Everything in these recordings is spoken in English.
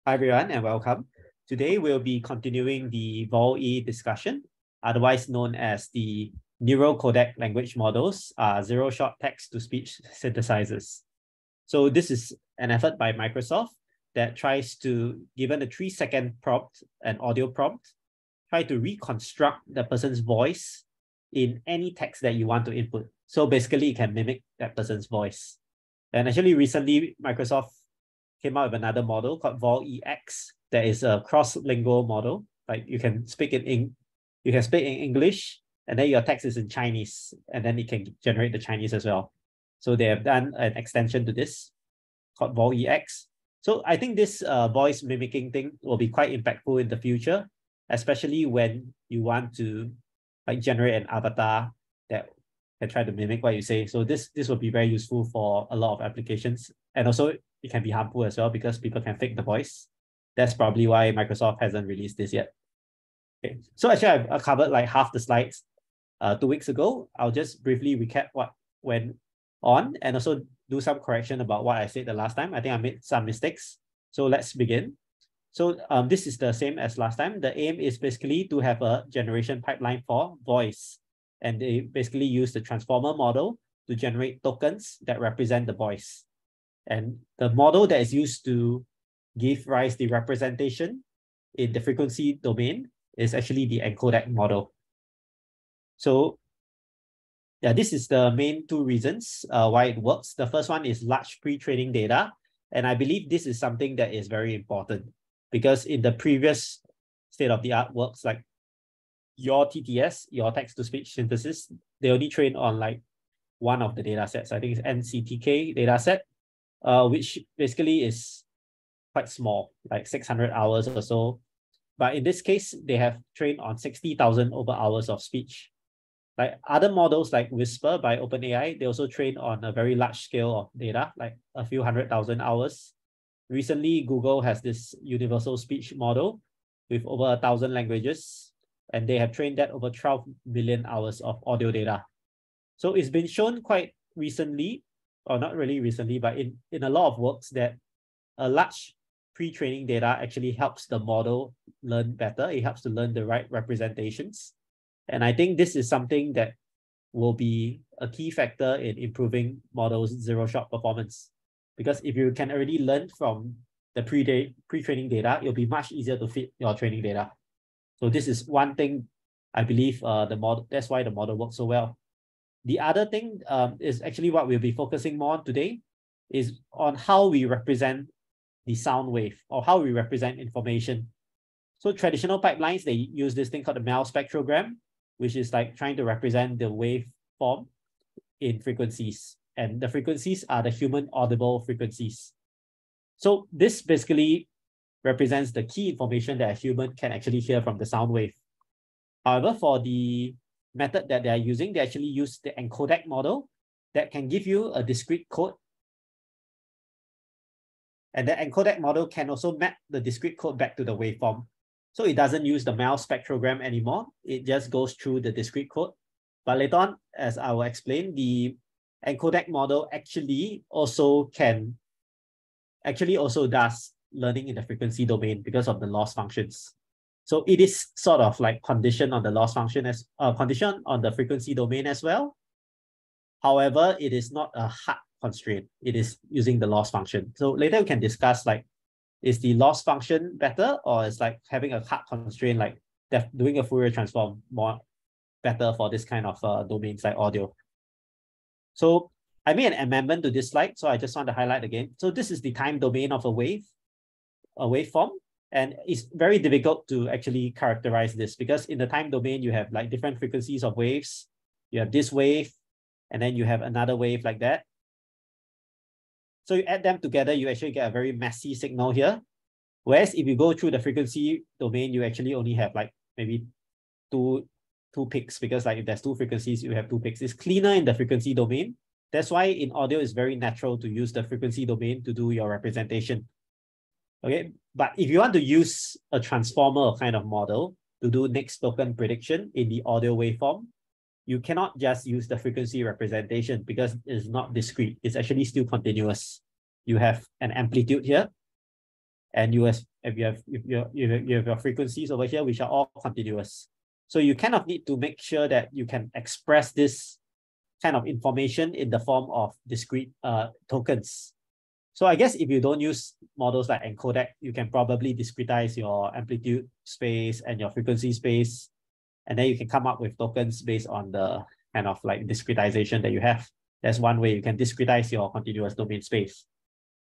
Hi everyone and welcome. Today we'll be continuing the VALL-E discussion, otherwise known as the neural codec language models, zero-shot text-to-speech synthesizers. So this is an effort by Microsoft that tries to, given a 3-second prompt, an audio prompt, try to reconstruct the person's voice in any text that you want to input. So basically it can mimic that person's voice. And actually recently Microsoft came out with another model called VALL-E-X that is a cross-lingual model. Like you can speak in English, and then your text is in Chinese, and then it can generate the Chinese as well. So they have done an extension to this called VALL-E-X. So I think this voice mimicking thing will be quite impactful in the future, especially when you want to like generate an avatar that can try to mimic what you say. So this will be very useful for a lot of applications, and also it can be harmful as well because people can fake the voice. That's probably why Microsoft hasn't released this yet. Okay, so actually I've covered like half the slides 2 weeks ago. I'll just briefly recap what went on and also do some correction about what I said the last time. I think I made some mistakes. So let's begin. So this is the same as last time. The aim is basically to have a generation pipeline for voice. And they basically use the transformer model to generate tokens that represent the voice. And the model that is used to give rise the representation in the frequency domain is actually the Encodec model. So yeah, this is the main 2 reasons why it works. The first one is large pre-training data. And I believe this is something that is very important because in the previous state-of-the-art works like your TTS, your text-to-speech synthesis, they only train on like one of the data sets. I think it's NCTK data set, which basically is quite small, like 600 hours or so. But in this case, they have trained on 60,000 over hours of speech. Like other models like Whisper by OpenAI, they also train on a very large scale of data, like a few 100,000 hours. Recently, Google has this universal speech model with over 1,000 languages, and they have trained that over 12 billion hours of audio data. So it's been shown quite recently, or not really recently, but in a lot of works that a large pre-training data actually helps the model learn better. It helps to learn the right representations. And I think this is something that will be a key factor in improving models' zero-shot performance. Because if you can already learn from the pre-training data, it'll be much easier to fit your training data. So this is one thing I believe the model, that's why the model works so well. The other thing is actually what we'll be focusing more on today is on how we represent the sound wave or how we represent information. So traditional pipelines, they use this thing called the MEL spectrogram, which is like trying to represent the waveform in frequencies. And the frequencies are the human audible frequencies. So this basically represents the key information that a human can actually hear from the sound wave. However, for the method that they are using, they actually use the Encodec model that can give you a discrete code. And the Encodec model can also map the discrete code back to the waveform. So it doesn't use the MEL spectrogram anymore. It just goes through the discrete code. But later on, as I will explain, the Encodec model actually also does learning in the frequency domain because of the loss functions. So it is sort of like conditioned on the loss function as conditioned on the frequency domain as well. However, it is not a hard constraint. It is using the loss function. So later we can discuss like, is the loss function better or is like having a hard constraint like doing a Fourier transform more better for this kind of domains like audio? So I made an amendment to this slide, so I just want to highlight again. So this is the time domain of a waveform, and it's very difficult to actually characterize this because in the time domain, you have like different frequencies of waves. You have this wave, and then you have another wave like that. So you add them together, you actually get a very messy signal here. Whereas if you go through the frequency domain, you actually only have like maybe two peaks because like if there's 2 frequencies, you have 2 peaks. It's cleaner in the frequency domain. That's why in audio, it's very natural to use the frequency domain to do your representation. Okay, but if you want to use a transformer kind of model to do next token prediction in the audio waveform, you cannot just use the frequency representation because it's not discrete. It's actually still continuous. You have an amplitude here, And you have your frequencies over here, which are all continuous. So you kind of need to make sure that you can express this kind of information in the form of discrete tokens. So I guess if you don't use models like Encodec, you can probably discretize your amplitude space and your frequency space. And then you can come up with tokens based on the kind of like discretization that you have. That's one way you can discretize your continuous domain space.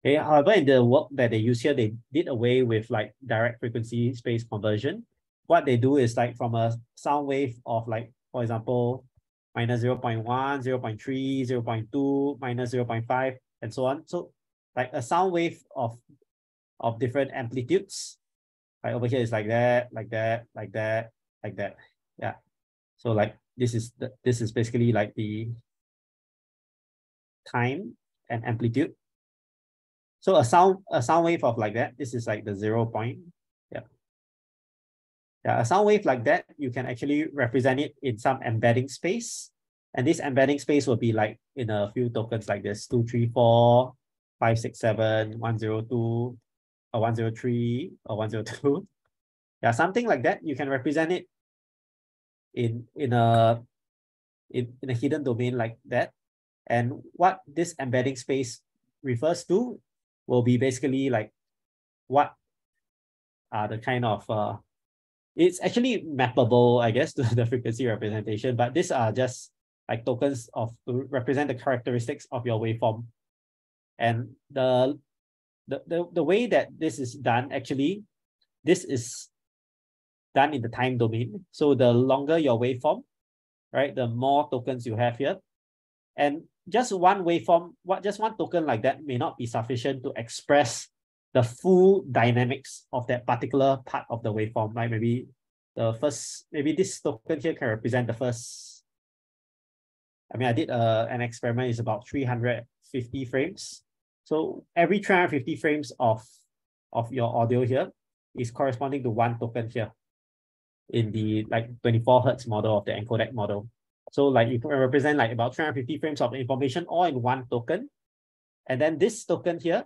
Okay, however, in the work that they use here, they did away with like direct frequency space conversion. What they do is like from a sound wave of like, for example, minus 0.1, 0.3, 0.2, minus 0.5, and so on. So like a sound wave of different amplitudes. Like over here is like that, like that, like that, like that. Yeah. So like this is basically like the time and amplitude. So a sound wave of like that, this is like the 0 point. Yeah. Yeah, a sound wave like that, you can actually represent it in some embedding space. And this embedding space will be like in a few tokens like this, 2, 3, 4, 5, 6, 7, 102, or 103, or 102. Yeah, something like that. You can represent it in a hidden domain like that. And what this embedding space refers to will be basically like what are the kind of it's actually mappable, I guess, to the frequency representation, but these are just like tokens to represent the characteristics of your waveform. And the way that this is done, actually, this is done in the time domain. So the longer your waveform, right, the more tokens you have here. And just one waveform, just one token like that may not be sufficient to express the full dynamics of that particular part of the waveform. Like maybe this token here can represent the first. I mean, I did an experiment, it's about 350 frames. So every 350 frames of your audio here is corresponding to one token here in the like 24 Hertz model of the Encodec model. So like you can represent like about 350 frames of information all in one token. And then this token here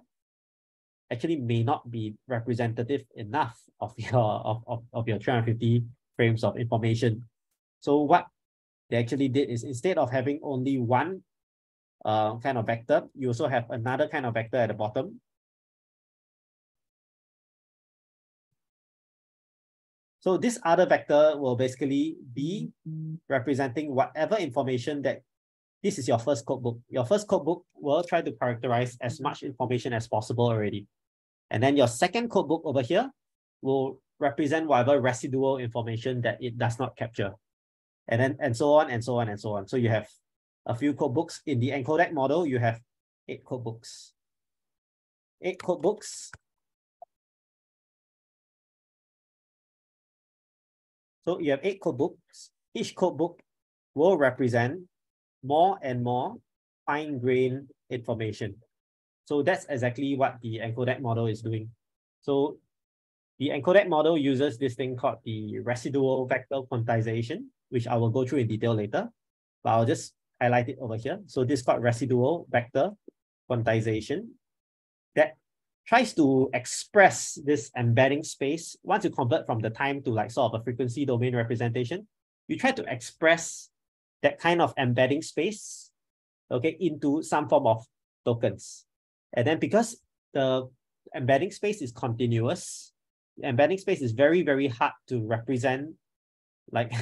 actually may not be representative enough of your 350 frames of information. So what they actually did is instead of having only one kind of vector, you also have another kind of vector at the bottom. So this other vector will basically be representing whatever information that this is your first codebook. Your first codebook will try to characterize as much information as possible already. And then your second codebook over here will represent whatever residual information that it does not capture. And so on and so on and so on. So you have a few codebooks. In the Encodec model, you have 8 codebooks. 8 codebooks. So you have 8 codebooks. Each codebook will represent more and more fine-grained information. So that's exactly what the Encodec model is doing. So the Encodec model uses this thing called the Residual Vector Quantization, which I will go through in detail later, but I'll just highlight it over here. So this is called Residual Vector Quantization that tries to express this embedding space. Once you convert from the time to like sort of a frequency domain representation, you try to express that kind of embedding space, okay, into some form of tokens. And then because the embedding space is continuous, the embedding space is very, very hard to represent like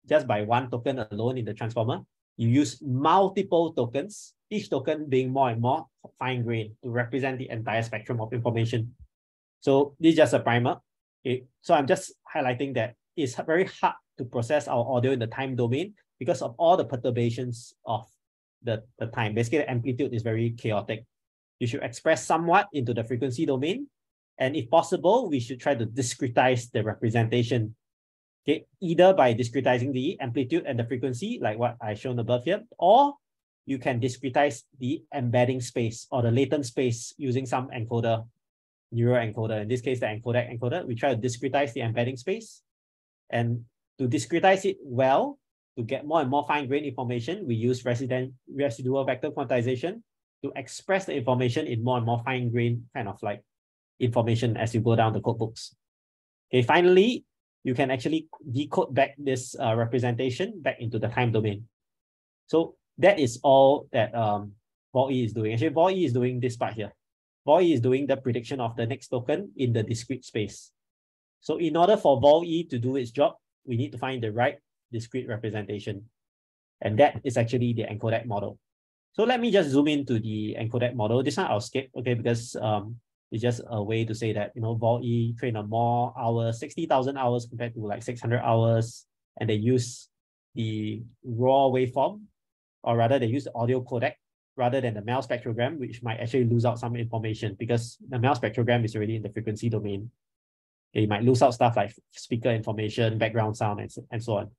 just by one token alone in the transformer. You use multiple tokens, each token being more and more fine-grained to represent the entire spectrum of information. So this is just a primer. Okay? So I'm just highlighting that it's very hard to process our audio in the time domain because of all the perturbations of the time. Basically, the amplitude is very chaotic. You should express somewhat into the frequency domain. And if possible, we should try to discretize the representation. Okay, either by discretizing the amplitude and the frequency, like what I shown above here, or you can discretize the embedding space or the latent space using some encoder, neural encoder. In this case, the Encodec encoder. We try to discretize the embedding space. And to discretize it well, to get more and more fine-grained information, we use residual vector quantization to express the information in more and more fine-grained kind of like information as you go down the code books. Okay, finally, you can actually decode back this representation back into the time domain. So that is all that VALL-E is doing. Actually, VALL-E is doing this part here. VALL-E is doing the prediction of the next token in the discrete space. So in order for VALL-E to do its job, we need to find the right discrete representation. And that is actually the Encodec model. So let me just zoom into the Encodec model. This one I'll skip, okay, because it's just a way to say that, VALL-E trained on more hours, 60,000 hours compared to like 600 hours. And they use the raw waveform, or rather they use the audio codec rather than the MEL spectrogram, which might actually lose out some information because the MEL spectrogram is already in the frequency domain. You might lose out stuff like speaker information, background sound, and so on.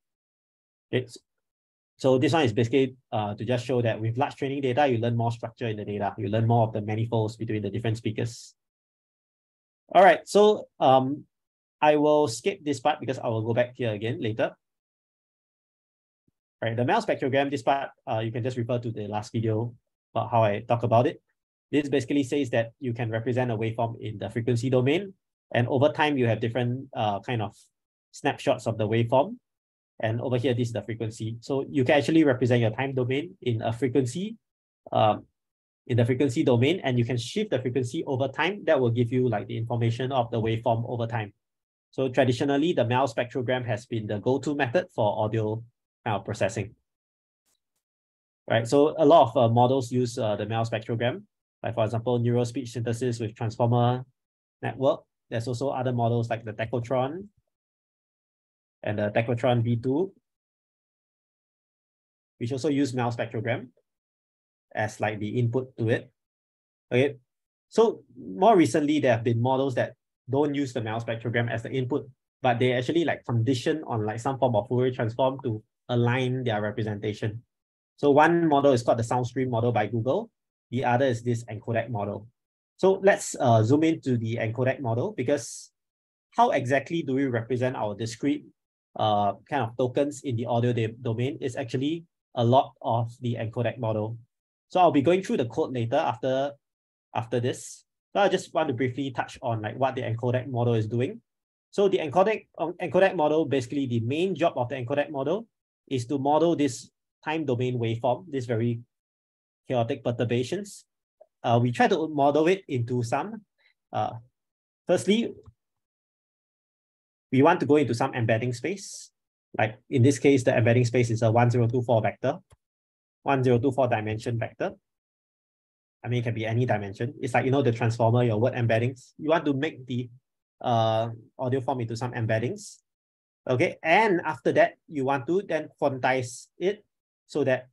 So this one is basically to just show that with large training data, you learn more structure in the data. You learn more of the manifolds between the different speakers. All right, so I will skip this part because I will go back here again later. All right, the MEL spectrogram, this part, you can just refer to the last video about how I talk about it. This basically says that you can represent a waveform in the frequency domain. And over time, you have different kind of snapshots of the waveform. And over here, this is the frequency. So you can actually represent your time domain in a frequency, in the frequency domain, and you can shift the frequency over time. That will give you like the information of the waveform over time. So traditionally, the MEL spectrogram has been the go-to method for audio processing. Right. So a lot of models use the MEL spectrogram, like for example, neural speech synthesis with transformer network. There's also other models like the Tacotron and the Tacotron V2, which also use MEL spectrogram as like the input to it. Okay, so more recently, there have been models that don't use the MEL spectrogram as the input, but they actually like condition on like some form of Fourier transform to align their representation. So one model is called the SoundStream model by Google. The other is this Encodec model. So let's zoom into the Encodec model, because how exactly do we represent our discrete kind of tokens in the audio domain is actually a lot of the Encodec model. So I'll be going through the code later after this. So I just want to briefly touch on like what the Encodec model is doing. So the Encodec model, basically the main job of the Encodec model is to model this time domain waveform, this very chaotic perturbations. We try to model it into some, firstly, we want to go into some embedding space. Like in this case, the embedding space is a 1024 vector, 1024 dimension vector. I mean, it can be any dimension. It's like, the transformer, your word embeddings. You want to make the audio form into some embeddings. Okay, and after that, you want to then quantize it so that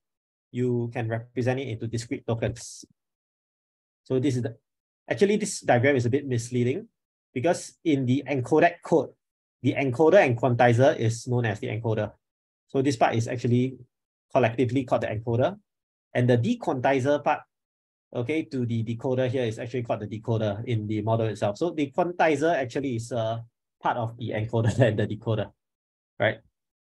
you can represent it into discrete tokens. So this is actually this diagram is a bit misleading because in the Encodec code, the encoder and quantizer is known as the encoder. So this part is actually collectively called the encoder. And the dequantizer part, okay, to the decoder here is actually called the decoder in the model itself. So the quantizer actually is part of the encoder and the decoder, right?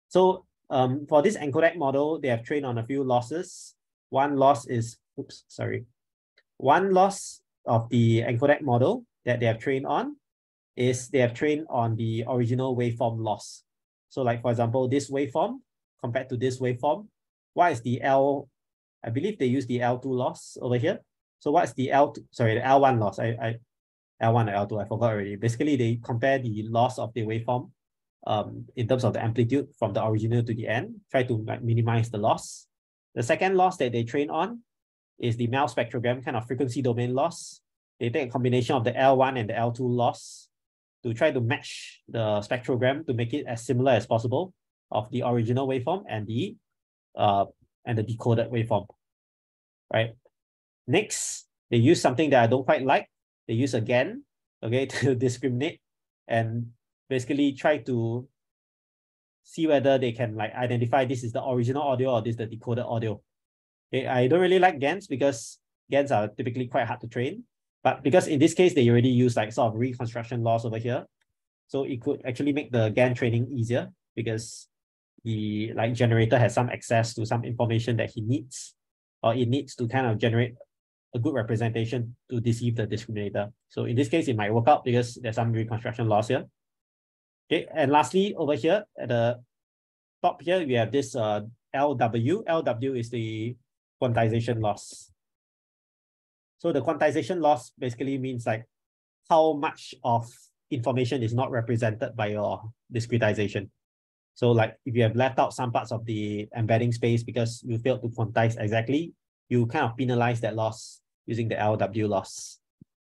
So for this Encodec model, they have trained on a few losses. One loss is, one loss of the Encodec model that they have trained on is they have trained on the original waveform loss. So like, for example, this waveform compared to this waveform, what is the L? I believe they use the L2 loss over here. So what's the L2, sorry, the L1 loss? L1 or L2, I forgot already. Basically, they compare the loss of the waveform in terms of the amplitude from the original to the end, try to like minimize the loss. The second loss that they train on is the MEL spectrogram kind of frequency domain loss. They take a combination of the L1 and the L2 loss to try to match the spectrogram to make it as similar as possible of the original waveform and the decoded waveform, right? Next, they use something that I don't quite like. They use a GAN, okay, to discriminate and basically try to see whether they can like identify this is the original audio or this is the decoded audio. Okay, I don't really like GANs because GANs are typically quite hard to train. But because in this case, they already use like sort of reconstruction loss over here. So it could actually make the GAN training easier because the like generator has some access to some information that he needs, or it needs to kind of generate a good representation to deceive the discriminator. So in this case, it might work out because there's some reconstruction loss here. Okay, and lastly, over here at the top here, we have this LW. LW is the quantization loss. So the quantization loss basically means like how much of information is not represented by your discretization. So like if you have left out some parts of the embedding space because you failed to quantize exactly, you kind of penalize that loss using the LW loss.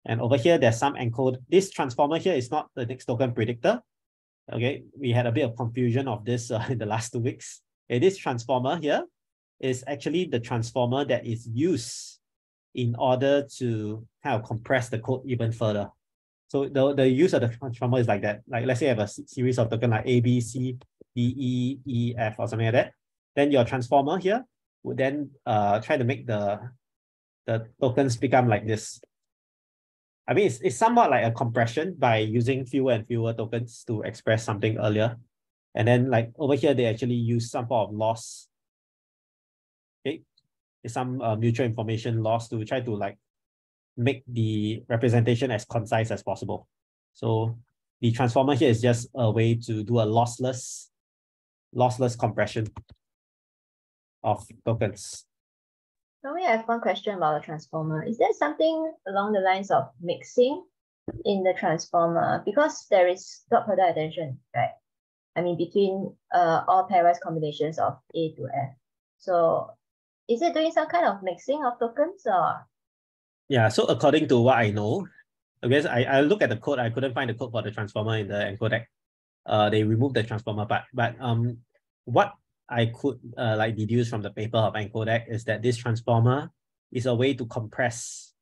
And over here, there's some encode. This transformer here is not the next token predictor. Okay, we had a bit of confusion of this in the last 2 weeks. Okay, this transformer here is actually the transformer that is used in order to kind of compress the code even further. So the use of the transformer is like that. Like let's say you have a series of tokens like A, B, C, D, E, E, F, or something like that. Then your transformer here would then try to make the tokens become like this. I mean, it's somewhat like a compression by using fewer and fewer tokens to express something earlier. And then like over here, they actually use some form of loss. Okay, it's some mutual information loss to try to like make the representation as concise as possible. So the transformer here is just a way to do a lossless compression of tokens. So we have one question about the transformer. Is there something along the lines of mixing in the transformer? Because there is dot product attention, right? I mean, between all pairwise combinations of A to F. So is it doing some kind of mixing of tokens or? Yeah, so according to what I know, because I look at the code, I couldn't find the code for the transformer in the encodec. They removed the transformer part. But what I could like deduce from the paper of encodec is that this transformer is a way to compress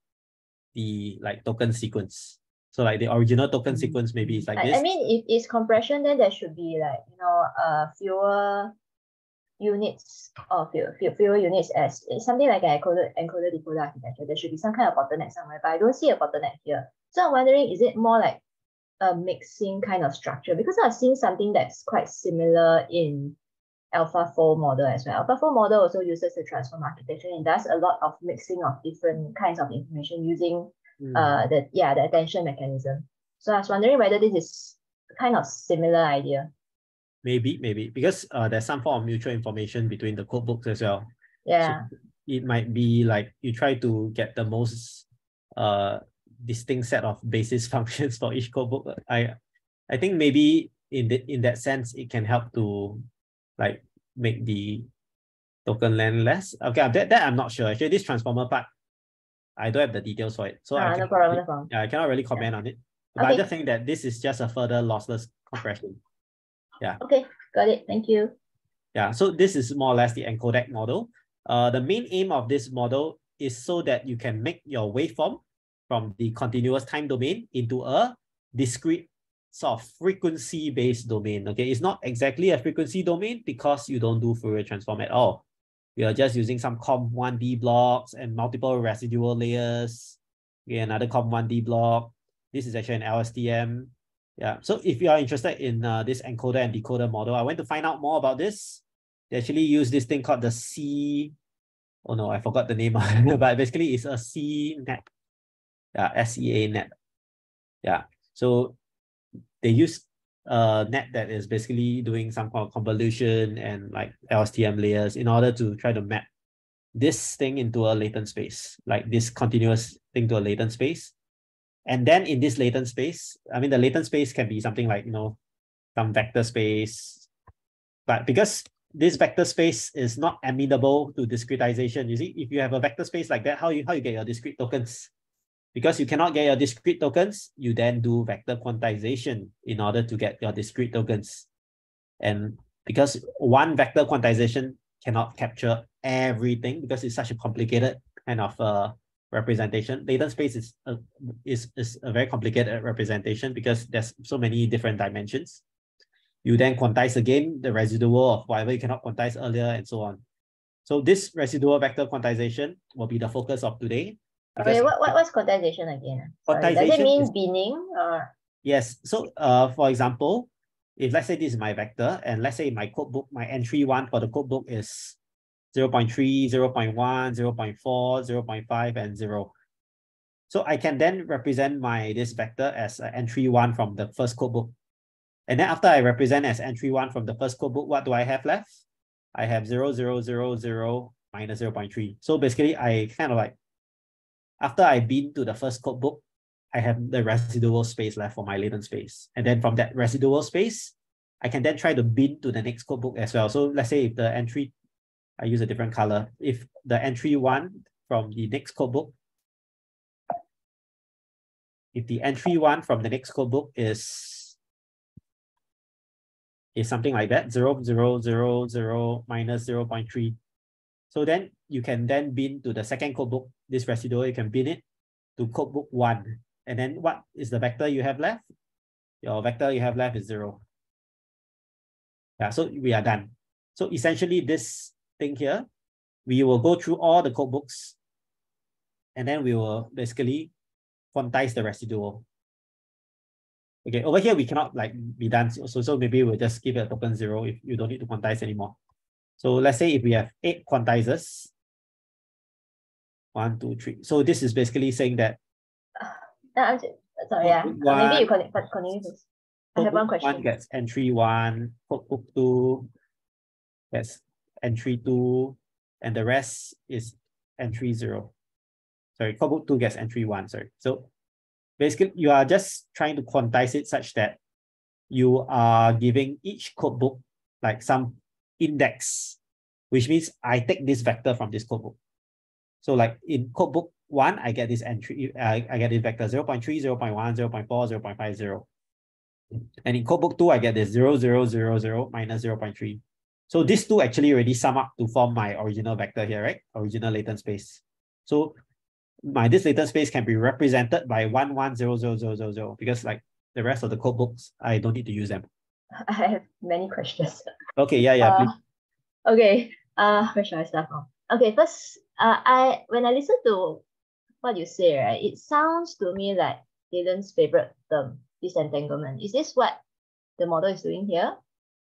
the like token sequence. So like the original token sequence maybe is like this. I mean, if it's compression, then there should be like, you know, fewer units or fewer units as it's something like an encoder decoder architecture. There should be some kind of bottleneck somewhere, but I don't see a bottleneck here. So I'm wondering, is it more like a mixing kind of structure? Because I've seen something that's quite similar in AlphaFold model as well. AlphaFold model also uses the transform architecture and does a lot of mixing of different kinds of information using the attention mechanism. So I was wondering whether this is kind of similar idea. Maybe because there's some form of mutual information between the code books as well. Yeah. So it might be like you try to get the most distinct set of basis functions for each code book. I think maybe in that sense it can help to like make the token length less. Okay, that I'm not sure. Actually, this transformer part, I don't have the details for it. So no problem. Yeah, I cannot really comment on it. But I'm just saying that this is just a further lossless compression. Yeah. Okay, got it. Thank you. Yeah, so this is more or less the encodec model. The main aim of this model is so that you can make your waveform from the continuous time domain into a discrete sort of frequency-based domain. Okay, it's not exactly a frequency domain because you don't do Fourier transform at all. We are just using some COM1D blocks and multiple residual layers. Okay, another COM1D block. This is actually an LSTM. Yeah, so if you are interested in this encoder and decoder model, I went to find out more about this. They actually use this thing called the oh no, I forgot the name, but basically it's a CNet. Yeah, SEA net. Yeah, so they use a net that is basically doing some kind of convolution and like LSTM layers in order to try to map this thing into a latent space, like this continuous thing to a latent space. And then in this latent space, I mean, the latent space can be something like, you know, some vector space. But because this vector space is not amenable to discretization, you see, if you have a vector space like that, how you get your discrete tokens? Because you cannot get your discrete tokens, you then do vector quantization in order to get your discrete tokens. And because one vector quantization cannot capture everything because it's such a complicated kind of representation. Latent space is a very complicated representation because there's so many different dimensions. You then quantize again the residual of whatever you cannot quantize earlier and so on. So this residual vector quantization will be the focus of today. Okay, what's quantization again? Sorry, does it mean binning or? Yes. So for example, if let's say this is my vector and let's say my code book, my entry one for the code book is 0.3, 0.1, 0.4, 0.5, and 0. So I can then represent this vector as entry 1 from the first codebook. And then after I represent as entry 1 from the first codebook, what do I have left? I have 0, 0, 0, 0, minus 0.3. So basically, I kind of like, after I bin to the first codebook, I have the residual space left for my latent space. And then from that residual space, I can then try to bin to the next codebook as well. So let's say if the entry, I use a different color. If the entry 1 from the next codebook, if the entry 1 from the next codebook is something like that, 0, 0, 0, 0, minus 0.3. So then you can then bin to the second codebook, this residual, you can bin it to codebook 1. And then what is the vector you have left? Your vector you have left is 0. Yeah, so we are done. So essentially this thing here, we will go through all the codebooks and then we will basically quantize the residual. Okay, over here we cannot like be done. So maybe we'll just give it a token 0 if you don't need to quantize anymore. So let's say if we have 8 quantizers, 1, 2, 3. So this is basically saying that. Sorry, yeah. Maybe you continue this. I have one question. 1 gets entry 1, codebook 2 gets entry 2, and the rest is entry 0. Sorry, codebook 2 gets entry 1. Sorry. So basically, you are just trying to quantize it such that you are giving each codebook like some index, which means I take this vector from this codebook. So like in codebook 1, I get this entry, I get this vector 0.3, 0.1, 0.4, 0.5, 0. And in codebook 2, I get this 0, 0, 0, 0, minus 0.3. So these two actually already sum up to form my original vector here, right? Original latent space. So this latent space can be represented by 1, 1, 0, 0, 0, 0, 0, because like the rest of the codebooks, I don't need to use them. I have many questions. Okay, yeah. Okay, where should I start from? Okay, first, when I listen to what you say, right, it sounds to me like Dylan's favorite term, disentanglement. Is this what the model is doing here?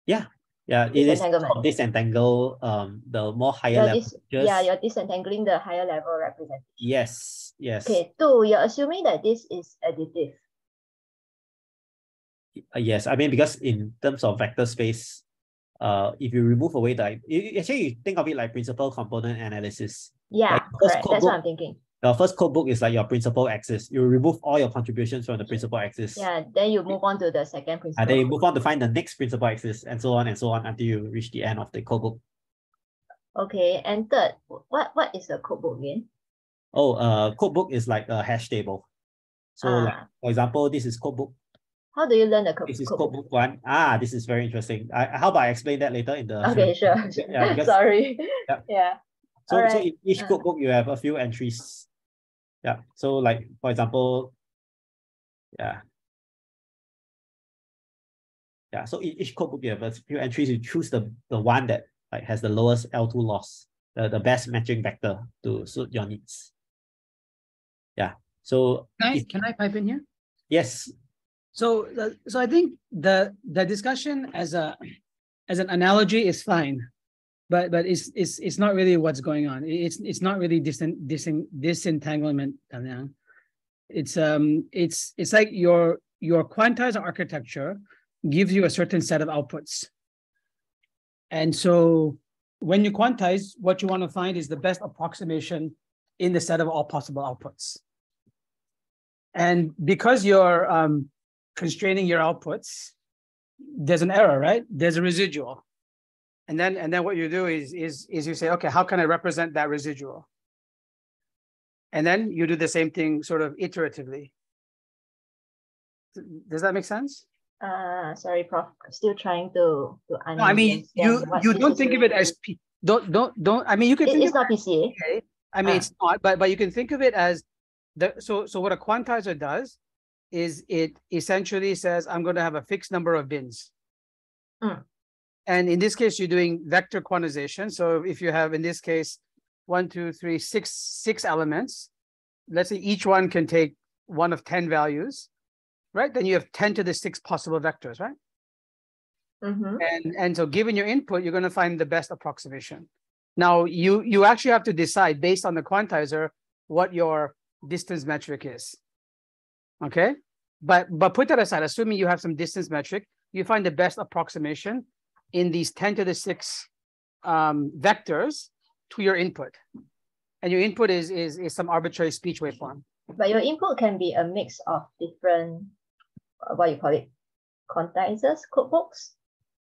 Yeah, it is disentangle the more higher level. You're disentangling the higher level representation. Yes. Okay, 2, you're assuming that this is additive. Yes, I mean, because in terms of vector space, if you remove away actually you think of it like principal component analysis. Yeah, like correct. That's what I'm thinking. The first codebook is like your principal axis. You remove all your contributions from the principal axis. Yeah, then you move on to the second principal. And then you move on to find the next principal axis, and so on until you reach the end of the codebook. Okay, and third, what is the codebook again? Oh, codebook is like a hash table. So like, for example, this is codebook. How do you learn the codebook? This is codebook 1. This is very interesting. How about I explain that later in the... Okay, sure. Yeah, because, sorry. Yeah. So in each codebook, you have a few entries. Yeah. So like, for example, so in each codebook, you have a few entries. You choose the one that like has the lowest L2 loss, the best matching vector to suit your needs. Yeah. So can I pipe in here? Yes. So I think the discussion as an analogy is fine, but it's not really what's going on. It's not really disentanglement. It's like your quantizer architecture gives you a certain set of outputs, and so when you quantize, what you want to find is the best approximation in the set of all possible outputs. And because you're constraining your outputs, there's an error, right? There's a residual. And then what you do is you say, okay, how can I represent that residual? And then you do the same thing sort of iteratively. Does that make sense? Sorry, Prof. Still trying to understand. No, I mean, you don't think of it as don't. I mean, you can think it's not PCA. Okay. I mean, it's not, but you can think of it as so what a quantizer does is it essentially says, I'm going to have a fixed number of bins. And in this case, you're doing vector quantization. So if you have, in this case, 1, 2, 3, 6 elements, let's say each one can take one of 10 values, right? Then you have 10 to the 6 possible vectors, right? And so given your input, you're going to find the best approximation. Now you actually have to decide based on the quantizer what your distance metric is. Okay, but put that aside. Assuming you have some distance metric, you find the best approximation in these 10 to the 6 vectors to your input, and your input is some arbitrary speech waveform. But your input can be a mix of different, what you call it, quantizers, codebooks.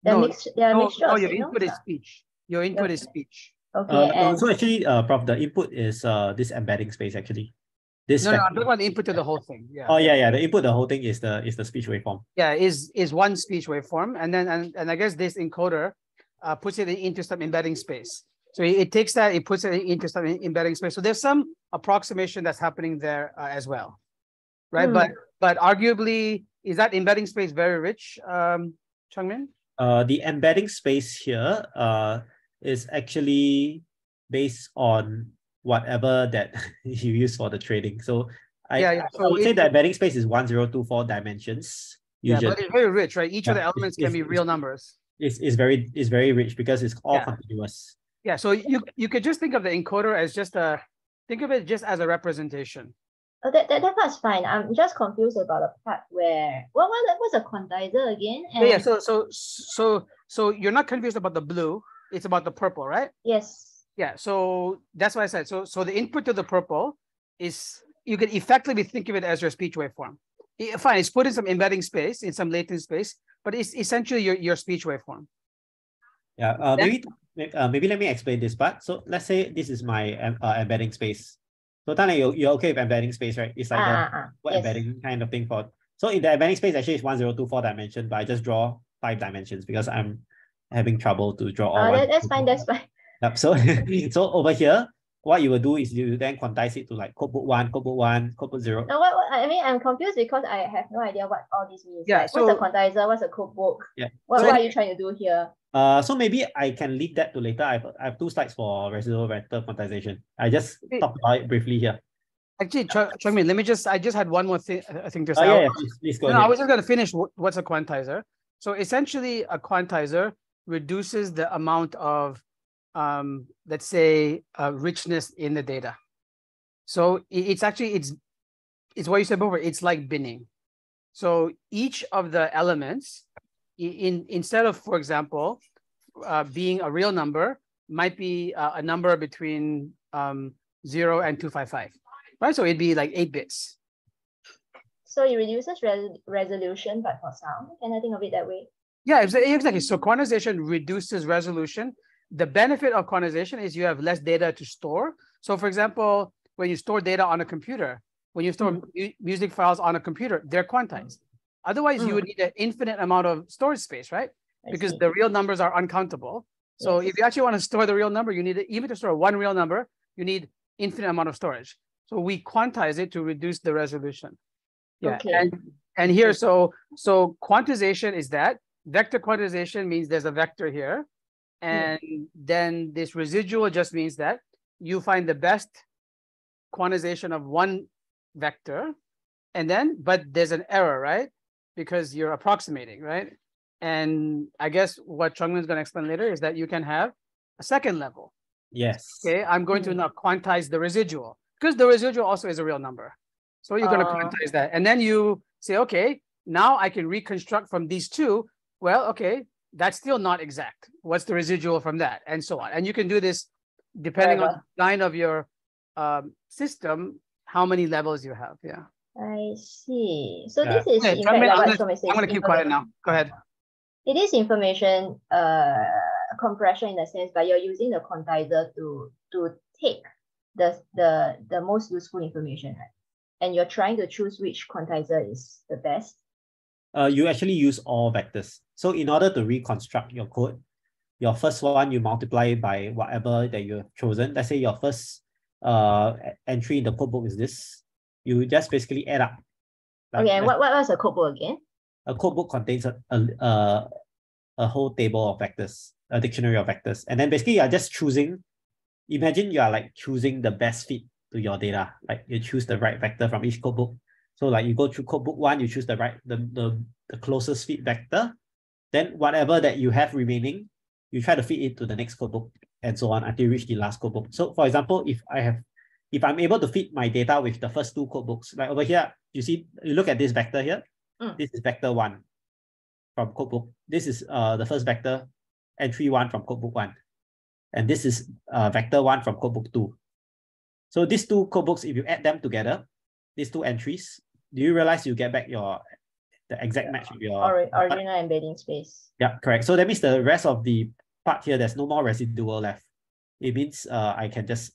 They're mixture of your signals, input is speech. Your input is speech. Okay, no, so actually, Prof, the input is this embedding space actually. This no, I'm talking about the input to the whole thing. Yeah. Oh yeah, the input, the whole thing is the speech waveform. Yeah, is one speech waveform, and then and I guess this encoder puts it into some embedding space. So it takes that, it puts it into some embedding space. So there's some approximation that's happening there as well, right? But arguably, is that embedding space very rich, Changmin? The embedding space here is actually based on whatever that you use for the trading. So I would say the embedding space is 1024 dimensions. Usually. Yeah, but it's very rich, right? Each of the elements can be real numbers. It's very rich because it's all continuous. Yeah, so you could just think of the encoder as just think of it just as a representation. Oh, that part's fine. I'm just confused about the part where what's a quantizer again? And yeah, so you're not confused about the blue, it's about the purple, right? Yes. Yeah, so that's what I said. So the input to the purple is, you can effectively think of it as your speech waveform. Fine, it's put in some embedding space, in some latent space, but it's essentially your speech waveform. Yeah, maybe let me explain this part. So let's say this is my embedding space. So Tanya, you're okay with embedding space, right? It's like embedding kind of thing for. So in the embedding space, actually it's 1024 dimension, but I just draw 5 dimensions because I'm having trouble to draw all. That's fine. Yep. So so over here, what you will do is you then quantize it to like codebook 1, codebook 0. No, what I mean, I'm confused because I have no idea what all this means. Yeah, like, what's a quantizer? What's a codebook? Yeah. What are you trying to do here? So maybe I can leave that to later. I have 2 slides for residual vector quantization. I just talked about it briefly here. Actually, Changmin, I just had one more thing to say. Yeah, please go ahead. I was just going to finish what's a quantizer. So essentially, a quantizer reduces the amount of, let's say, richness in the data. So it's what you said before. It's like binning. So each of the elements, instead of, for example, being a real number, might be a number between 0 and 255, right? So it'd be like 8 bits. So it reduces resolution, but for sound. Can I think of it that way? Yeah, exactly. So quantization reduces resolution. The benefit of quantization is you have less data to store. So for example, when you store data on a computer, when you store music files on a computer, they're quantized. Otherwise, you would need an infinite amount of storage space, right? Because the real numbers are uncountable. So if you actually want to store the real number, you need even to store one real number, you need infinite amount of storage. So we quantize it to reduce the resolution. Yeah, okay. And here, so quantization is that. Vector quantization means there's a vector here. And then this residual just means that you find the best quantization of one vector. And then, but there's an error, right? Because you're approximating, right? And I guess what Changmin is going to explain later is that you can have a second level. Yes. Okay, I'm going to now quantize the residual because the residual also is a real number. So you're going to quantize that. And then you say, okay, now I can reconstruct from these two. Well, okay, that's still not exact. What's the residual from that? And so on. And you can do this depending on the design of your system, how many levels you have. Yeah. I see. So this is in fact I'm going to keep quiet now. Go ahead. It is information compression in a sense, but you're using the quantizer to take the most useful information, right? And you're trying to choose which quantizer is the best. You actually use all vectors. So in order to reconstruct your code, your first one, you multiply by whatever that you have chosen. Let's say your first entry in the codebook is this. You just basically add up. Okay, and what's a codebook again? A codebook contains a whole table of vectors, a dictionary of vectors. And then basically you're just choosing, imagine you are like choosing the best fit to your data. Like you choose the right vector from each codebook. So like you go through codebook 1, you choose the closest fit vector. Then whatever that you have remaining, you try to fit it to the next codebook. and so on until you reach the last codebook. So for example, if I'm able to fit my data with the first two codebooks, like over here, you see, you look at this vector here. This is vector 1 from codebook. This is the first vector, entry 1 from codebook 1. And this is vector 1 from codebook 2. So these two codebooks, if you add them together, these two entries, do you realize you get back the exact match of your original embedding space? Yeah, correct. So that means the rest of the part here, there's no more residual left. It means I can just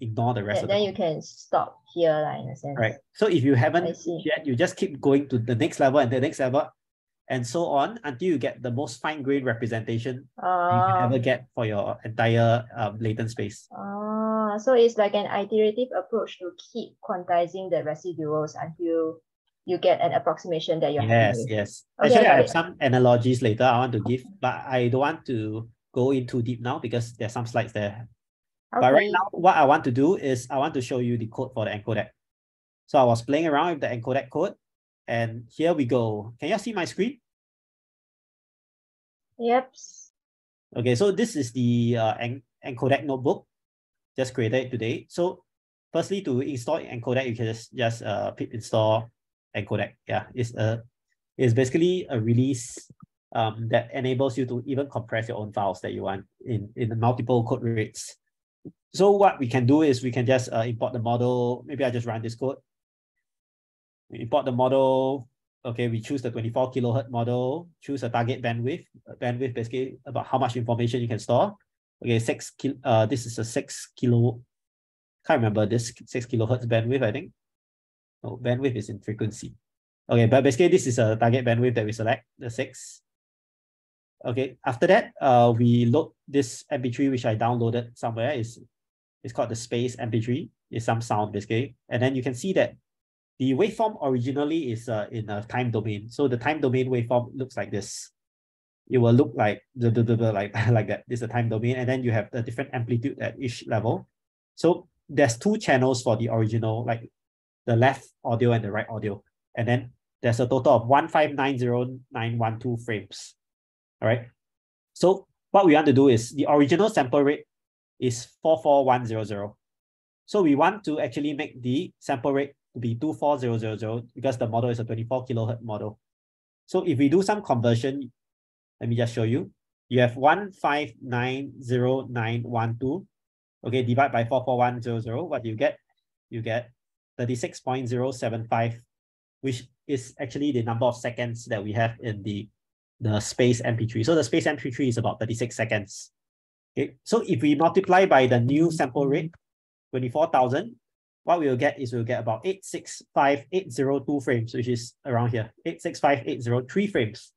ignore the rest of then you can stop here, in a sense. Right. So if you haven't yet, you just keep going to the next level and the next level, and so on until you get the most fine-grained representation you can ever get for your entire latent space. So it's like an iterative approach to keep quantizing the residuals until you get an approximation that you're happy with. Yes. Okay, Actually, I have some analogies later I want to give, but I don't want to go in too deep now because there's some slides there. Okay. But right now, what I want to do is I want to show you the code for the encodec. So I was playing around with the encodec code, and here we go. Can you see my screen? Yep. Okay, so this is the encodec notebook, just created it today. So firstly, to install encodec, you can just pip install encodec. Yeah, it's basically a release that enables you to even compress your own files that you want in multiple code rates. So what we can do is we can just import the model. Maybe I just run this code. We import the model. Okay, we choose the 24 kilohertz model, choose a target bandwidth. Bandwidth basically about how much information you can store. Okay, this is a 6 kilo, can't remember this 6 kilohertz bandwidth, I think. No, bandwidth is in frequency. Okay, but basically this is a target bandwidth that we select, the 6. Okay, after that, we load this MP3, which I downloaded somewhere. It's called the space MP3. It's some sound basically. And then you can see that the waveform originally is in a time domain. So the time domain waveform looks like this. It will look like like that. This is a time domain, and then you have the different amplitude at each level. So there's 2 channels for the original, like the left audio and the right audio. And then there's a total of 1590912 frames. All right. So what we want to do is the original sample rate is 44100. So we want to actually make the sample rate to be 24000 because the model is a 24 kilohertz model. So if we do some conversion, let me just show you. You have 1590912. Okay, divide by 44100. What do you get? You get 36.075, which is actually the number of seconds that we have in the space MP3. So the space MP3 is about 36 seconds. Okay, so if we multiply by the new sample rate, 24,000, what we'll get is we'll get about 865,802 frames, which is around here, 865,803 frames.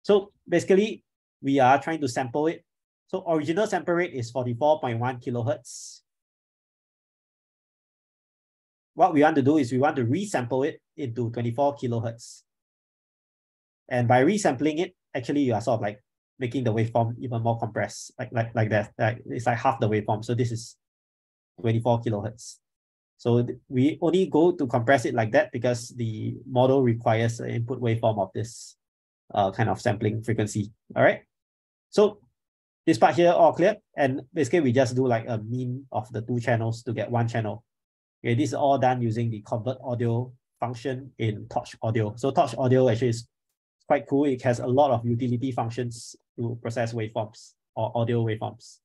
So basically, we are trying to sample it. So original sample rate is 44.1 kilohertz. What we want to do is we want to resample it into 24 kilohertz. And by resampling it, actually you are sort of like making the waveform even more compressed, like that. It's like half the waveform. So this is 24 kilohertz. So we only go to compress it like that because the model requires an input waveform of this kind of sampling frequency. All right. So this part here all clear. And basically we just do like a mean of the 2 channels to get 1 channel. Okay, this is all done using the convert audio function in Torch Audio. So Torch Audio actually is quite cool. It has a lot of utility functions to process waveforms or audio waveforms.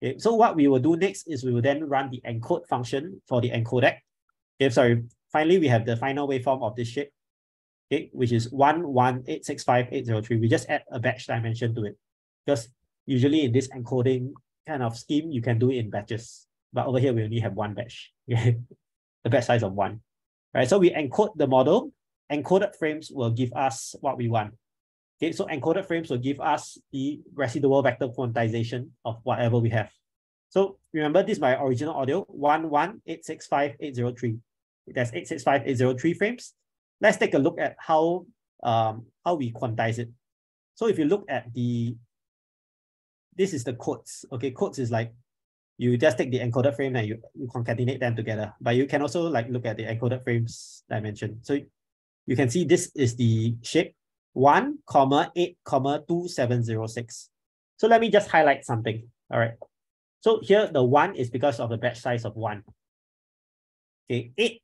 Okay, so what we will do next is we will then run the encode function for the encodec. Okay, finally, we have the final waveform of this shape, okay, which is 11865,803. We just add a batch dimension to it because usually in this encoding kind of scheme, you can do it in batches. But over here, we only have 1 batch, okay? The batch size of 1. All right, so we encode the model. Encoded frames will give us what we want. Okay, so encoded frames will give us the residual vector quantization of whatever we have. So remember, this is my original audio, 11865,803. That's 865,803 frames. Let's take a look at how we quantize it. So if you look at this is the codes. Okay, codes is like, you just take the encoded frame and you concatenate them together. But you can also like look at the encoded frames dimension. So you can see this is the shape 1,8,2706. So let me just highlight something. All right. So here the 1 is because of the batch size of 1. Okay, 8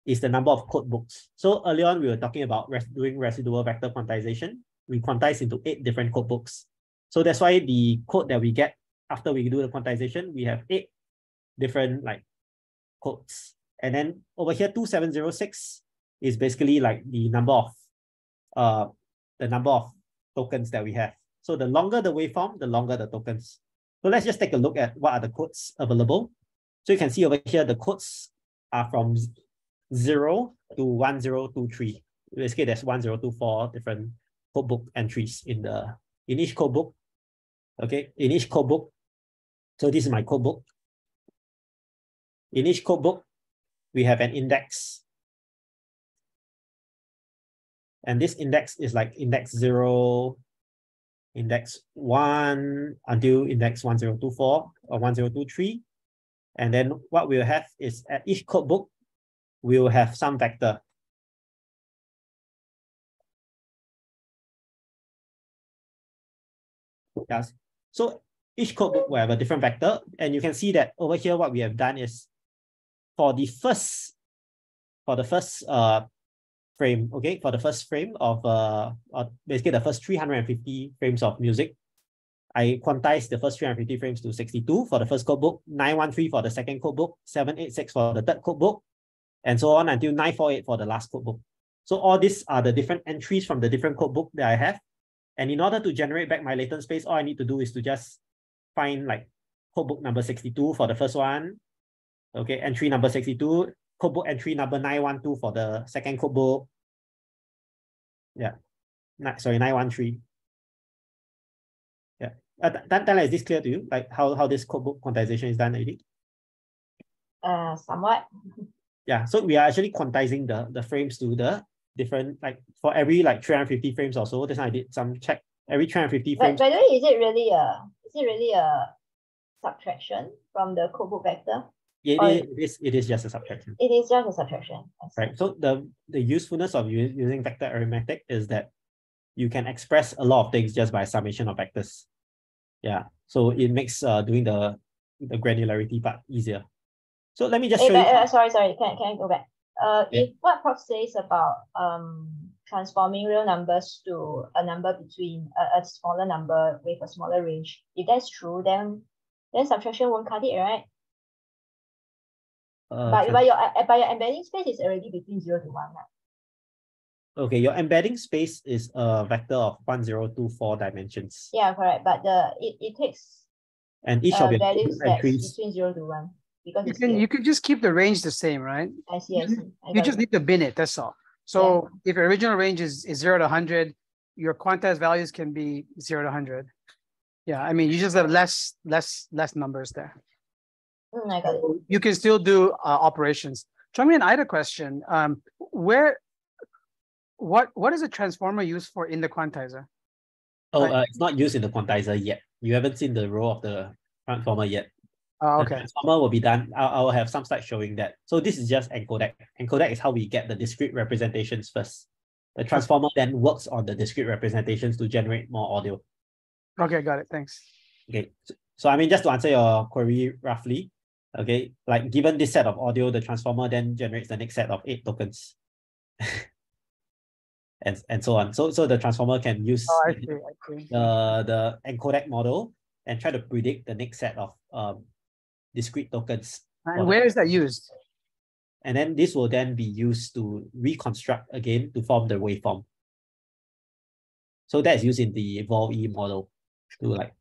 is the number of code books. So earlier on, we were talking about doing residual vector quantization. We quantize into 8 different code books. So that's why the code that we get after we do the quantization, we have 8 different like codes. And then over here, 2706 is basically like the number of tokens that we have. So the longer the waveform, the longer the tokens. So let's just take a look at what are the codes available. So you can see over here, the codes are from 0 to 1023. Basically, there's 1024 different codebook entries in each codebook. Okay, in each codebook. So this is my codebook. In each codebook, we have an index. And this index is like index 0, index 1 until index 1024 or 1023. And then what we'll have is at each codebook, we'll have some vector. Yes. So each codebook will have a different vector. And you can see that over here, what we have done is for the first frame, okay, for the first frame of basically the first 350 frames of music, I quantized the first 350 frames to 62 for the first codebook, 913 for the second codebook, 786 for the third codebook, and so on until 948 for the last codebook. So all these are the different entries from the different codebook that I have. And in order to generate back my latent space, all I need to do is to just find like codebook number 62 for the first one. Okay, entry number 62, codebook entry number 912 for the second codebook. Yeah, sorry, 913. Yeah. Tala, is this clear to you? Like how this codebook quantization is done already? Somewhat. Yeah, so we are actually quantizing the frames to the different, like for every like 350 frames or so. This time I did some check. Every 350 frames. By the way, is it really a subtraction from the codebook vector? It is just a subtraction. It is just a subtraction. Right. So the usefulness of using vector arithmetic is that you can express a lot of things just by summation of vectors. Yeah. So it makes doing the granularity part easier. So let me just show you. Sorry. Can I go back? If what Prof says about transforming real numbers to a number between a smaller number with a smaller range, if that's true, then subtraction won't cut it, right? But your embedding space is already between 0 to 1. Right? Okay, your embedding space is a vector of 1024 dimensions. Yeah, correct. But it takes and each of your values entries between 0 to 1. Because you can just keep the range the same, right? I see. You just need to bin it, that's all. So if your original range is 0 to 100, your quantized values can be 0 to 100. Yeah, I mean, you just have less numbers there. I got it. You can still do operations. Chongmin, I had a question. What is a transformer used for in the quantizer? It's not used in the quantizer yet. You haven't seen the role of the transformer yet. Oh, okay. The transformer will be done. I'll have some slides showing that. So this is just encodec. Encodec is how we get the discrete representations first. The transformer then works on the discrete representations to generate more audio. Okay, got it. Thanks. Okay. So I mean, just to answer your query roughly, okay, like given this set of audio, the transformer then generates the next set of 8 tokens. and so on. So the transformer can use the encodec model and try to predict the next set of discrete tokens. And where is that used? And then this will then be used to reconstruct again to form the waveform. So that's used in the VALL-E model to like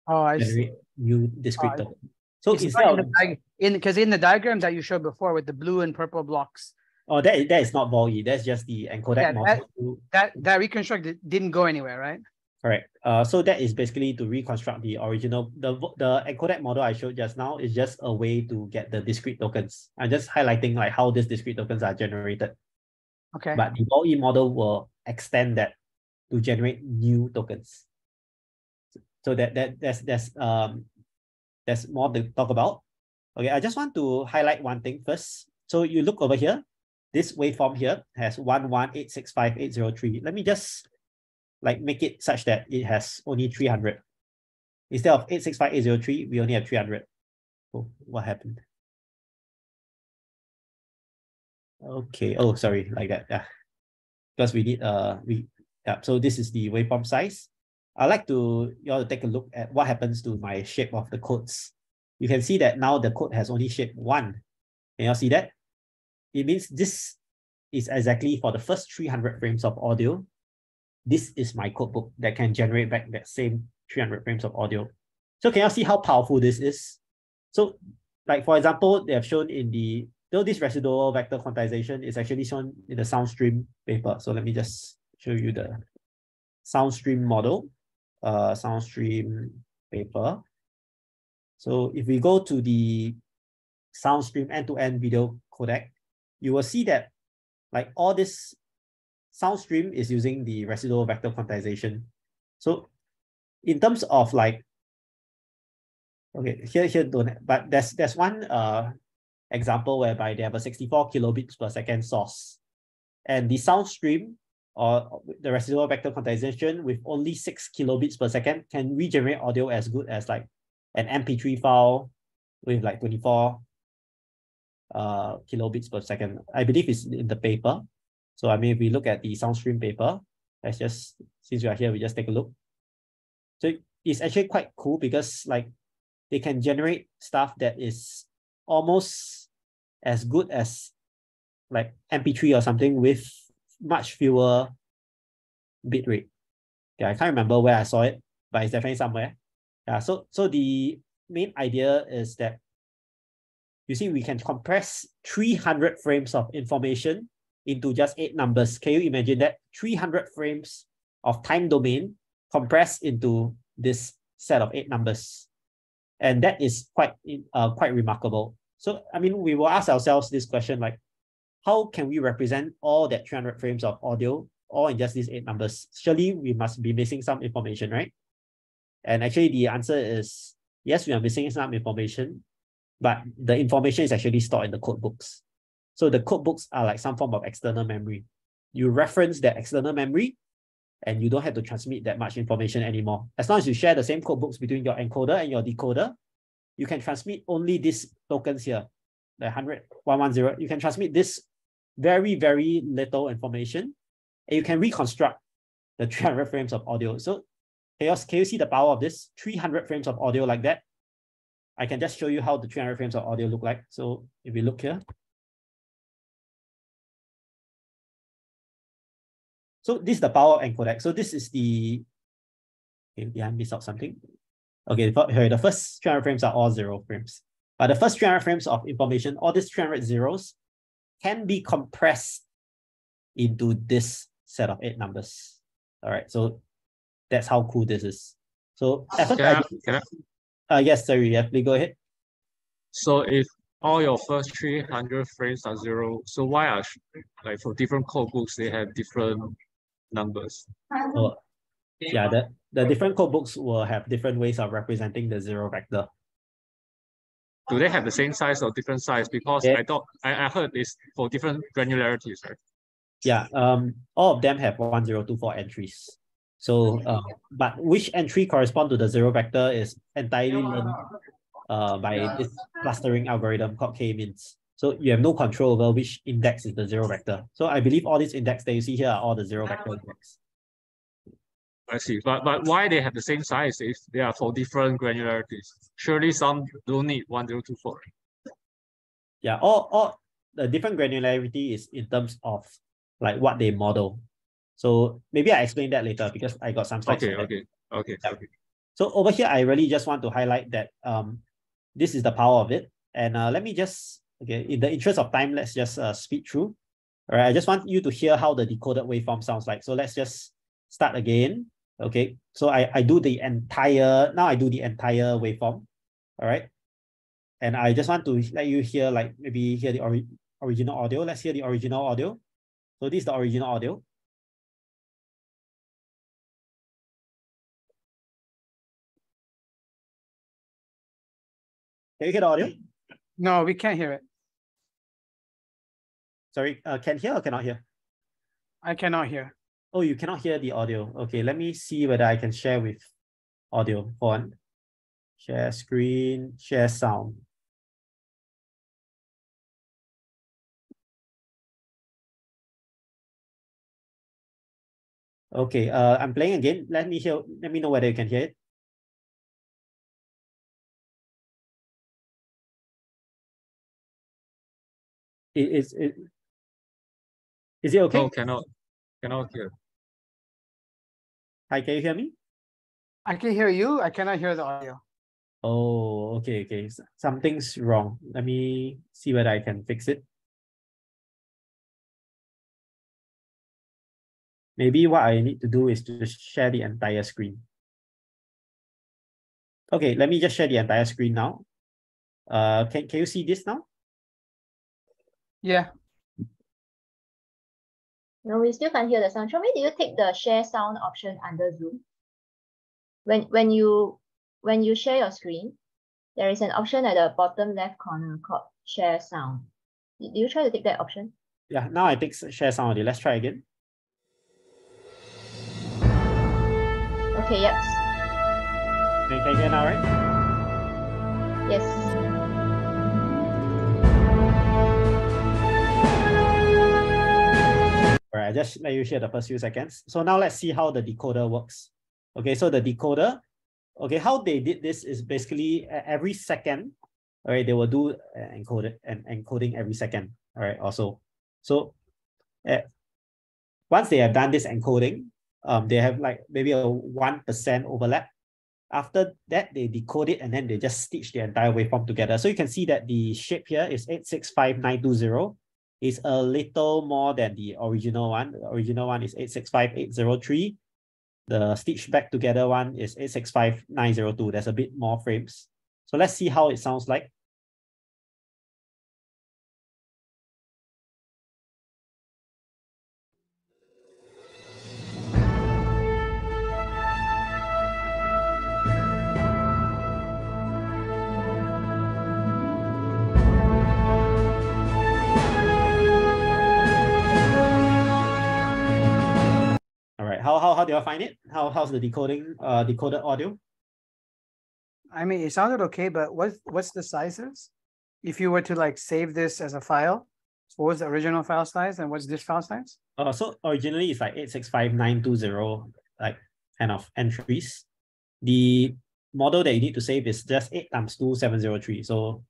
generate new discrete tokens. So because in the diagram that you showed before with the blue and purple blocks. Oh, that is not VALL-E. That's just the encodec model. That reconstruct didn't go anywhere, right? Correct. So that is basically to reconstruct the original. The encodec model I showed just now is just a way to get the discrete tokens. I'm just highlighting like how these discrete tokens are generated. Okay. But the VALL-E model will extend that to generate new tokens. So there's more to talk about. Okay, I just want to highlight one thing first. So you look over here. This waveform here has 11865,803. Let me just like make it such that it has only 300 Instead of 865803, we only have 300. Oh, what happened? Okay. Oh, sorry, like that. Yeah. Because we need yeah. So this is the waveform size. I'd like you all to take a look at what happens to my shape of the codes. You can see that now the code has only shape 1. Can you all see that? It means this is exactly for the first 300 frames of audio. This is my codebook that can generate back that same 300 frames of audio. So can you see how powerful this is? So like, for example, they have shown in the, though this residual vector quantization is actually shown in the SoundStream paper. So let me just show you the SoundStream model, SoundStream paper. So if we go to the SoundStream end-to-end video codec, you will see that like all this SoundStream is using the residual vector quantization. So in terms of like, okay, here don't, but there's one example whereby they have a 64 kilobits per second source, and the SoundStream or the residual vector quantization with only 6 kilobits per second can regenerate audio as good as like an MP3 file with like 24 kilobits per second. I believe it's in the paper. So I mean, if we look at the SoundStream paper, let's just, since we are here, we just take a look. So it's actually quite cool because like they can generate stuff that is almost as good as like MP3 or something with much fewer bit rate. Yeah, I can't remember where I saw it, but it's definitely somewhere. Yeah, so the main idea is that you see we can compress 300 frames of information into just 8 numbers. Can you imagine that? 300 frames of time domain compressed into this set of 8 numbers. And that is quite remarkable. So, I mean, we will ask ourselves this question, like, how can we represent all that 300 frames of audio all in just these 8 numbers? Surely we must be missing some information, right? And actually the answer is, yes, we are missing some information, but the information is actually stored in the code books. So the code books are like some form of external memory. You reference that external memory and you don't have to transmit that much information anymore. As long as you share the same code books between your encoder and your decoder, you can transmit only these tokens here, the 100, 110. You can transmit this very, very little information, and you can reconstruct the 300 frames of audio. So can you see the power of this? 300 frames of audio like that. I can just show you how the 300 frames of audio look like. So if we look here. So this is the power of encodec. So this is the, okay, did I miss out something? Okay, here, the first 300 frames are all 0 frames. But the first 300 frames of information, all these 300 zeros can be compressed into this set of 8 numbers. All right, so that's how cool this is. So at first, yes, sorry, yeah, please go ahead. So if all your first 300 frames are 0, so why are, like, for different code books, they have different numbers? Oh, yeah, the different code books will have different ways of representing the 0 vector. Do they have the same size or different size? Because yeah. I heard it's for different granularities, right? Yeah, all of them have 1024 entries. So, but which entry correspond to the 0 vector is entirely learned by this clustering algorithm called k-means. So you have no control over which index is the 0 vector. So I believe all these index that you see here are all the 0 vector index. I see, but why they have the same size if they are for different granularities? Surely some don't need 1024. Yeah, all the different granularity is in terms of like what they model. So maybe I explain that later because I got some slides. Okay. So over here, I really just want to highlight that this is the power of it. And let me just, okay, in the interest of time, let's just speed through. All right, I just want you to hear how the decoded waveform sounds like. So let's just start again. Okay, so I do the entire, now I do the entire waveform. All right. And I just want to let you hear, like maybe hear the original audio. Let's hear the original audio. So this is the original audio. Can you hear the audio? No, we can't hear it. Sorry, can hear or cannot hear? I cannot hear. Oh, you cannot hear the audio. Okay, let me see whether I can share with audio. Hold on. Share screen, share sound. Okay, I'm playing again. Let me know whether you can hear it. Is it okay? No, cannot hear. Hi, can you hear me? I can hear you. I cannot hear the audio. Oh, okay. Something's wrong. Let me see whether I can fix it. Maybe what I need to do is to share the entire screen. Okay, let me just share the entire screen now. Can you see this now? Yeah. No, we still can't hear the sound. Show me, did you take the share sound option under Zoom? When you share your screen, there is an option at the bottom left corner called share sound. Did you try to take that option? Yeah, now I take share sound already. Let's try again. Okay, yep. Can you hear now, right? Yes. All right, I just let you share the first few seconds. So now let's see how the decoder works. Okay, so the decoder, okay, how they did this is basically every second, all right, they will do encoding every second, all right, also. So once they have done this encoding, they have like maybe a 1% overlap. After that, they decode it and then they just stitch the entire waveform together. So you can see that the shape here is 865920. Is a little more than the original one. The original one is 865803. The stitch back together one is 865902. There's a bit more frames. So let's see how it sounds like. All right, how do you find it? How's the decoded audio? I mean, it sounded okay, but what's the sizes? If you were to like save this as a file, what was the original file size and what's this file size? So originally it's like 865920, like kind of entries. The model that you need to save is just 8 times 2703. So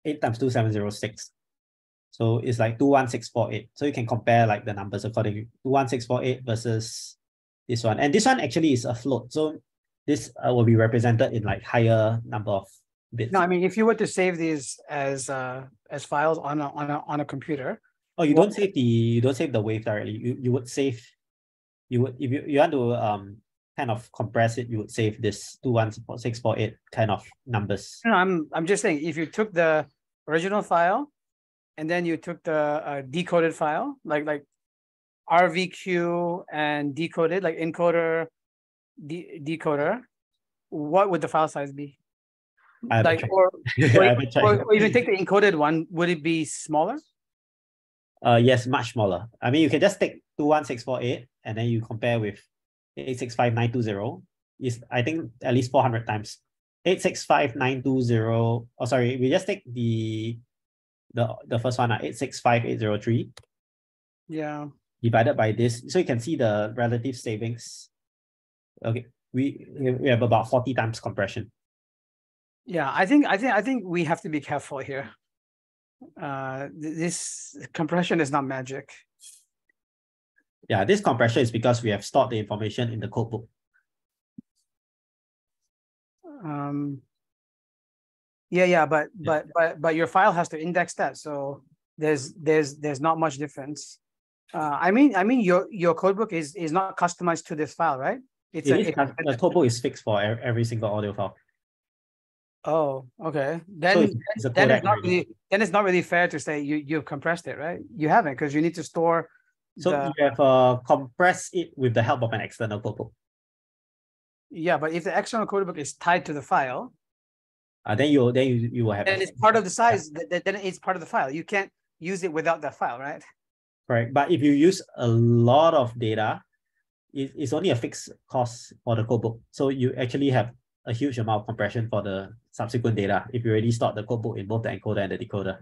8 times 2706. So it's like 21648. So you can compare like the numbers accordingly. 21648 versus this one. And this one actually is a float. So this will be represented in like higher number of bits. No, I mean, if you were to save these as files on a computer. Oh, you don't save the wave directly. You would save, if you want to kind of compress it, you would save this 21648 kind of numbers. No, I'm just saying, if you took the original file and then you took the decoded file, like RVQ and decoded, like encoder, decoder, what would the file size be? Like, or even take the encoded one, would it be smaller? Yes, much smaller. I mean, you can just take 21648 and then you compare with 865920. Is I think at least 400 times. 865920. Oh, sorry, we just take the first one, 865803. Yeah. Divided by this, so you can see the relative savings. Okay, we have about 40 times compression. Yeah, I think we have to be careful here. This compression is not magic. Yeah, this compression is because we have stored the information in the codebook. Yeah, but your file has to index that, so there's not much difference. I mean your codebook is not customized to this file, right? The codebook is fixed for every single audio file. Oh, okay. Then it's not really fair to say you've compressed it, right? You haven't, because you need to store. So you have compressed it with the help of an external codebook. Yeah, but if the external codebook is tied to the file, then you will have. Then it's part of the size. Yeah. Then it's part of the file. You can't use it without that file, right? Correct. But if you use a lot of data, it's only a fixed cost for the codebook. So you actually have a huge amount of compression for the subsequent data if you already stored the codebook in both the encoder and the decoder.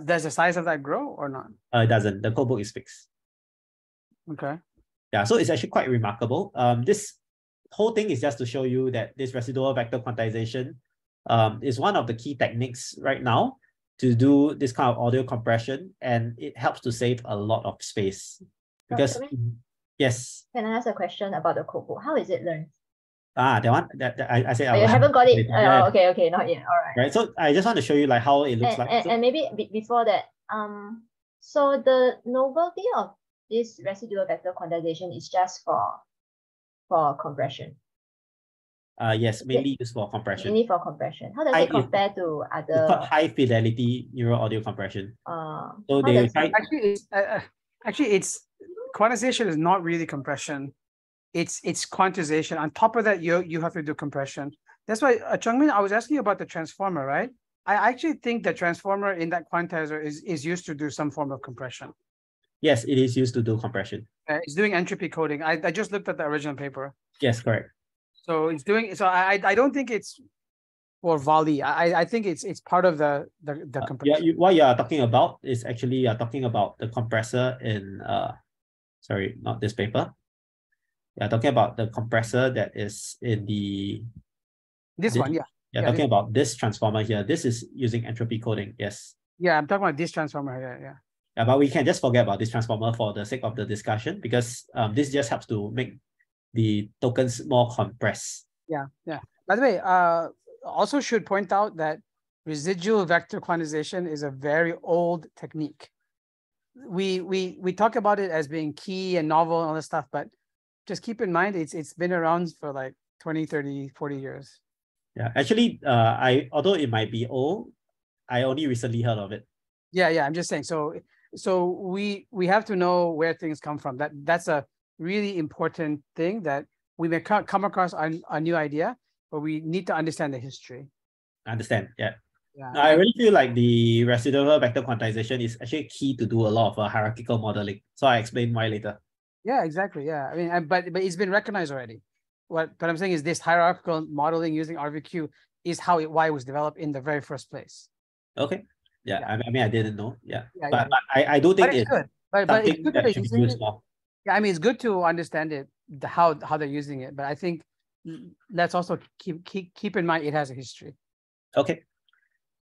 Does the size of that grow or not? It doesn't. The codebook is fixed. Okay. Yeah, so it's actually quite remarkable. This whole thing is just to show you that this residual vector quantization is one of the key techniques right now to do this kind of audio compression, and it helps to save a lot of space. Because yes. Can I ask a question about the codebook? How is it learned? That one that I said. You haven't got it. Yeah. Okay, not yet. All right. Right. So I just want to show you like how it looks like. And maybe before that, so the novelty of this residual vector quantization is just for compression. Yes, mainly used for compression. Mainly for compression. How does it compare to other? It's called high fidelity neural audio compression. So they actually it's quantization is not really compression. It's quantization. On top of that, you have to do compression. That's why Chungmin, I was asking you about the transformer, right? I actually think the transformer in that quantizer is used to do some form of compression. Yes, it is used to do compression. It's doing entropy coding. I just looked at the original paper. Yes, correct. So it's doing. So I don't think it's for VALL-E. I think it's part of the compression. Yeah, what you are talking about is actually you're talking about the compressor in sorry, not this paper. You're talking about the compressor that is in this one, yeah. You're talking about this transformer here. This is using entropy coding. Yes. Yeah, I'm talking about this transformer here. Yeah. Yeah, but we can just forget about this transformer for the sake of the discussion, because this just helps to make the tokens more compressed. Yeah. By the way, also should point out that residual vector quantization is a very old technique. We talk about it as being key and novel and all this stuff, but just keep in mind it's been around for like 20, 30, 40 years. Yeah, actually, although it might be old, I only recently heard of it. Yeah, I'm just saying. So we have to know where things come from. That's a really important thing, that we may come across a new idea, but we need to understand the history. I understand. Yeah. Yeah. I really feel like the residual vector quantization is actually key to do a lot of hierarchical modeling. So I explain why later. Yeah, exactly. Yeah, I mean, but it's been recognized already. What I'm saying is this hierarchical modeling using RVQ is why it was developed in the very first place. Okay. Yeah. I mean, I didn't know. Yeah. Yeah, but I do think it's good. But it's good that should be used more. Yeah, I mean, it's good to understand it, how they're using it. But I think let's also keep in mind it has a history. Okay.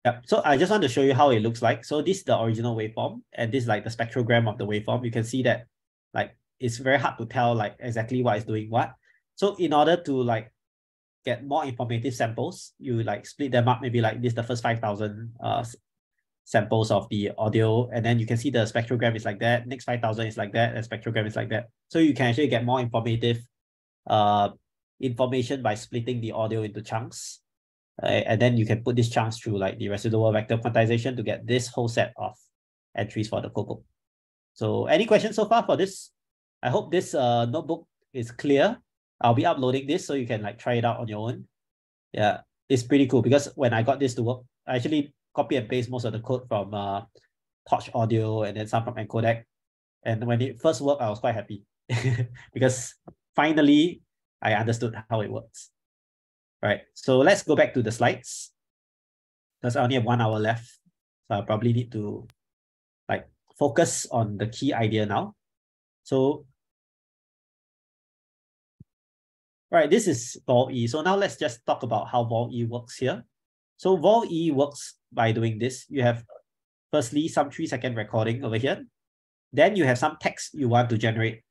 Yeah. So I just want to show you how it looks like. So this is the original waveform, and this is like the spectrogram of the waveform. You can see that like it's very hard to tell like exactly what is doing what. So in order to like get more informative samples, you like split them up. Maybe like this is the first 5,000 samples of the audio, and then you can see the spectrogram is like that. Next 5,000 is like that, and spectrogram is like that. So you can actually get more informative information by splitting the audio into chunks. And then you can put these chunks through like the residual vector quantization to get this whole set of entries for the codebook. So any questions so far for this? I hope this notebook is clear. I'll be uploading this so you can like try it out on your own. Yeah, it's pretty cool, because when I got this to work, I actually copy and paste most of the code from Torch Audio and then some from Encodec. And when it first worked, I was quite happy because finally I understood how it works. Right, so let's go back to the slides, because I only have 1 hour left. So I probably need to like focus on the key idea now. So, right, this is VALL-E. So now let's just talk about how VALL-E works here. So VALL-E works by doing this. You have firstly some 3-second recording over here. Then you have some text you want to generate.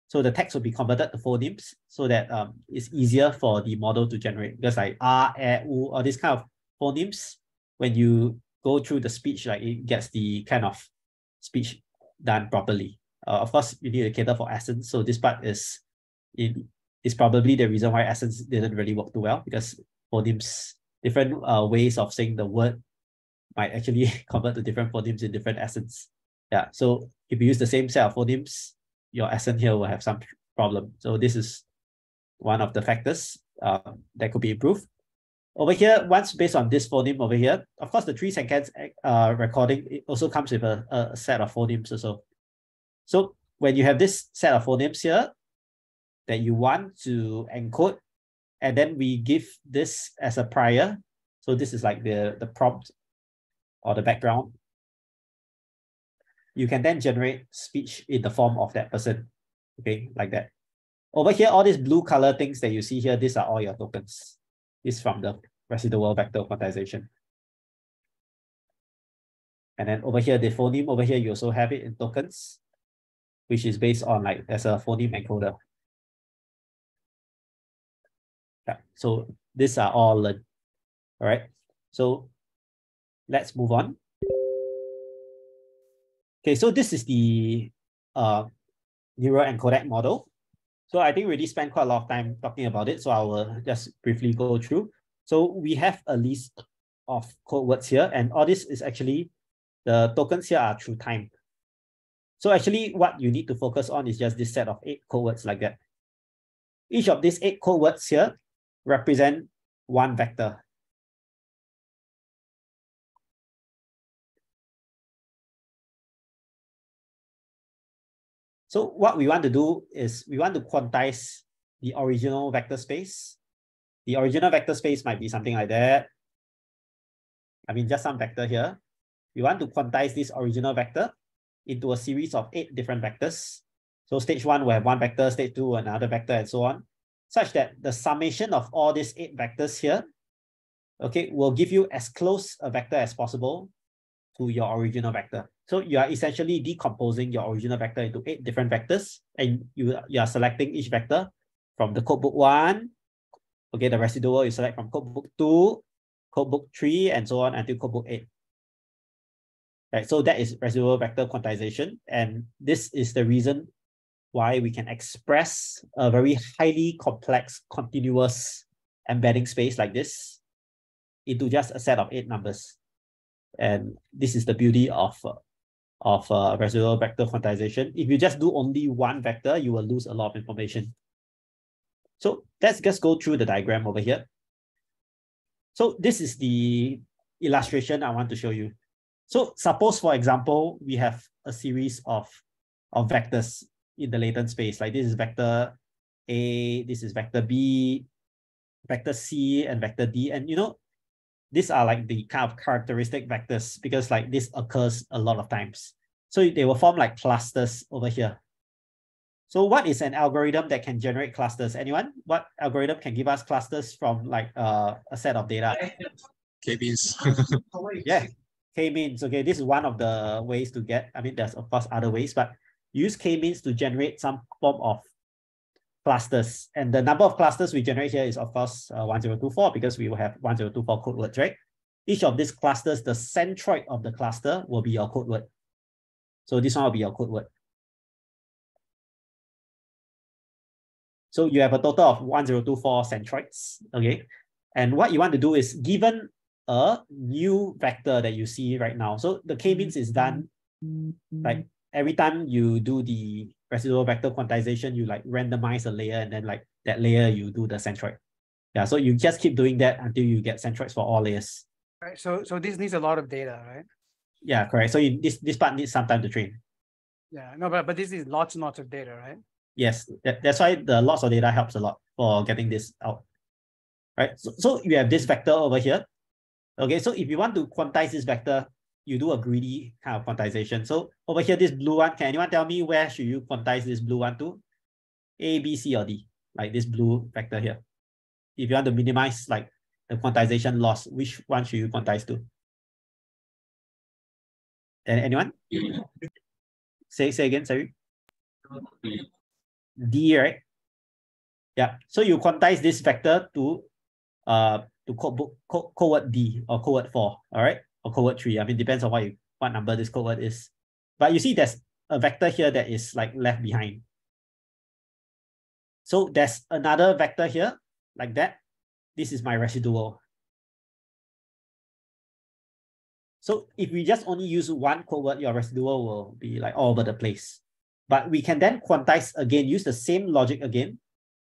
So the text will be converted to phonemes so that it's easier for the model to generate, because like u, or this kind of phonemes, when you go through the speech, like it gets the kind of speech done properly. Of course, you need to cater for accents. So this part is probably the reason why accents didn't really work too well, because phonemes, different ways of saying the word might actually convert to different phonemes in different accents. Yeah, so if you use the same set of phonemes, your accent here will have some problem. So this is one of the factors that could be improved. Over here, once based on this phoneme over here, of course, the 3 seconds recording, it also comes with a set of phonemes also. So when you have this set of phonemes here that you want to encode, and then we give this as a prior. So this is like the prompt or the background. You can then generate speech in the form of that person. Okay, like that. Over here, all these blue color things that you see here, these are all your tokens. This is from the residual vector quantization. And then over here, the phoneme over here, you also have it in tokens, which is based on like, there's a phoneme encoder. Yeah, so these are all learned. All right, so let's move on. Okay, so this is the neural encodec model. So I think we already spent quite a lot of time talking about it, so I will just briefly go through. So we have a list of code words here, and all this is actually, the tokens here are through time. So actually what you need to focus on is just this set of 8 code words like that. Each of these 8 code words here represent one vector. So what we want to do is we want to quantize the original vector space. The original vector space might be something like that. I mean, just some vector here. We want to quantize this original vector into a series of 8 different vectors. So stage 1 will have 1 vector, stage 2 another vector, and so on, such that the summation of all these 8 vectors here, okay, will give you as close a vector as possible to your original vector. So you are essentially decomposing your original vector into 8 different vectors, and you are selecting each vector from the codebook 1, okay, the residual you select from codebook 2, codebook 3, and so on until codebook 8. Right, so that is residual vector quantization, and this is the reason why we can express a very highly complex continuous embedding space like this into just a set of 8 numbers. And this is the beauty of residual vector quantization. If you just do only one vector, you will lose a lot of information. So let's just go through the diagram over here. So this is the illustration I want to show you. So suppose, for example, we have a series of vectors in the latent space. Like this is vector A, this is vector B, vector C, and vector D. And you know, these are like the kind of characteristic vectors because like this occurs a lot of times. So they will form like clusters over here. So what is an algorithm that can generate clusters? Anyone? What algorithm can give us clusters from like a set of data? K-means. Yeah, K-means. Okay, this is one of the ways to get, I mean, there's of course other ways, but use K-means to generate some form of clusters. And the number of clusters we generate here is of course 1024 because we will have 1024 code words, right? Each of these clusters, the centroid of the cluster will be your code word. So this one will be your code word. So you have a total of 1024 centroids, okay? And what you want to do is, given a new vector that you see right now, so the K-means is done like every time you do the residual vector quantization, you like randomize a layer and then like that layer you do the centroid. Yeah, so you just keep doing that until you get centroids for all layers. Right. So this needs a lot of data, right? Yeah, correct. So this part needs some time to train. Yeah, no, but this is lots and lots of data, right? Yes, that's why the lots of data helps a lot for getting this out. Right. So you have this vector over here. Okay, so if you want to quantize this vector, you do a greedy kind of quantization. So over here, this blue one, can anyone tell me where should you quantize this blue one to? A, B, C, or D? Like this blue vector here. If you want to minimize like the quantization loss, which one should you quantize to? Anyone? Say again, sorry. D, right? Yeah. So you quantize this vector to code word D or code word 4, all right? Or code word 3. I mean, depends on what number this code word is. But you see there's a vector here that is like left behind. So there's another vector here like that. This is my residual. So if we just only use one code word, your residual will be like all over the place. But we can then quantize again, use the same logic again.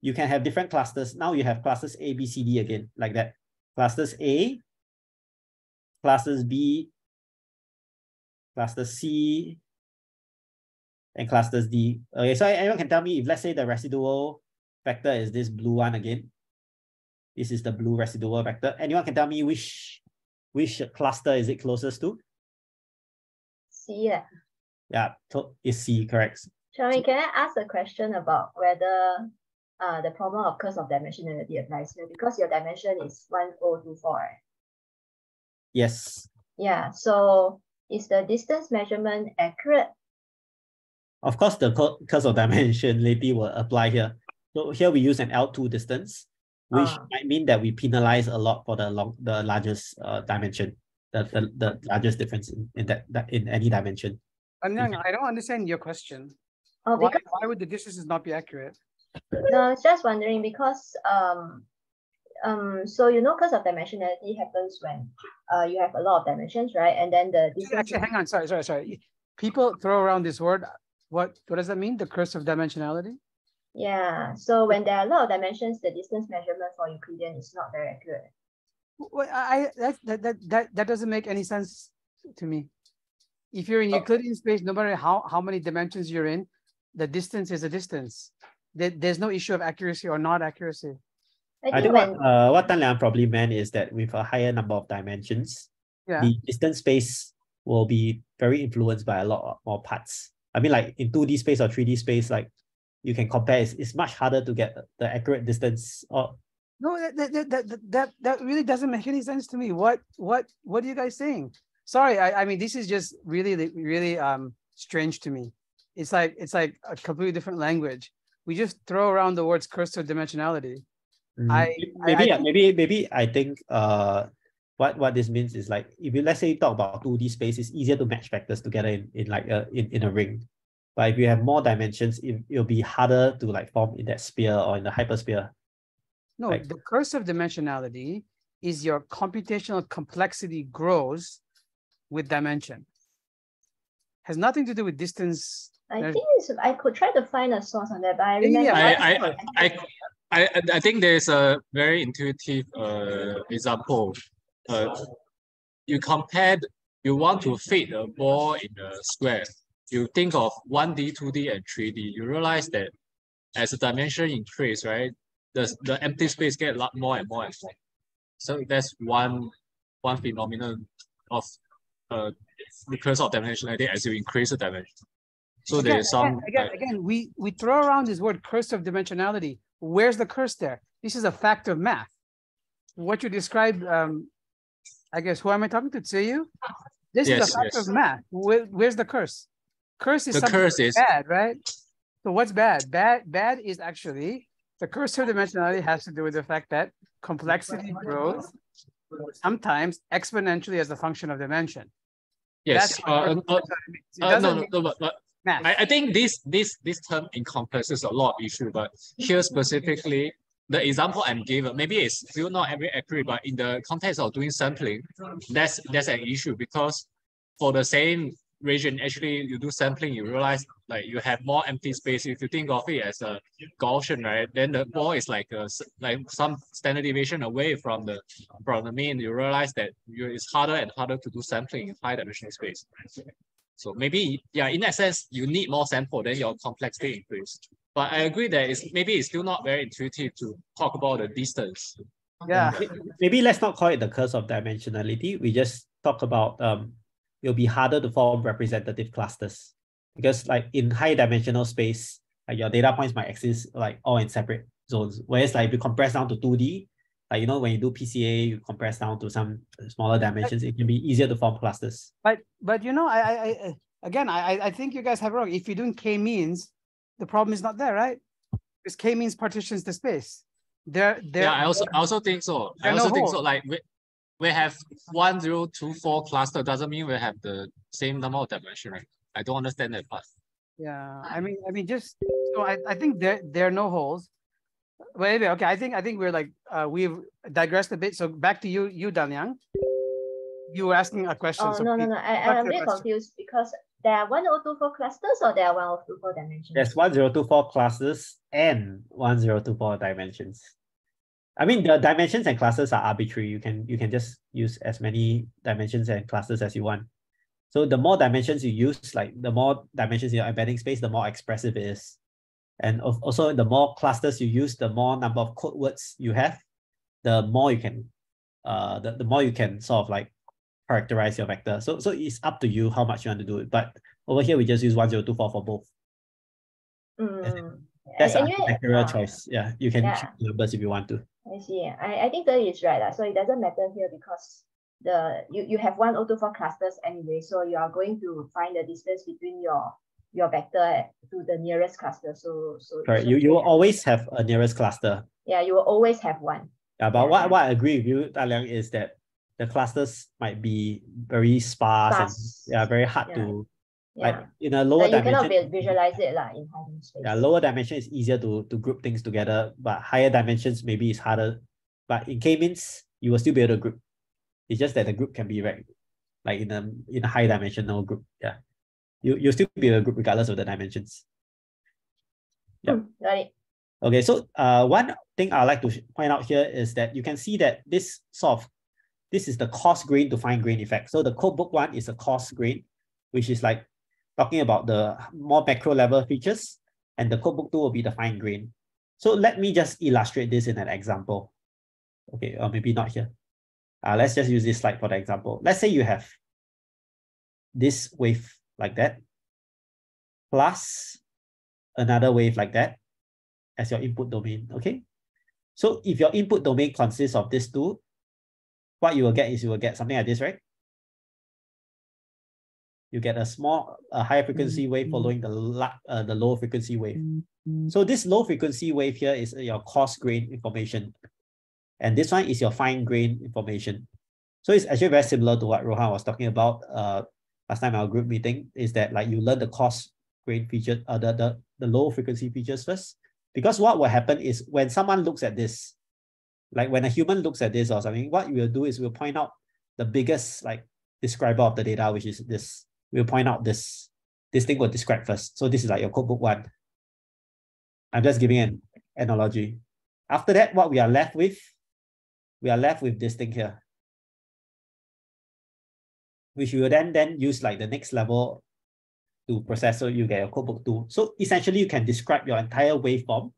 You can have different clusters. Now you have clusters A, B, C, D again, like that. Clusters A, clusters B, cluster C, and clusters D. Okay, so anyone can tell me if, let's say, the residual vector is this blue one again. This is the blue residual vector. Anyone can tell me which cluster is it closest to? C. Yeah, is C, correct. Xiaomi, can I ask a question about whether the problem of curse of dimensionality applies here? Because your dimension is 1024, right? Yes. Yeah, so is the distance measurement accurate? Of course, the curse of dimensionality will apply here. So here we use an L2 distance, which might mean that we penalize a lot for the largest dimension, the largest difference in any dimension. I don't understand your question. Oh, why would the distances not be accurate? No, I was just wondering because so you know, curse of dimensionality happens when you have a lot of dimensions, right? And then the distance. Actually, hang on, sorry. People throw around this word. What does that mean? The curse of dimensionality? Yeah. So when there are a lot of dimensions, the distance measurement for Euclidean is not very accurate. Well, that doesn't make any sense to me. If you're in Euclidean space, no matter how many dimensions you're in, the distance is a distance. There's no issue of accuracy or not accuracy. I think what Tan Liang probably meant is that with a higher number of dimensions, the distance space will be very influenced by a lot more parts. I mean, like in 2D space or 3D space, like you can compare, it's much harder to get the accurate distance. No, that really doesn't make any sense to me. What are you guys saying? Sorry, I mean, this is just really strange to me. It's like a completely different language. We just throw around the words curse of dimensionality. Maybe I think what this means is, like, if you, let's say, talk about 2D space, it's easier to match vectors together in a ring. But if you have more dimensions, it'll be harder to like form in that sphere or in the hypersphere. No, the curse of dimensionality is your computational complexity grows with dimension. Has nothing to do with distance. I think I could try to find a source on that, but I remember. I think there's a very intuitive example. You want to fit a ball in a square. You think of 1D, 2D, and 3D. You realize that as the dimension increase, right, the empty space get a lot more and more and more. So that's one phenomenon of the curse of dimensionality as you increase the dimension. So there's some again we throw around this word curse of dimensionality. Where's the curse there? This is a fact of math. What you described, I guess, who am I talking to? Tseyu? This is a fact of math. Where's the curse? Curse is something bad, right? So what's bad? Bad is actually the curse of dimensionality has to do with the fact that complexity grows sometimes exponentially as a function of dimension. Yes. I think this term encompasses a lot of issues, but here specifically, the example I'm given, maybe it's still not very accurate, but in the context of doing sampling, that's an issue, because for the same region, actually you do sampling, you realize like you have more empty space. If you think of it as a Gaussian, right, then the ball is like some standard deviation away from the mean. You realize that it's harder and harder to do sampling in high dimensional space. So maybe, yeah, in that sense, you need more sample, then your complexity increase. But I agree that maybe it's still not very intuitive to talk about the distance. Yeah. Maybe let's not call it the curse of dimensionality. We just talk about it'll be harder to form representative clusters, because like in high dimensional space, like your data points might exist like all in separate zones. Whereas like if you compress down to 2D, like, you know, when you do PCA, you compress down to some smaller dimensions, it can be easier to form clusters. But you know, I think you guys have wrong. If you're doing k-means, the problem is not there, right? Because k-means partitions the space. Yeah, I also think so. Like we have 1024 cluster doesn't mean we have the same number of dimension, right? I don't understand that part. Yeah, I mean, just so I think there are no holes. Well, anyway, okay. I think we're like we've digressed a bit. So back to you, Dan Liang. You were asking a question. Oh, so no. I'm a bit confused because there are 1024 clusters or there are 1024 dimensions? There's 1024 clusters and 1024 dimensions. I mean, the dimensions and clusters are arbitrary. You can just use as many dimensions and clusters as you want. So the more dimensions you use, like the more dimensions in your embedding space, the more expressive it is. And also the more clusters you use, the more number of code words you have, the more you can the more you can sort of like characterize your vector. So it's up to you how much you want to do it. But over here we just use 1024 for both. That's an architectural choice. Yeah, you can choose numbers if you want to. I see. I think that is right. So it doesn't matter here because you have 1024 clusters anyway. So you are going to find the distance between your vector to the nearest cluster. So correct. You will always have a nearest cluster. Yeah, you will always have one. Yeah, but what I agree with you, Ta Liang, is that the clusters might be very sparse. And very hard to like in a lower dimension. You cannot visualize it in high space. Yeah, lower dimension is easier to group things together, but higher dimensions maybe it's harder. But in K-means, you will still be able to group. It's just that the group can be like in a high dimensional group. Yeah. You'll still be able to group regardless of the dimensions. Yeah. Got it. Okay, so one thing I'd like to point out here is that you can see that this is the coarse grain to fine grain effect. So the codebook one is a coarse grain, which is like talking about the more macro level features, and the codebook 2 will be the fine grain. So let me just illustrate this in an example. Okay, or maybe not here. Let's just use this slide for the example. Let's say you have this wave like that, plus another wave like that as your input domain, okay? So if your input domain consists of these two, what you will get is you will get something like this, right? You get a higher frequency wave following the low frequency wave. So this low frequency wave here is your coarse grain information. And this one is your fine grain information. So it's actually very similar to what Rohan was talking about last time in our group meeting, is that like you learn the coarse grain feature, the low frequency features first. Because what will happen is when someone looks at this, like when a human looks at this or something, what we'll do is we'll point out the biggest like describer of the data, which is this. We'll point out this thing will describe first. So this is like your codebook 1. I'm just giving an analogy. After that, what we are left with this thing here, which we will then use like the next level to process, so you get your codebook 2. So essentially you can describe your entire waveform,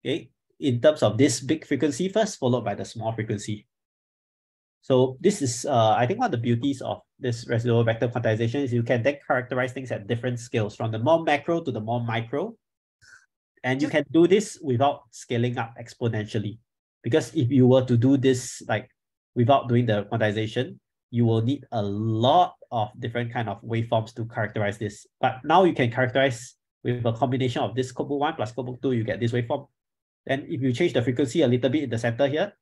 okay, in terms of this big frequency first, followed by the small frequency. So this is, I think one of the beauties of this residual vector quantization is you can then characterize things at different scales, from the more macro to the more micro. And you can do this without scaling up exponentially. Because if you were to do this like without doing the quantization, you will need a lot of different kind of waveforms to characterize this. But now you can characterize with a combination of this codebook 1 plus codebook 2, you get this waveform. Then if you change the frequency a little bit in the center here,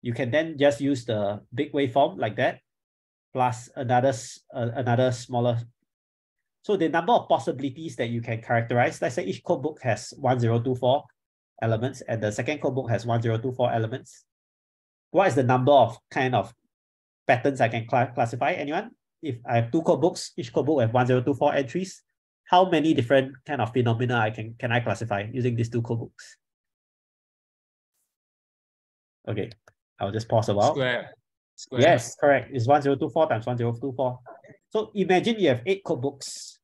you can then just use the big waveform like that, plus another smaller. So the number of possibilities that you can characterize, let's say each codebook has 1024 elements and the second codebook has 1024 elements. What is the number of kind of patterns I can classify? Anyone? If I have 2 codebooks, each codebook have 1024 entries, how many different kind of phenomena can I classify using these 2 codebooks? Okay, I'll just pause a while. Square. Yes, correct. It's 1024 times 1024. So imagine you have 8 codebooks.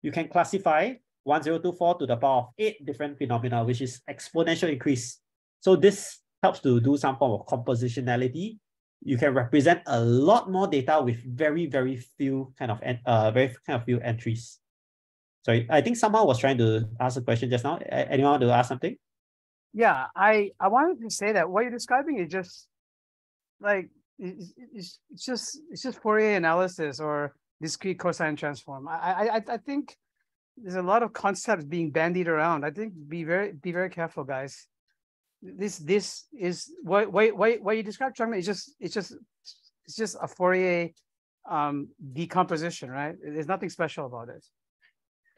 You can classify 1024 to the power of 8 different phenomena, which is exponential increase. So this helps to do some form of compositionality. You can represent a lot more data with very few few entries. Sorry, I think someone was trying to ask a question just now. Anyone want to ask something? Yeah, I wanted to say that what you're describing is just like it's just Fourier analysis or discrete cosine transform. I think there's a lot of concepts being bandied around. I think be very careful, guys. This is what you described, Changmei, it's just a Fourier decomposition, right? There's nothing special about it.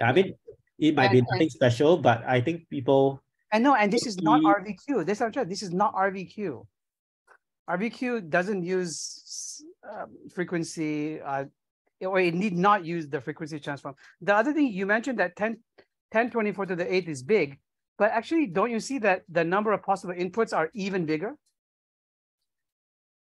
I mean, it might be nothing special, but I think people. I know, and this is not RVQ. This is not RVQ. RVQ doesn't use frequency, or it need not use the frequency transform. The other thing you mentioned that 1024 to the 8th is big, but actually, don't you see that the number of possible inputs are even bigger?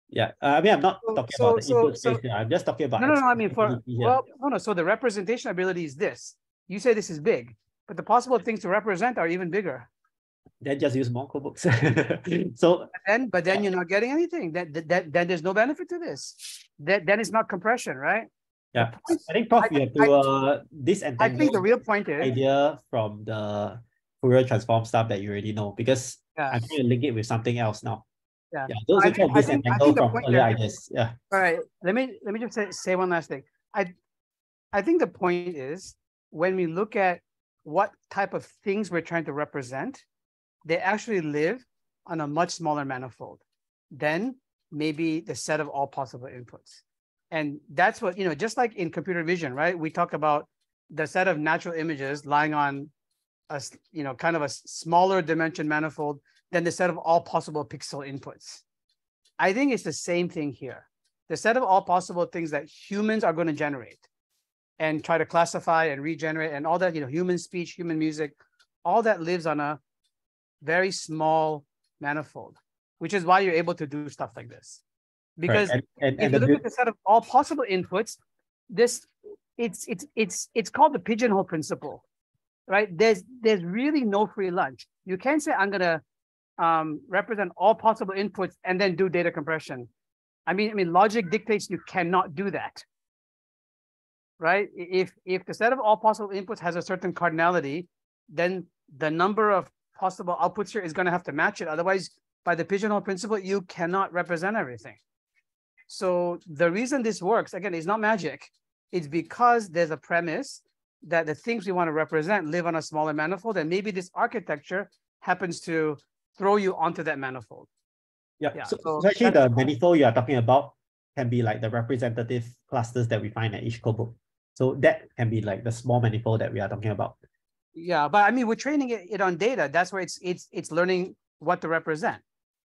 Yeah, I mean, I'm not talking about the input space here. I'm just talking about no. I mean, here. So the representation ability is this. You say this is big, but the possible things to represent are even bigger. Then just use more codebooks. So but then you're not getting anything. Then there's no benefit to this. Then it's not compression, right? Yeah, I think, Prof, you have to disentangle. I think the real point is idea from the Fourier transform stuff that you already know, because I'm trying to link it with something else now. Yeah, those are kind of disentangle from earlier ideas. Yeah. All right, let me just say one last thing. I think the point is, when we look at what type of things we're trying to represent, they actually live on a much smaller manifold than maybe the set of all possible inputs. And that's what, just like in computer vision, right? We talk about the set of natural images lying on a, kind of a smaller dimension manifold than the set of all possible pixel inputs. I think it's the same thing here. The set of all possible things that humans are going to generate and try to classify and regenerate and all that, human speech, human music, all that lives on a very small manifold, which is why you're able to do stuff like this. Because if you look at the set of all possible inputs, it's called the pigeonhole principle, right? There's really no free lunch. You can't say I'm gonna represent all possible inputs and then do data compression. I mean, logic dictates you cannot do that, right? If the set of all possible inputs has a certain cardinality, then the number of possible outputs here is going to have to match it. Otherwise, by the pigeonhole principle, you cannot represent everything. So the reason this works, again, is not magic. It's because there's a premise that the things we want to represent live on a smaller manifold, and maybe this architecture happens to throw you onto that manifold. Yeah. So actually, the manifold you are talking about can be like the representative clusters that we find at each codebook. So that can be like the small manifold that we are talking about. Yeah, but I mean, we're training it on data. That's where it's learning what to represent.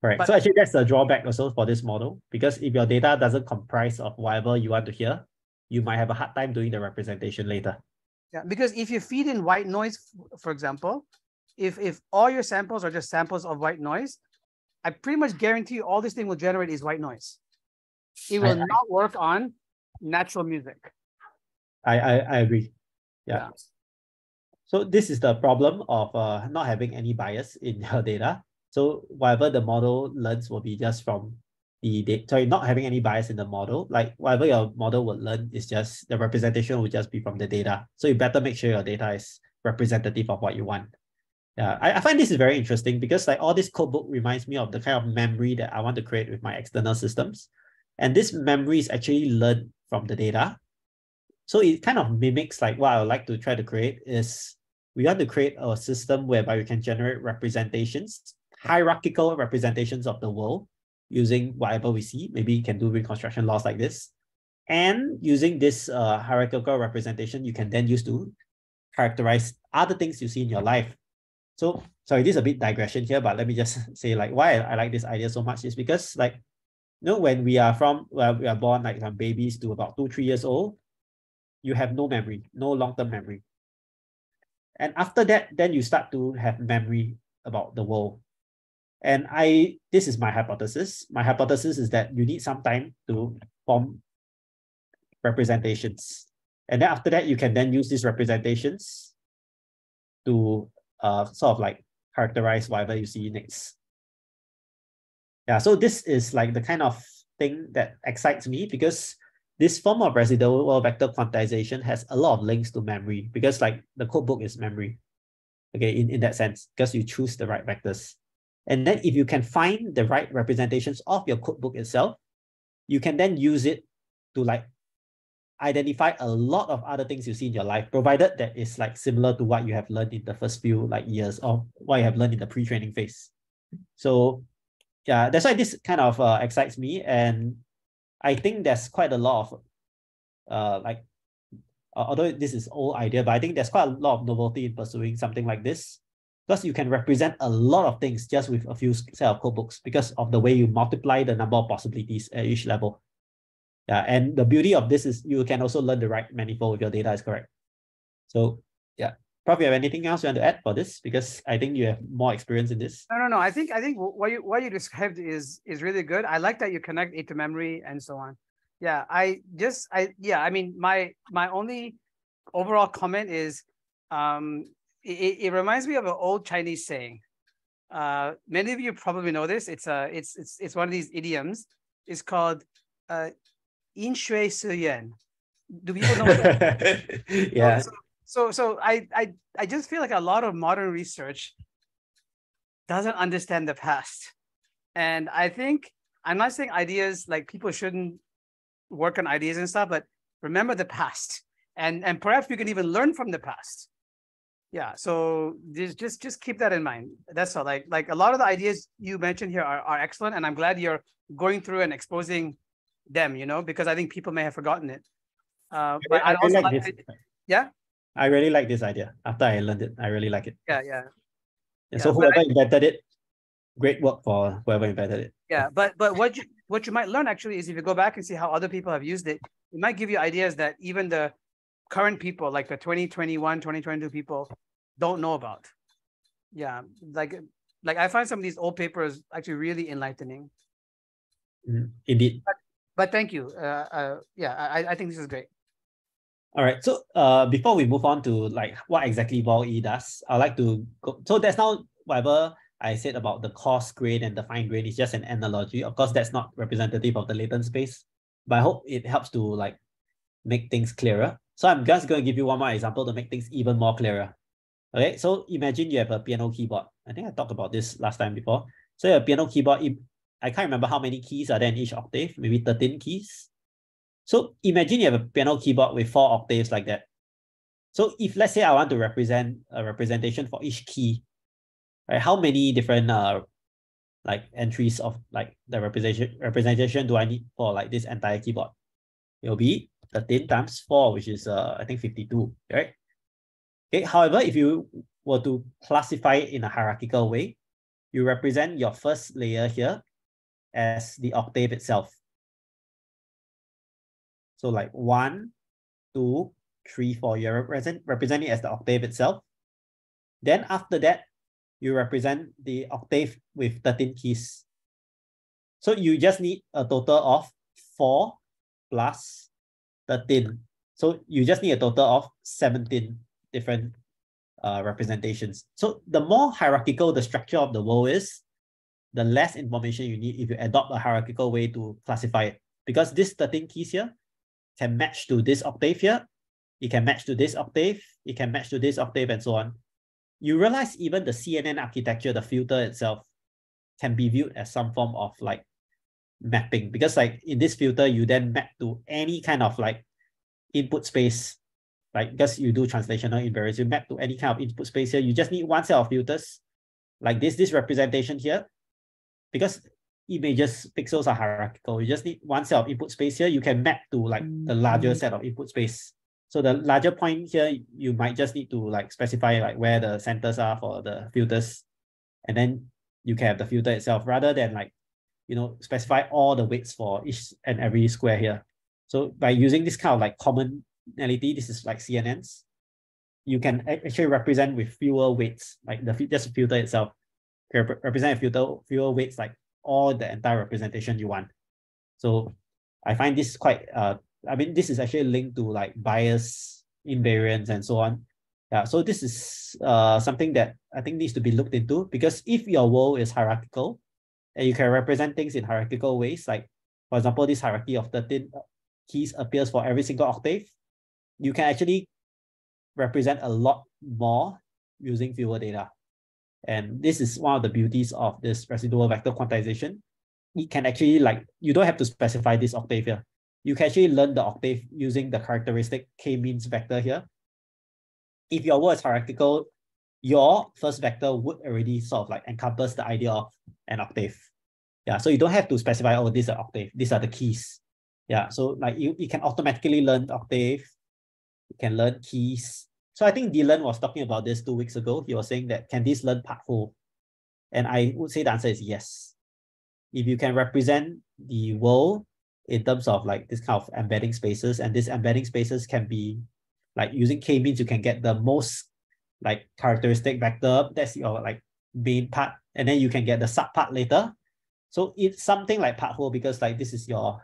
Right. So actually, that's the drawback also for this model, because if your data doesn't comprise of whatever you want to hear, you might have a hard time doing the representation later. Yeah, because if you feed in white noise, for example, if all your samples are just samples of white noise, I pretty much guarantee you all this thing will generate is white noise. It will not work on natural music. I agree. Yeah. So this is the problem of not having any bias in your data. So whatever the model learns will be just from the data. Sorry, not having any bias in the model. Like whatever your model will learn is just the representation will just be from the data. So you better make sure your data is representative of what you want. Yeah, I find this is very interesting because like all this codebook reminds me of the kind of memory that I want to create with my external systems. And this memory is actually learned from the data. So it kind of mimics like what I would like to try to create is we want to create a system whereby we can generate representations, hierarchical representations of the world using whatever we see. Maybe you can do reconstruction laws like this. And using this hierarchical representation, you can then use to characterize other things you see in your life. So, sorry, this is a bit digression here, but let me just say like why I like this idea so much is because like, when we are born like from babies to about 2-3 years old, you have no memory, no long-term memory. And after that, then you start to have memory about the world. And this is my hypothesis. My hypothesis is that you need some time to form representations. And then after that, you can then use these representations to sort of like characterize whatever you see next. Yeah, so this is like the kind of thing that excites me because this form of residual vector quantization has a lot of links to memory because like the codebook is memory, okay, in that sense, because you choose the right vectors. And then if you can find the right representations of your codebook itself, you can then use it to like identify a lot of other things you see in your life, provided that is like similar to what you have learned in the first few like years or what you have learned in the pre-training phase. So yeah, that's why this kind of excites me. And I think there's quite a lot of although this is old idea, but I think there's quite a lot of novelty in pursuing something like this because you can represent a lot of things just with a few set of codebooks because of the way you multiply the number of possibilities at each level. Yeah, and the beauty of this is you can also learn the right manifold if your data is correct. So yeah, Prof, you have anything else you want to add for this? Because I think you have more experience in this. No. I think what you described is really good. I like that you connect it to memory and so on. Yeah, I mean, my only overall comment is, it reminds me of an old Chinese saying. Many of you probably know this. It's one of these idioms. It's called 因学思源. Do people know that? Yeah. So I just feel like a lot of modern research doesn't understand the past. And I think, I'm not saying ideas, like people shouldn't work on ideas and stuff, but remember the past. And perhaps you can even learn from the past. Yeah, so just keep that in mind. That's all. Like a lot of the ideas you mentioned here are excellent, and I'm glad you're going through and exposing them, because I think people may have forgotten it. But I'd also like to, yeah? I really like this idea. After I learned it, I really like it. Yeah. So whoever invented it, great work for whoever invented it. Yeah, but what you might learn actually is, if you go back and see how other people have used it, it might give you ideas that even the current people, like the 2021, 2022 people, don't know about. Yeah, like I find some of these old papers actually really enlightening. Indeed. But thank you. I think this is great. All right. So before we move on to like what exactly VALL-E does, I'd like to go. So that's now whatever I said about the coarse grain and the fine grain is just an analogy. Of course, that's not representative of the latent space, but I hope it helps to like make things clearer. So I'm just going to give you one more example to make things even more clearer. Okay, so imagine you have a piano keyboard. I think I talked about this last time before. So your piano keyboard, I can't remember how many keys are there in each octave, maybe 13 keys. So imagine you have a piano keyboard with 4 octaves like that. So if let's say I want to represent a representation for each key, right? How many different like entries of like the representation do I need for like this entire keyboard? It will be 13 times 4, which is I think 52, right? Okay. However, if you were to classify it in a hierarchical way, you represent your first layer here as the octave itself. So like 1, 2, 3, 4, you're representing as the octave itself. Then after that, you represent the octave with 13 keys. So you just need a total of 4 plus 13. So you just need a total of 17 different representations. So the more hierarchical the structure of the world is, the less information you need if you adopt a hierarchical way to classify it. Because this 13 keys here can match to this octave here, it can match to this octave, it can match to this octave, and so on. You realize even the CNN architecture, the filter itself, can be viewed as some form of like mapping, because like in this filter, you then map to any kind of like input space, like because you do translational invariance, you map to any kind of input space here. You just need one set of filters like this representation here, because images pixels are hierarchical. You just need one set of input space here. You can map to like the larger set of input space. So the larger point here, you might just need to like specify like where the centers are for the filters, and then you can have the filter itself rather than like, specify all the weights for each and every square here. So by using this kind of like commonality, this is like CNNs, you can actually represent with fewer weights, like just the filter itself. You can represent a fewer weights, like all the entire representation you want. So I find this quite, this is actually linked to like bias, invariance, and so on. Yeah, so this is something that I think needs to be looked into, because if your world is hierarchical and you can represent things in hierarchical ways, like for example, this hierarchy of 13 keys appears for every single octave, you can actually represent a lot more using fewer data. And this is one of the beauties of this residual vector quantization. It can actually you don't have to specify this octave here. You can actually learn the octave using the characteristic k-means vector here. If your world is hierarchical, your first vector would already sort of like encompass the idea of an octave. Yeah, so you don't have to specify, oh, this is an octave, these are the keys. Yeah, so like you can automatically learn octave, you can learn keys. So I think Dylan was talking about this 2 weeks ago. He was saying that, can this learn part whole? And I would say the answer is yes. If you can represent the world in terms of like this kind of embedding spaces, and these embedding spaces can be like using k-means, you can get the most like characteristic vector. That's your like main part. And then you can get the subpart later. So it's something like part whole, because like this is your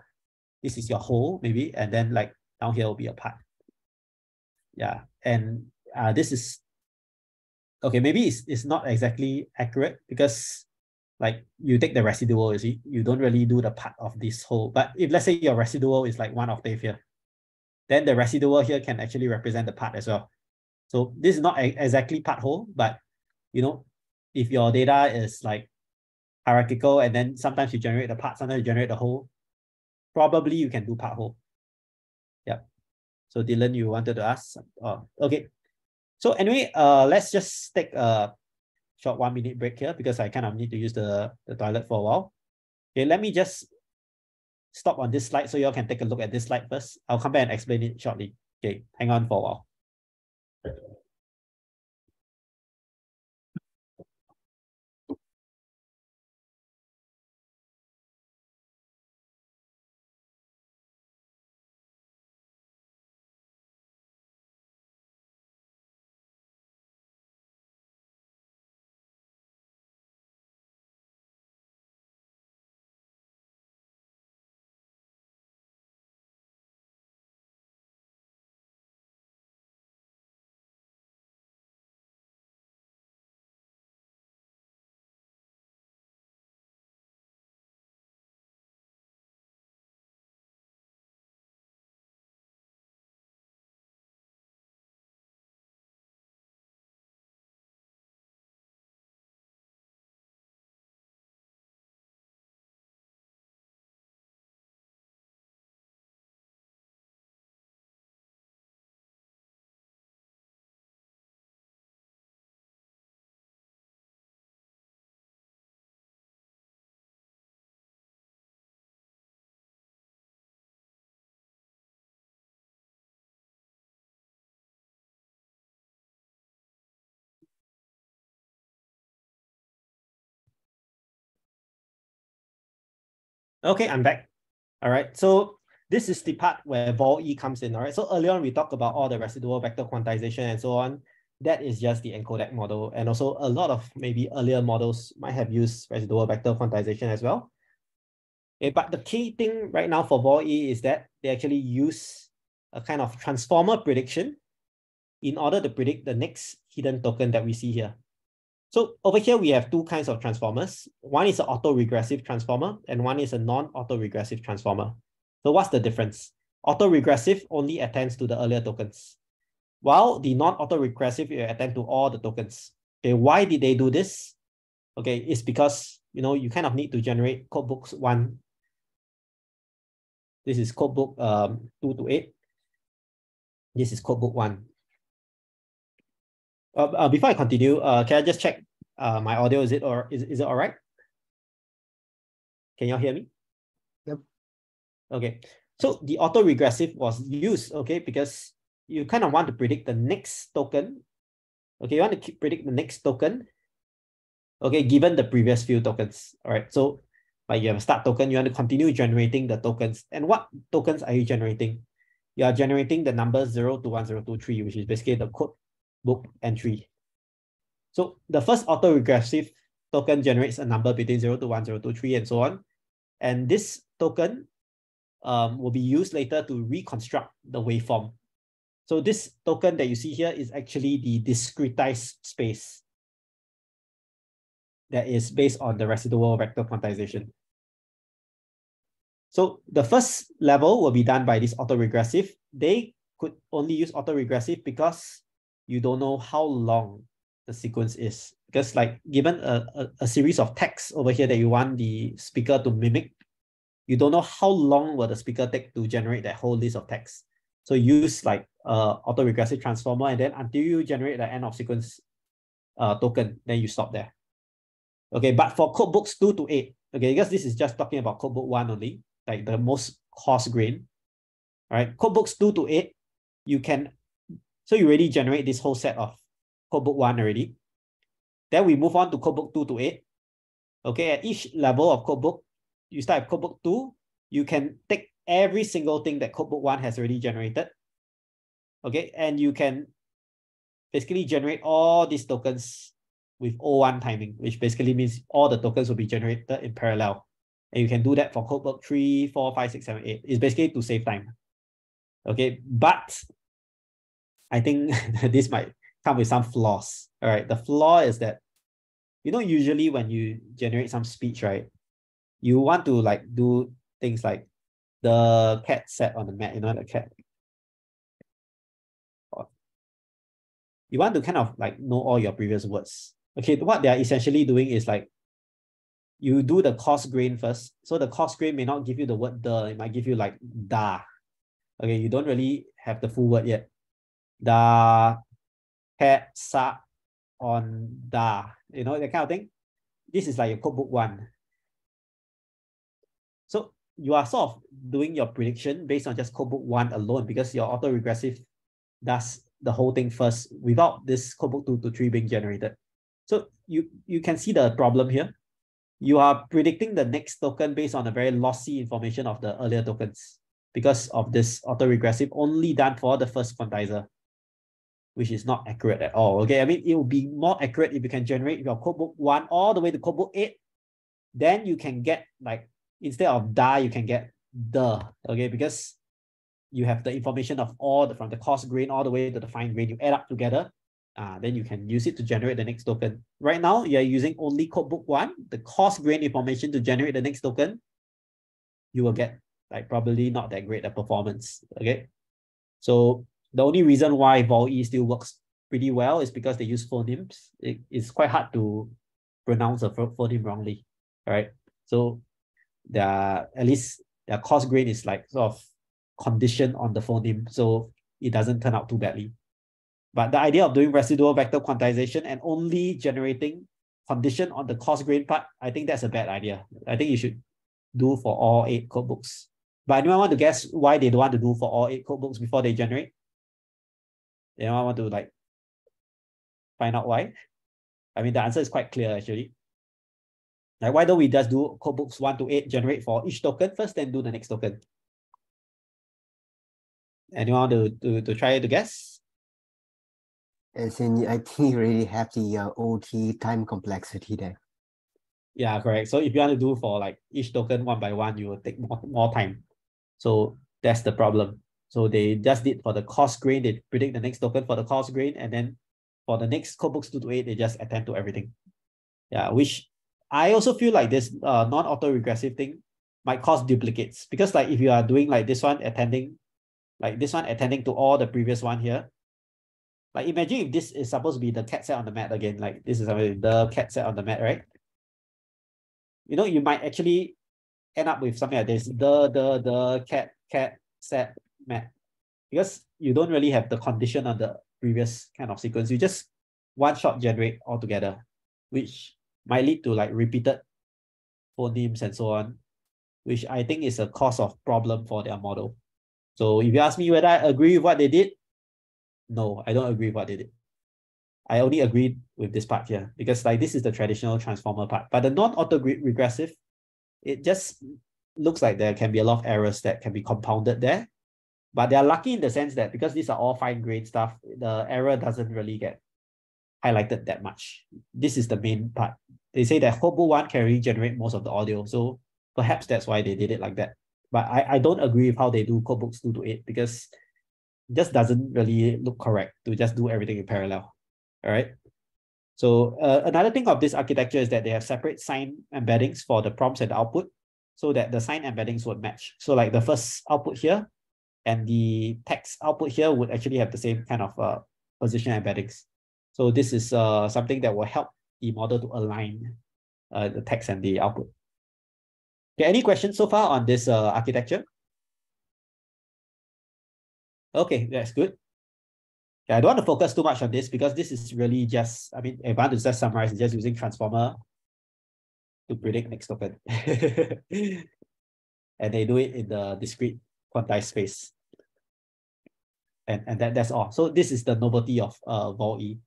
whole maybe, and then like down here will be a part. Yeah, and this is okay. Maybe it's not exactly accurate, because like you take the residual, you see, you don't really do the part of this whole. But if let's say your residual is like 1 octave here, then the residual here can actually represent the part as well. So this is not exactly part whole, but you know, if your data is like hierarchical, and then sometimes you generate the part, sometimes you generate the whole, probably you can do part whole. Yeah. So Dylan, you wanted to ask? Oh, okay. So anyway, let's just take a short 1 minute break here, because I kind of need to use the toilet for a while. Okay, let me just stop on this slide so you all can take a look at this slide first. I'll come back and explain it shortly. Okay, hang on for a while. Okay, I'm back. All right, so this is the part where VALL-E comes in. All right, so earlier on we talked about all the residual vector quantization and so on. That is just the Encodec model, and also a lot of maybe earlier models might have used residual vector quantization as well. Okay, but the key thing right now for VALL-E is that they actually use a kind of transformer prediction in order to predict the next hidden token that we see here. So over here, we have two kinds of transformers. One is an autoregressive transformer, and one is a non-autoregressive transformer. So what's the difference? Autoregressive only attends to the earlier tokens, while the non-autoregressive attend to all the tokens. Okay, why did they do this? Okay, it's because you know you kind of need to generate codebooks 1. This is codebook 2 to 8. This is codebook 1. Before I continue, can I just check my audio? Is it all right? Can y'all hear me? Yep. Okay. So the autoregressive was used, okay, because you kind of want to predict the next token. Okay, you want to predict the next token, okay, given the previous few tokens. All right. So like you have a start token, you want to continue generating the tokens. And what tokens are you generating? You are generating the numbers 0 to 1, 0 to 3, which is basically the code book entry. So the first autoregressive token generates a number between 0 to 1, 0 to 3, and so on. And this token will be used later to reconstruct the waveform. So this token that you see here is actually the discretized space that is based on the residual vector quantization. So the first level will be done by this autoregressive. They could only use autoregressive because you don't know how long the sequence is. Because like given a series of texts over here that you want the speaker to mimic, you don't know how long will the speaker take to generate that whole list of text. So use like autoregressive transformer, and then until you generate the end of sequence token, then you stop there. Okay, but for codebooks 2 to 8, okay, because this is just talking about codebook 1 only, like the most coarse grain. All right, codebooks 2 to 8, you can, so you already generate this whole set of codebook 1 already. Then we move on to codebook 2 to 8. Okay, at each level of codebook, you start at codebook 2, you can take every single thing that codebook 1 has already generated. Okay, and you can basically generate all these tokens with O1 timing, which basically means all the tokens will be generated in parallel. And you can do that for codebook 3, 4, 5, 6, 7, 8. It's basically to save time. Okay, but I think this might come with some flaws. All right, the flaw is that, you know, usually when you generate some speech, right, you want to like do things like the cat sat on the mat, you know, the cat. You want to kind of like know all your previous words. Okay, what they are essentially doing is like, you do the coarse grain first. So the coarse grain may not give you the word the, it might give you like da. Okay, you don't really have the full word yet. Da, cat, sat on da, you know, that kind of thing. This is like your codebook 1. So you are sort of doing your prediction based on just codebook 1 alone, because your autoregressive does the whole thing first without this codebook 2 to 3 being generated. So you can see the problem here. You are predicting the next token based on a very lossy information of the earlier tokens because of this autoregressive only done for the first quantizer, which is not accurate at all. Okay, I mean, it will be more accurate if you can generate your codebook 1 all the way to codebook 8. Then you can get like, instead of da, you can get the, okay, because you have the information of all from the coarse grain all the way to the fine grain, you add up together, then you can use it to generate the next token. Right now, you're using only codebook 1, the coarse grain information to generate the next token. You will get like probably not that great a performance, okay? So the only reason why VALL-E still works pretty well is because they use phonemes. It's quite hard to pronounce a phoneme wrongly, all right? So at least their coarse grain is like sort of conditioned on the phoneme, so it doesn't turn out too badly. But the idea of doing residual vector quantization and only generating condition on the coarse grain part, I think that's a bad idea. I think you should do for all 8 codebooks. But anyone want to guess why they don't want to do for all 8 codebooks before they generate? Anyone want to like find out why? I mean, the answer is quite clear actually. Like, why don't we just do codebooks 1 to 8, generate for each token first, then do the next token? Anyone want to try to guess? As in, I think you really have the OT time complexity there. Yeah, correct. So if you want to do for like each token 1 by 1, you will take more time. So that's the problem. So they just did for the coarse grain, they predict the next token for the coarse grain, and then for the next codebooks 2 to 8, they just attend to everything. Yeah, which I also feel like this non-auto-regressive thing might cause duplicates, because like if you are doing like this one attending to all the previous one here, like imagine if this is supposed to be the cat set on the mat again, like this is the cat set on the mat, right? You know, you might actually end up with something like this, the cat set mat, because you don't really have the condition on the previous kind of sequence. You just one-shot generate altogether, which might lead to like repeated phonemes and so on, which I think is a cause of problem for their model. So if you ask me whether I agree with what they did, no, I don't agree with what they did. I only agreed with this part here because like this is the traditional transformer part, but the non-auto-regressive, it just looks like there can be a lot of errors that can be compounded there. But they are lucky in the sense that because these are all fine-grained stuff, the error doesn't really get highlighted that much. This is the main part. They say that codebook 1 can regenerate most of the audio, so perhaps that's why they did it like that. But I don't agree with how they do codebooks 2 to 8 because it just doesn't really look correct to just do everything in parallel. All right. So another thing of this architecture is that they have separate sign embeddings for the prompts and the output so that the sign embeddings would match. So like the first output here and the text output here would actually have the same kind of position embeddings. So this is something that will help the model to align the text and the output. Okay, any questions so far on this architecture? Okay, that's good. Yeah, I don't want to focus too much on this because this is really just, I mean, if I want to just summarize, it's just using transformer to predict next token. And they do it in the discrete quantized space. And that's all. So this is the novelty of VALL-E.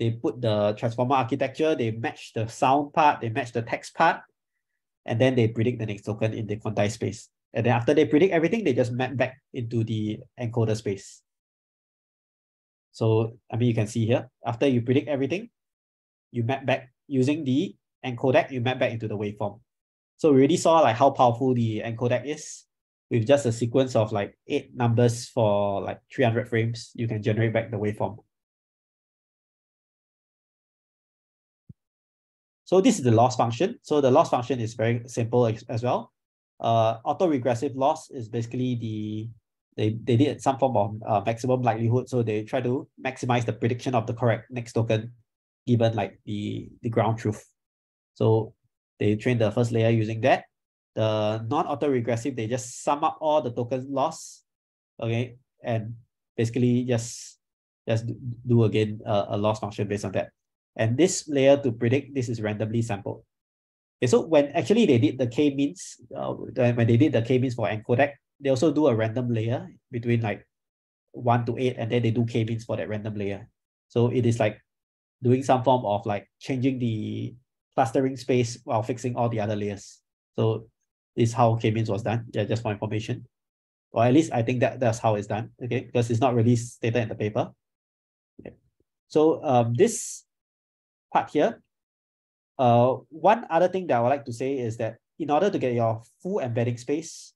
They put the transformer architecture, they match the sound part, they match the text part, and then they predict the next token in the quantized space. And then after they predict everything, they just map back into the encoder space. So, I mean, you can see here, after you predict everything, you map back using the encodec, you map back into the waveform. So we already saw like how powerful the encodec is. With just a sequence of like 8 numbers for like 300 frames, you can generate back the waveform. So this is the loss function. So the loss function is very simple as well. Autoregressive loss is basically they did some form of maximum likelihood. So they try to maximize the prediction of the correct next token given like the ground truth. So they train the first layer using that. The non-autoregressive, they just sum up all the token loss, okay, and basically just do again a loss function based on that. And this layer to predict, this is randomly sampled. Okay, so when actually they did the k-means, when they did the k-means for encodec, they also do a random layer between like 1 to 8, and then they do k-means for that random layer. So it is like doing some form of like changing the clustering space while fixing all the other layers. So this is how k-means was done. Yeah, just for information. Or at least I think that's how it's done, okay? Because it's not really stated in the paper. Okay. So this part here, one other thing that I would like to say is that in order to get your full embedding space,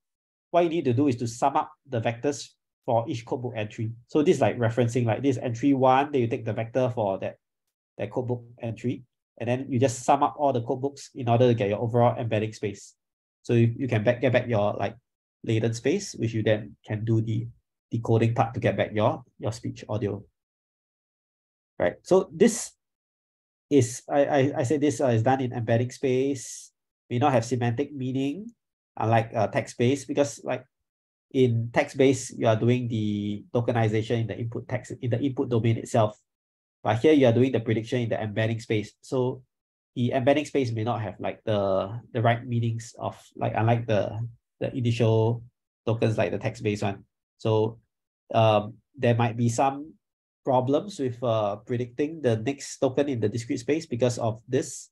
what you need to do is to sum up the vectors for each codebook entry. So this is like referencing like this entry 1, then you take the vector for that codebook entry, and then you just sum up all the codebooks in order to get your overall embedding space. So you can get back your like latent space, which you then can do the decoding part to get back your speech audio. Right. So this is, I say this is done in embedding space, may not have semantic meaning, unlike text-based, because like in text-based, you are doing the tokenization in the input text, in the input domain itself. But here you are doing the prediction in the embedding space. So the embedding space may not have like the right meanings of like, unlike the initial tokens like the text-based one. So there might be some problems with predicting the next token in the discrete space because of this.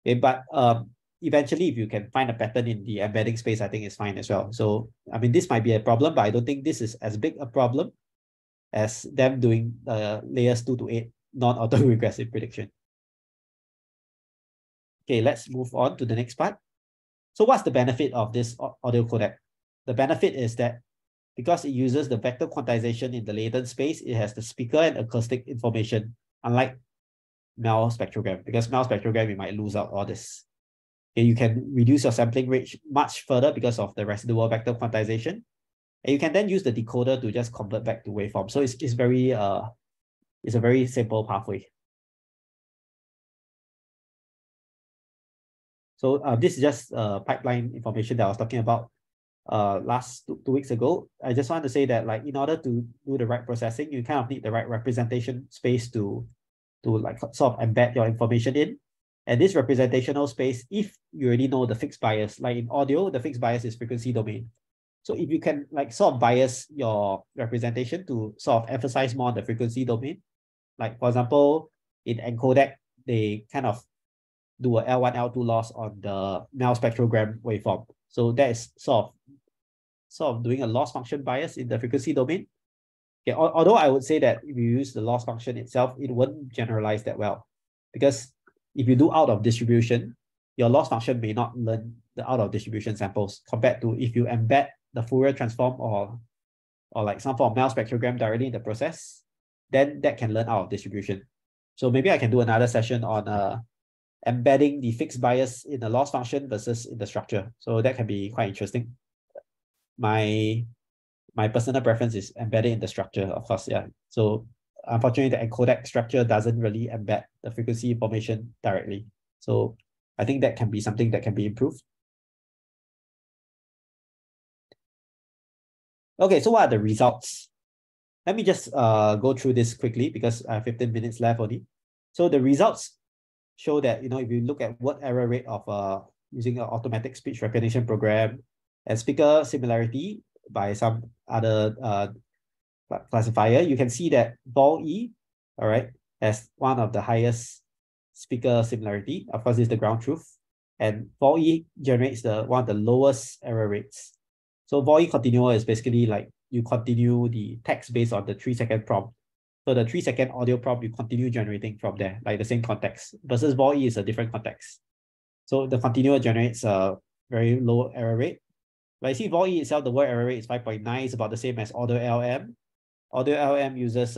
Okay, but eventually, if you can find a pattern in the embedding space, I think it's fine as well. So, I mean, this might be a problem, but I don't think this is as big a problem as them doing layers 2 to 8 non-autoregressive prediction. Okay, let's move on to the next part. So what's the benefit of this audio codec? The benefit is that because it uses the vector quantization in the latent space, it has the speaker and acoustic information, unlike MEL spectrogram. Because MEL spectrogram, you might lose out all this. Okay, you can reduce your sampling rate much further because of the residual vector quantization. And you can then use the decoder to just convert back to waveform. So it's a very simple pathway. So this is just pipeline information that I was talking about last two weeks ago. I just want to say that like in order to do the right processing, you kind of need the right representation space to like sort of embed your information in. And this representational space, if you already know the fixed bias, like in audio, the fixed bias is frequency domain. So if you can like sort of bias your representation to sort of emphasize more on the frequency domain, like for example, in Encodec, they kind of do a L1, L2 loss on the MEL spectrogram waveform. So that is sort of doing a loss function bias in the frequency domain. Okay, although I would say that if you use the loss function itself, it wouldn't generalize that well. Because if you do out of distribution, your loss function may not learn the out of distribution samples compared to if you embed the Fourier transform or like some form of MEL spectrogram directly in the process, then that can learn out of distribution. So maybe I can do another session on embedding the fixed bias in the loss function versus in the structure. So that can be quite interesting. My personal preference is embedded in the structure, of course, yeah. So unfortunately, the encodec structure doesn't really embed the frequency information directly. So I think that can be something that can be improved. Okay, so what are the results? Let me just go through this quickly because I have 15 minutes left only. So the results show that, you know, if you look at word error rate of using an automatic speech recognition program and speaker similarity by some other classifier, you can see that VALL-E, all right, has one of the highest speaker similarity. Of course, it's the ground truth. And VALL-E generates one of the lowest error rates. So VALL-E continuo is basically like you continue the text based on the 3-second prompt So the 3-second audio prompt, you continue generating from there, like the same context, versus VALL-E is a different context. So the continuer generates a very low error rate. But you see VALL-E itself, the word error rate is 5.9, it's about the same as Audio LM. Audio LM uses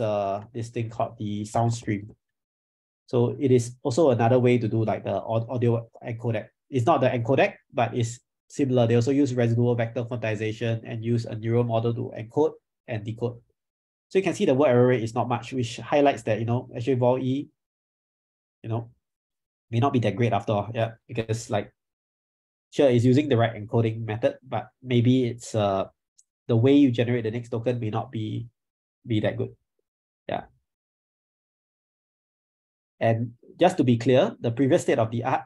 this thing called the sound stream. So it is also another way to do like the audio encodec. It's not the encodec, but it's similar. They also use residual vector quantization and use a neural model to encode and decode. So you can see the word error rate is not much, which highlights that, actually VALL-E, may not be that great after all. Yeah, because like, sure, it's using the right encoding method, but maybe it's the way you generate the next token may not be that good. Yeah. And just to be clear, the previous state of the art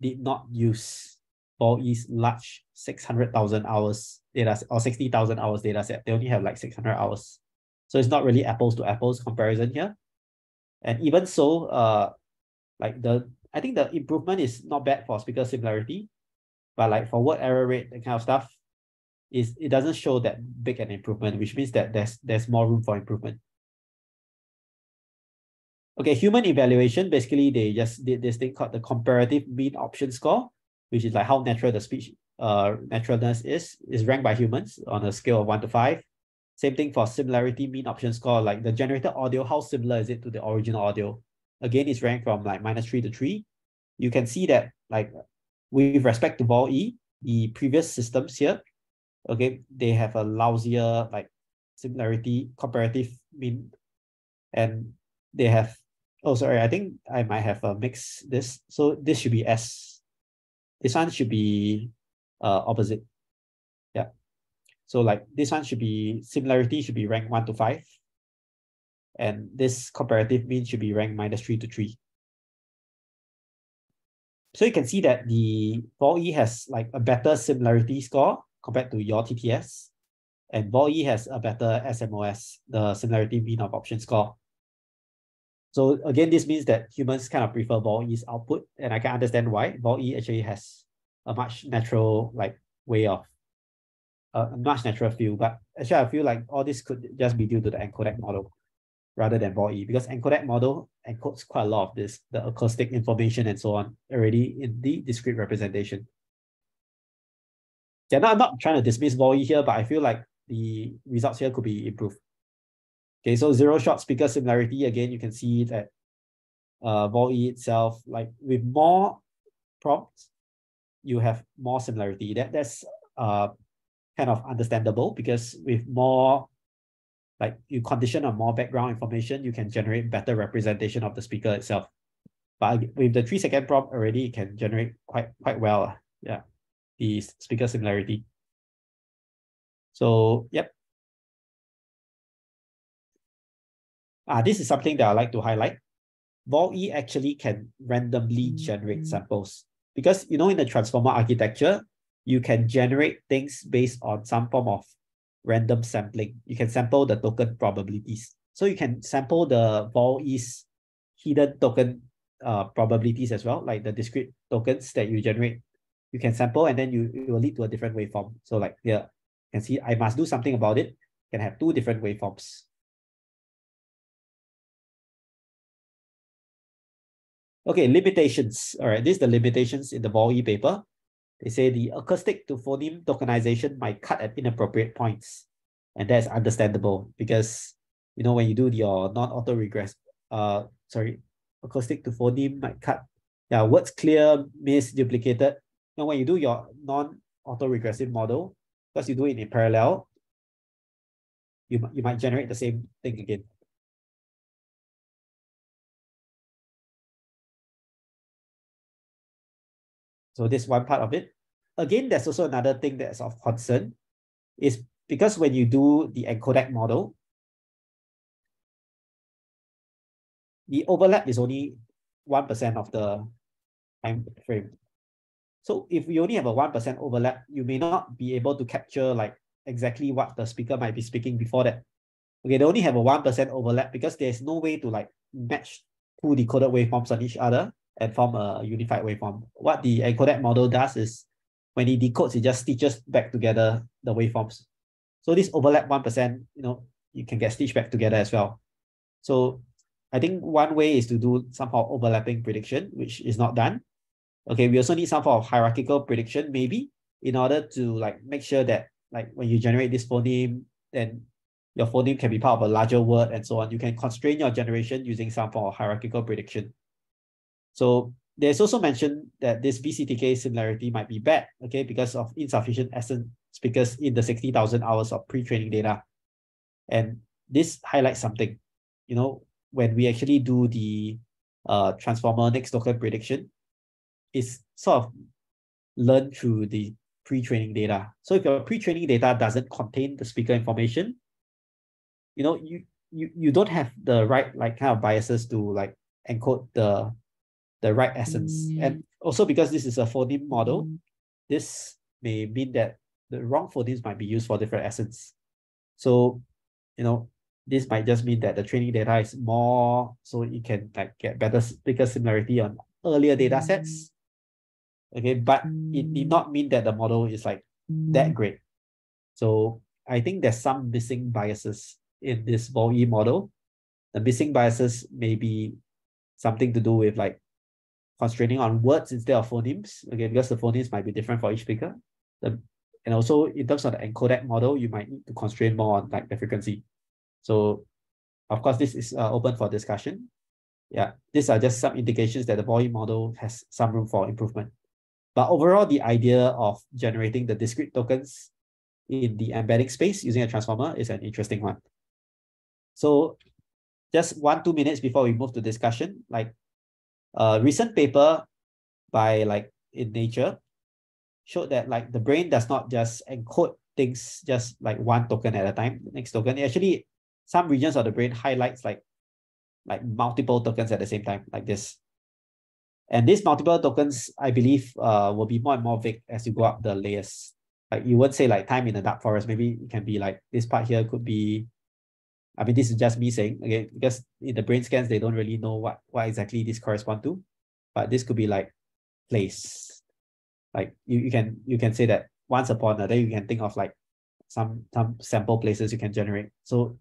did not use VALL-E's large 600,000 hours data or 60,000 hours data set. They only have like 600 hours. So it's not really apples to apples comparison here. And even so, I think the improvement is not bad for speaker similarity, but like for word error rate, that kind of stuff, it doesn't show that big an improvement, which means that there's more room for improvement. Okay, human evaluation, basically they just did this thing called the comparative mean option score, which is like how natural the speech naturalness is ranked by humans on a scale of 1 to 5. Same thing for similarity mean option score, like the generated audio, how similar is it to the original audio? Again, it's ranked from like -3 to 3. You can see that like with respect to VALL-E, the previous systems here, okay, they have a lousier like similarity comparative mean, and they have, oh sorry, I think I might have mixed this. So this should be S. This one should be opposite. Yeah. So like this one should be similarity should be ranked 1 to 5. And this comparative mean should be ranked -3 to 3. So you can see that the VALL-E has like a better similarity score compared to your TTS. And VALL-E has a better SMOS, the similarity mean of option score. So again, this means that humans kind of prefer VALL-E's output, and I can understand why. VALL-E actually has a much natural like way of a much natural feel. But actually, I feel like all this could just be due to the encodec model rather than VALL-E, because encodec model encodes quite a lot of this, the acoustic information and so on, already in the discrete representation. Yeah, now I'm not trying to dismiss VALL-E here, but I feel like the results here could be improved. Okay, so zero-shot speaker similarity, again, you can see that VALL-E itself, like with more prompts, you have more similarity. That's kind of understandable, because with more, like you condition on more background information, you can generate better representation of the speaker itself. But with the 3-second prompt already, it can generate quite well. Yeah, the speaker similarity. So, yep. This is something that I like to highlight. VALL-E actually can randomly generate samples, because in the transformer architecture, you can generate things based on some form of random sampling. You can sample the token probabilities. So you can sample the VALL-E's hidden token probabilities as well, like the discrete tokens that you generate. You can sample, and then it will lead to a different waveform. So like here, you can see I must do something about it. You can have 2 different waveforms. Okay, limitations. All right, these are the limitations in the VALL-E paper. They say the acoustic to phoneme tokenization might cut at inappropriate points. And that's understandable, because, when you do your non-auto-regress, acoustic to phoneme might cut. Yeah, words clear, miss, duplicated. When you do your non-auto-regressive model, because you do it in parallel, you might generate the same thing again. So this is one part of it. Again, there's also another thing that's of concern, is because when you do the encodec model, the overlap is only 1% of the time frame. So if you only have a 1% overlap, you may not be able to capture like exactly what the speaker might be speaking before that. Okay, they only have a 1% overlap because there's no way to like match 2 decoded waveforms on each other and form a unified waveform. What the encodec model does is, when it decodes, it just stitches back together the waveforms. So this overlap 1%, you can get stitched back together as well. So I think one way is to do some form of overlapping prediction, which is not done. Okay, we also need some form of hierarchical prediction, maybe, in order to like make sure that like when you generate this phoneme, then your phoneme can be part of a larger word and so on. You can constrain your generation using some form of hierarchical prediction. So there's also mentioned that this VCTK similarity might be bad, okay, because of insufficient essence speakers in the 60,000 hours of pre-training data. And this highlights something, you know, when we actually do the transformer next token prediction, it's sort of learned through the pre-training data. So if your pre-training data doesn't contain the speaker information, you know, you don't have the right like kind of biases to like encode the right essence. And also because this is a phoneme model, this may mean that the wrong phonemes might be used for different essence. So, you know, this might just mean that the training data is more, so you can like get better speaker similarity on earlier data sets. Okay, but it did not mean that the model is like that great. So I think there's some missing biases in this VALL-E model. The missing biases may be something to do with like constraining on words instead of phonemes, okay, because the phonemes might be different for each speaker. And also in terms of the encodec model, you might need to constrain more on like the frequency. So of course, this is open for discussion. Yeah, these are just some indications that the VALL-E model has some room for improvement. But overall, the idea of generating the discrete tokens in the embedding space using a transformer is an interesting one. So just 1-2 minutes before we move to discussion, like a recent paper by like in Nature showed that like the brain does not just encode things just like one token at a time, the next token. Actually, some regions of the brain highlights like multiple tokens at the same time, like this. And these multiple tokens, I believe, will be more and more vague as you go up the layers. Like you won't say like time in the dark forest. Maybe it can be like this part here could be, I mean, this is just me saying, okay, because in the brain scans, they don't really know what exactly this corresponds to. But this could be like place. Like you can say that once upon a day, you can think of like some sample places you can generate. So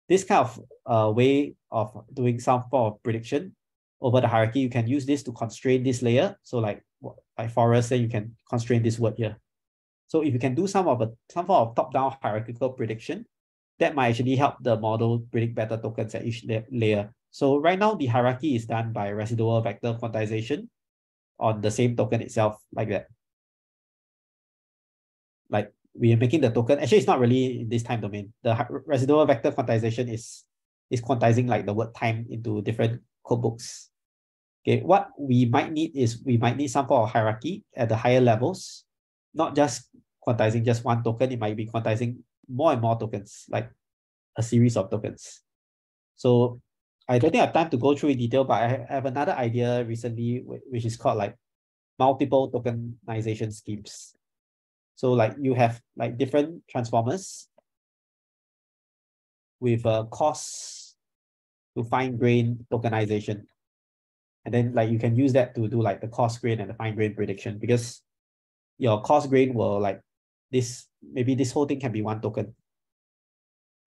this kind of way of doing some form of prediction over the hierarchy, you can use this to constrain this layer. So like forest, then you can constrain this word here. So if you can do some form of top-down hierarchical prediction, that might actually help the model predict better tokens at each layer. So right now, the hierarchy is done by residual vector quantization on the same token itself, like that. Like we are making the token, actually it's not really in this time domain. The residual vector quantization is quantizing like the word time into different codebooks. Okay, what we might need is we might need some form of hierarchy at the higher levels, not just quantizing just one token. It might be quantizing more and more tokens, like a series of tokens. So I don't think I have time to go through in detail, but I have another idea recently, which is called like multiple tokenization schemes. So like you have like different transformers with a cost to fine grain tokenization. And then like you can use that to do like the coarse grain and the fine grain prediction, because your coarse grain will like this, maybe this whole thing can be one token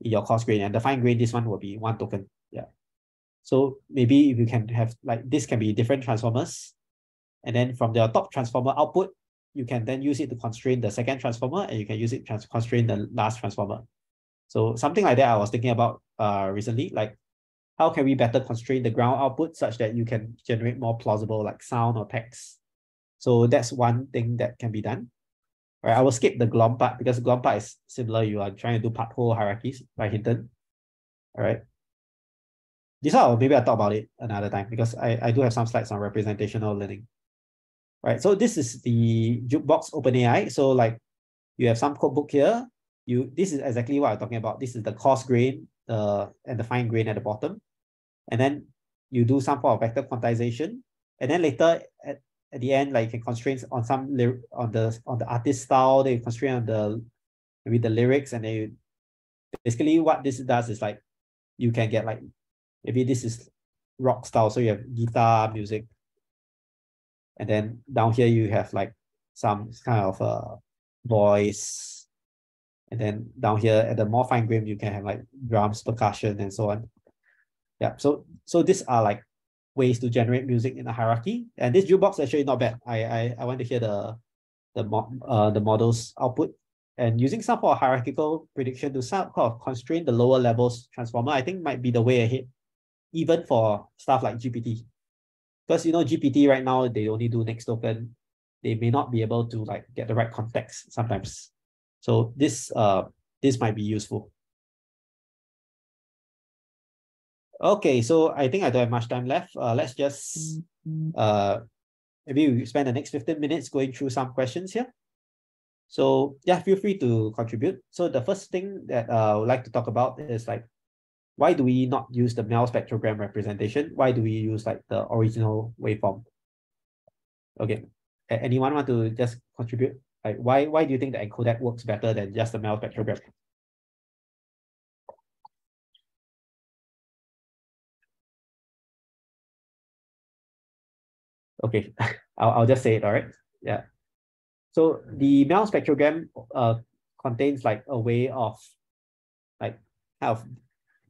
in your coarse grain, and the fine grain, this one will be one token. Yeah. So maybe if you can have like this can be different transformers, and then from the top transformer output, you can then use it to constrain the second transformer, and you can use it to constrain the last transformer. So something like that I was thinking about recently, like how can we better constrain the ground output such that you can generate more plausible like sound or text? So that's one thing that can be done. All right, I will skip the glom part because glom part is similar. You are trying to do part hole hierarchies by Hinton. All right. This one, maybe I'll talk about it another time because I do have some slides on representational learning. Right, so this is the jukebox OpenAI. So like you have some codebook here. This is exactly what I'm talking about. This is the coarse grain and the fine grain at the bottom. And then you do some form of vector quantization. And then later at the end, like you can constrain on some on the artist style, they constrain on maybe the lyrics, and then basically what this does is like you can get like maybe this is rock style, so you have guitar music, and then down here you have like some kind of voice, and then down here at the more fine grain you can have like drums, percussion, and so on. Yeah, so these are like ways to generate music in a hierarchy. And this jukebox actually not bad. I want to hear the model's output. And using some for hierarchical prediction to sort of constrain the lower levels transformer, I think might be the way ahead, even for stuff like GPT. Because GPT right now, they only do next token. They may not be able to like get the right context sometimes. So this might be useful. Okay, so I think I don't have much time left. Let's just maybe we spend the next 15 minutes going through some questions here. So yeah, feel free to contribute. So the first thing that I would like to talk about is like, why do we not use the Mel spectrogram representation? Why do we use like the original waveform? Okay, anyone want to just contribute? Like why do you think the encodec works better than just the Mel spectrogram? Okay, I'll just say it, all right? Yeah. So the Mel spectrogram contains like a way of like kind of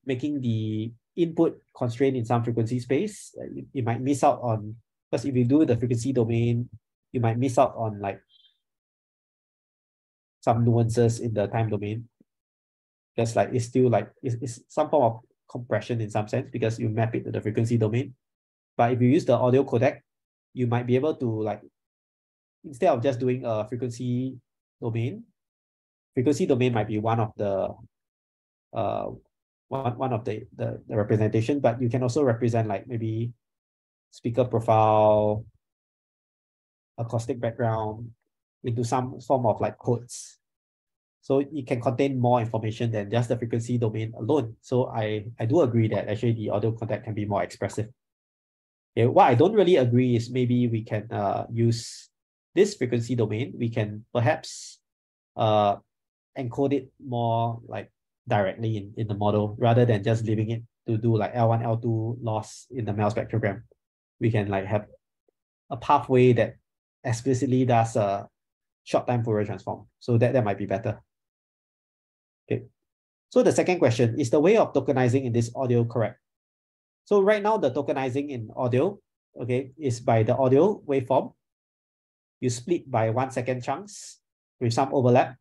making the input constrained in some frequency space. You might miss out on, because if you do the frequency domain, you might miss out on like some nuances in the time domain. Because like it's still like it's some form of compression in some sense because you map it to the frequency domain. But if you use the audio codec, you might be able to like, instead of just doing a frequency domain might be one of the one of the representation, but you can also represent like maybe speaker profile, acoustic background into some form of like codes. So it can contain more information than just the frequency domain alone. So I do agree that actually the audio codec can be more expressive. Okay, what I don't really agree is maybe we can use this frequency domain. We can perhaps encode it more like directly in the model rather than just leaving it to do like L1, L2 loss in the Mel spectrogram. We can like have a pathway that explicitly does a short time Fourier transform. So that might be better. Okay. So the second question, is the way of tokenizing in this audio correct? So right now the tokenizing in audio, okay, is by the audio waveform. You split by 1 second chunks with some overlap.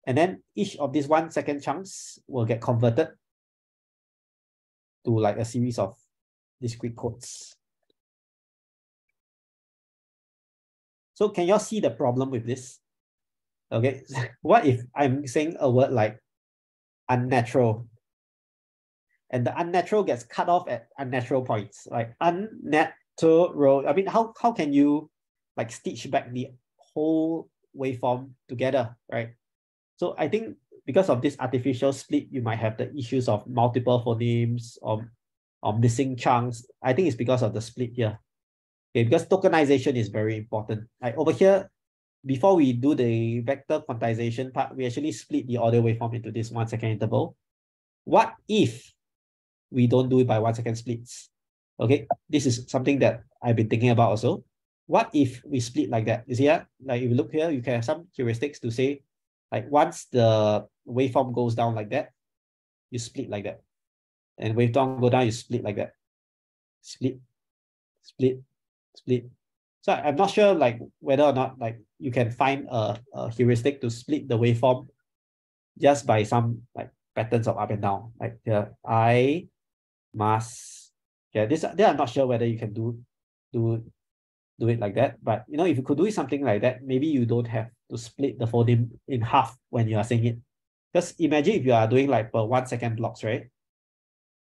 And then each of these 1 second chunks will get converted to like a series of discrete codes. So can y'all see the problem with this? Okay, what if I'm saying a word like unnatural, and the unnatural gets cut off at unnatural points, like unnatural? I mean, how can you like stitch back the whole waveform together, right? So I think because of this artificial split, you might have the issues of multiple phonemes or missing chunks. I think it's because of the split here. Okay, because tokenization is very important. Like over here, before we do the vector quantization part, we actually split the audio waveform into this 1 second interval. What if we don't do it by 1 second splits? Okay, this is something that I've been thinking about also. What if we split like that? You see, like if you look here, you can have some heuristics to say, like once the waveform goes down like that, you split like that. And waveform go down, you split like that. Split, split, split. So I'm not sure like whether or not like you can find a heuristic to split the waveform just by some like patterns of up and down. Like I must, yeah, I'm not sure whether you can do it like that. But if you could do something like that, maybe you don't have to split the phoneme in half when you are saying it. Because imagine if you are doing like per 1 second blocks, right?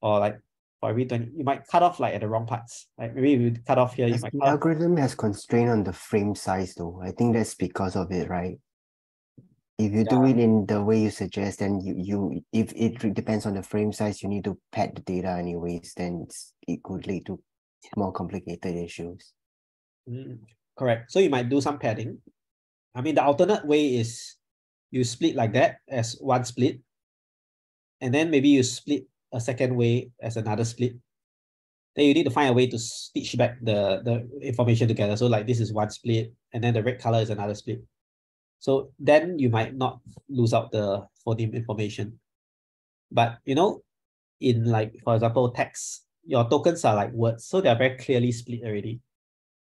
Or like for every 20, you might cut off like at the wrong parts. Like maybe if you cut off here, you might The cut off. algorithm has constraint on the frame size though. I think that's because of it, right? If you do it in the way you suggest, then if it depends on the frame size, you need to pad the data anyways, then it could lead to more complicated issues. Correct. So you might do some padding. I mean, the alternate way is you split like that as one split, and then maybe you split a second way as another split. Then you need to find a way to stitch back the information together. So like this is one split, and then the red color is another split. So then you might not lose out the phoneme information. But in like, for example, text, your tokens are like words, so they're very clearly split already.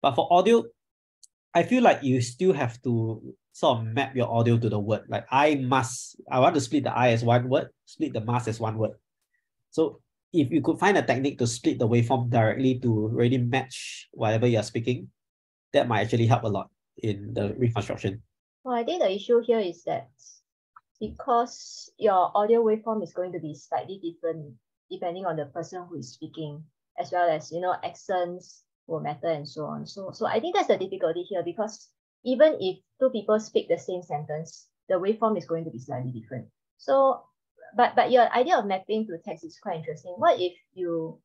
But for audio, I feel like you still have to sort of map your audio to the word. Like I want to split the I as one word, split the must as one word. So if you could find a technique to split the waveform directly to really match whatever you're speaking, that might actually help a lot in the reconstruction. Well, I think the issue here is that because your audio waveform is going to be slightly different depending on the person who is speaking, as well as, you know, accents will matter and so on. So I think that's the difficulty here, because even if two people speak the same sentence, the waveform is going to be slightly different. So, but your idea of mapping to text is quite interesting. What if you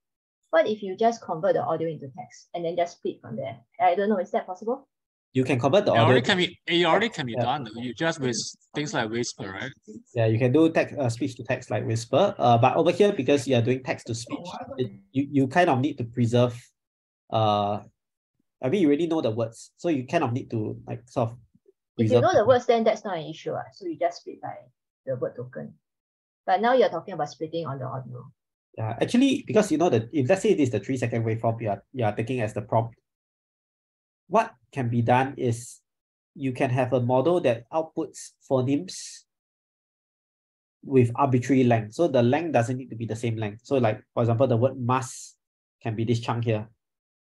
just convert the audio into text and then just split from there? I don't know, is that possible? You can convert the It audio. already can be done. You just with things like whisper, right? Yeah, you can do text, speech to text like whisper. But over here, because you are doing text to speech, you kind of need to preserve. I mean, you already know the words, so you kind of need to like sort of. If you know the words, then that's not an issue. So you just split by the word token. But now you're talking about splitting on the audio. Yeah, actually, because you know that if let's say it is the 3-second waveform you are taking as the prompt, what can be done is you can have a model that outputs phonemes with arbitrary length. So the length doesn't need to be the same length. So like, for example, the word must can be this chunk here.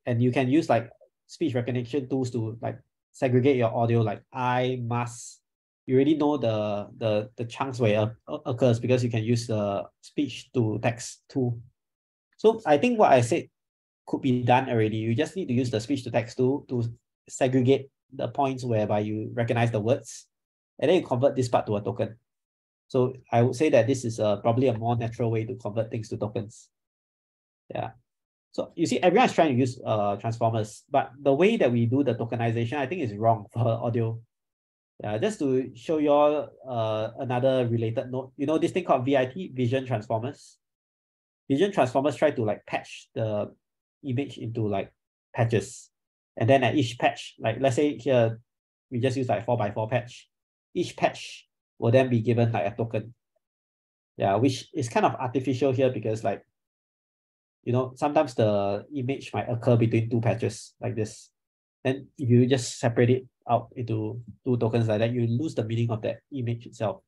And you can use like speech recognition tools to like segregate your audio, like I must. You already know the chunks where it occurs because you can use the speech to text tool. So I think what I said could be done already. You just need to use the speech to text tool to segregate the points whereby you recognize the words, and then you convert this part to a token. So I would say that this is probably a more natural way to convert things to tokens. Yeah. So you see, everyone's trying to use transformers, but the way that we do the tokenization, I think is wrong for audio. Yeah, just to show you all another related note, you know this thing called VIT, Vision Transformers. Vision Transformers try to like patch the image into like patches. And then at each patch, like let's say here, we just use like 4x4 patch. Each patch will then be given like a token. Yeah, which is kind of artificial here because like, you know, sometimes the image might occur between two patches like this. And if you just separate it out into two tokens like that, you lose the meaning of that image itself.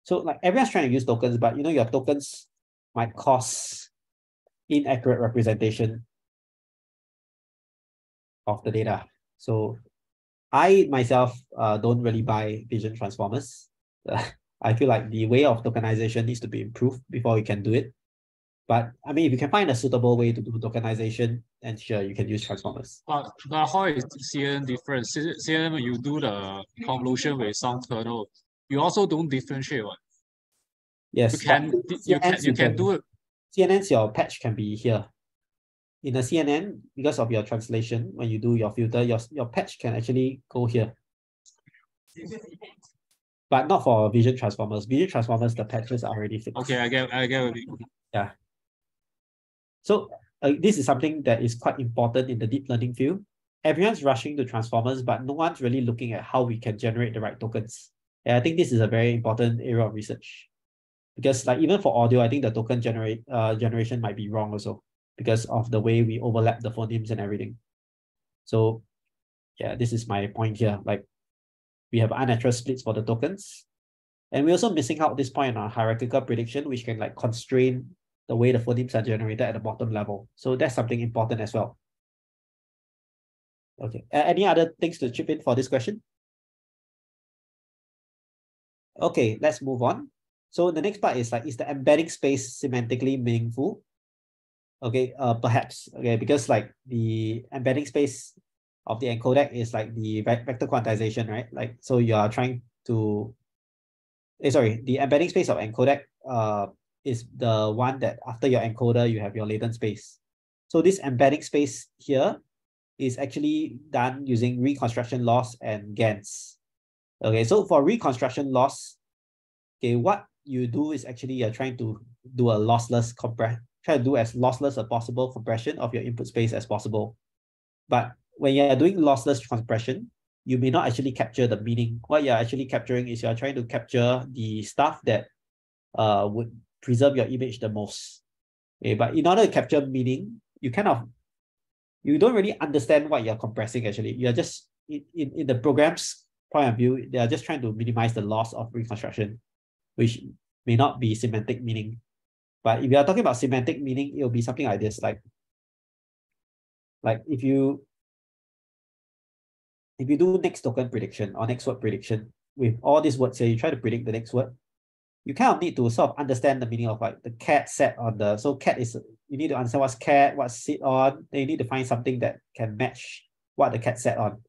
So like everyone's trying to use tokens, but you know, your tokens might cause inaccurate representation of the data. So I myself don't really buy vision transformers. I feel like the way of tokenization needs to be improved before we can do it. But I mean, if you can find a suitable way to do tokenization, then sure, you can use transformers. But how is CNN different? CNN, you do the convolution with some kernel, you also don't differentiate one. Yes, you can do it. CNN's your patch can be here. In a CNN, because of your translation, when you do your filter, your patch can actually go here. But not for vision transformers. Vision transformers, the patches are already fixed. Okay, I get it. Yeah. So this is something that is quite important in the deep learning field. Everyone's rushing to transformers, but no one's really looking at how we can generate the right tokens. And I think this is a very important area of research. Because like even for audio, I think the token generation might be wrong also because of the way we overlap the phonemes and everything. So yeah, this is my point here. Like we have unnatural splits for the tokens. And we're also missing out this point on hierarchical prediction, which can like constrain the way the phonemes are generated at the bottom level. So that's something important as well. Okay, any other things to chip in for this question? Okay, let's move on. So the next part is like, is the embedding space semantically meaningful? Okay, perhaps, okay, because like the embedding space of the encodec is like the vector quantization, right? Like, so you are trying to, the embedding space of encodec is the one that after your encoder, you have your latent space. So this embedding space here is actually done using reconstruction loss and GANs. Okay, so for reconstruction loss, okay, what you do is actually you're trying to do a lossless compression, try to do as lossless a possible compression of your input space as possible. But when you're doing lossless compression, you may not actually capture the meaning. What you're actually capturing is you're trying to capture the stuff that would preserve your image the most. Okay, but in order to capture meaning, you don't really understand what you're compressing actually. You're just, in the program's point of view, they are just trying to minimize the loss of reconstruction, which may not be semantic meaning. But if you are talking about semantic meaning, it'll be something like this, like if you do next token prediction or next word prediction with all these words here, you try to predict the next word, you kind of need to sort of understand the meaning of like the cat set on the, so cat is, you need to understand what's cat, what's sit on, then you need to find something that can match what the cat set on.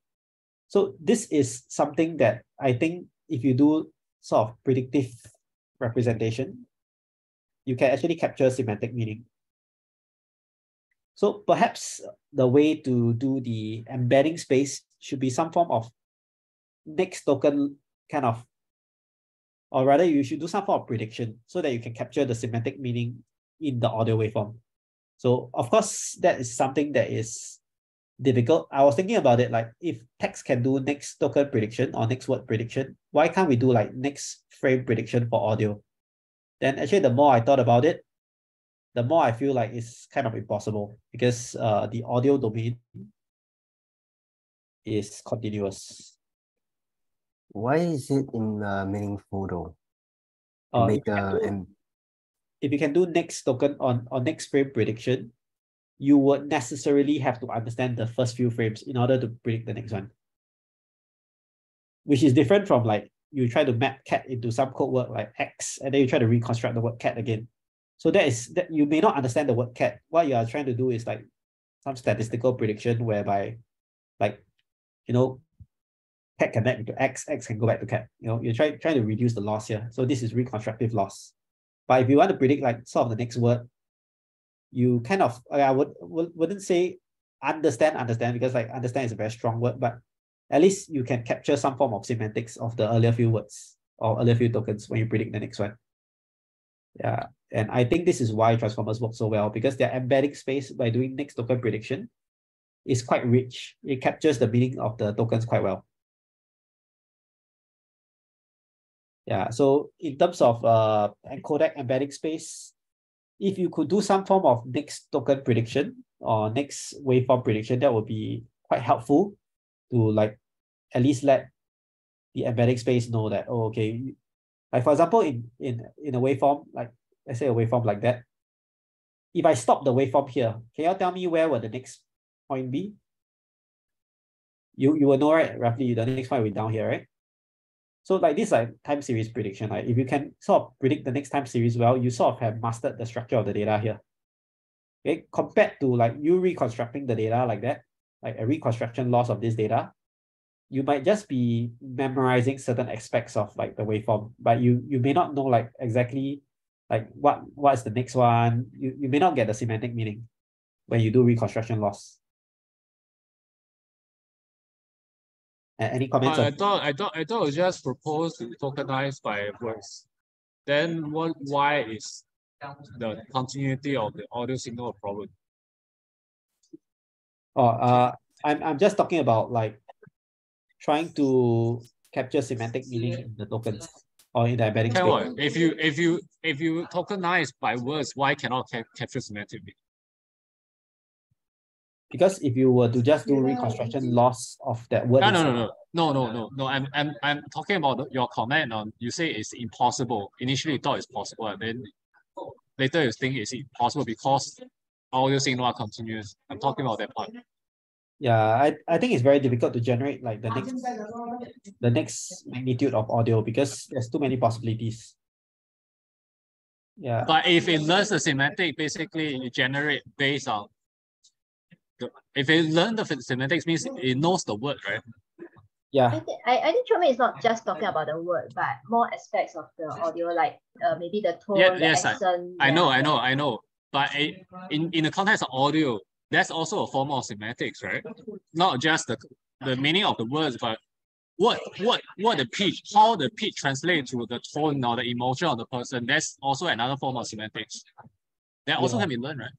So this is something that I think if you do sort of predictive representation, you can actually capture semantic meaning. So perhaps the way to do the embedding space should be some form of next token kind of, or rather you should do some form of prediction so that you can capture the semantic meaning in the audio waveform. So of course, that is something that is difficult. I was thinking about it, like if text can do next token prediction or next word prediction, why can't we do like next frame prediction for audio? Then actually the more I thought about it, the more I feel like it's kind of impossible because the audio domain is continuous. Why is it meaningful though? To make if you can do next token on next frame prediction, you would necessarily have to understand the first few frames in order to predict the next one. Which is different from like you try to map cat into some code word like X, and then you try to reconstruct the word cat again. So that you may not understand the word cat. What you are trying to do is like some statistical prediction whereby, like, you know, cat can map into X, X can go back to cat. You know, you're trying to reduce the loss here. So this is reconstructive loss. But if you want to predict like sort of the next word, you kind of, I wouldn't say understand because like understand is a very strong word, but at least you can capture some form of semantics of the earlier few words or earlier few tokens when you predict the next one. Yeah, and I think this is why transformers work so well, because their embedding space by doing next token prediction is quite rich. It captures the meaning of the tokens quite well. Yeah, so in terms of encodec embedding space, if you could do some form of next token prediction or next waveform prediction, that would be quite helpful to like at least let the embedding space know that, oh, okay, like for example, in a waveform, like let's say a waveform like that, if I stop the waveform here, can you tell me where will the next point be? You will know, right? Roughly the next point will be down here, right? So like this like time series prediction, like if you can sort of predict the next time series well, you sort of have mastered the structure of the data here. Okay, compared to like you reconstructing the data like that, like a reconstruction loss of this data, you might just be memorizing certain aspects of like the waveform, but you may not know like exactly like what's the next one. You may not get the semantic meaning when you do reconstruction loss. Any comments? I thought it was just proposed to tokenize by words. Then why is the continuity of the audio signal a problem? Oh, I'm just talking about like trying to capture semantic meaning in the tokens or in the embedding space. If you tokenize by words, why cannot capture semantic meaning? Because if you were to just do reconstruction loss of that word, no. I'm talking about your comment on, you say it's impossible. Initially you thought it's possible, and then later you think it's impossible because audio signal are continuous. I'm talking about that part. Yeah, I think it's very difficult to generate like the next magnitude of audio because there's too many possibilities. Yeah. But if it learns the semantic, basically you generate based on if it learns the semantics, means it knows the word, right? Yeah. I think Chome is not just talking about the word, but more aspects of the audio, like maybe the tone, the accent. I know. But in the context of audio, that's also a form of semantics, right? Not just the meaning of the words, but what the pitch, how the pitch translates to the tone or the emotion of the person. That's also another form of semantics. That also can be learned, right?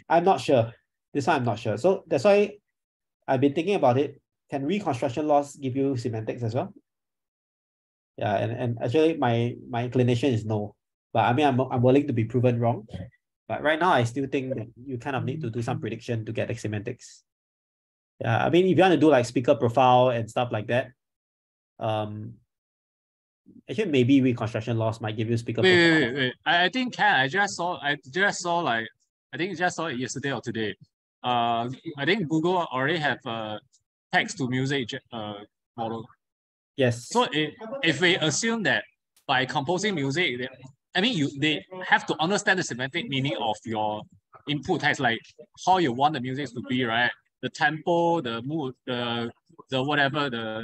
I'm not sure. This one I'm not sure. So that's why I've been thinking about it. Can reconstruction loss give you semantics as well? Yeah, and actually my inclination is no. But I mean, I'm willing to be proven wrong. But right now, I still think that you kind of need to do some prediction to get the semantics. Yeah, I mean, if you want to do like speaker profile and stuff like that, actually maybe reconstruction loss might give you speaker profile. Wait. I think I just saw like, I think I just saw it yesterday or today. I think Google already have a text to music model. Yes. So if we assume that by composing music, I mean, they have to understand the semantic meaning of your input text, like how you want the music to be, right? The tempo, the mood, the whatever, the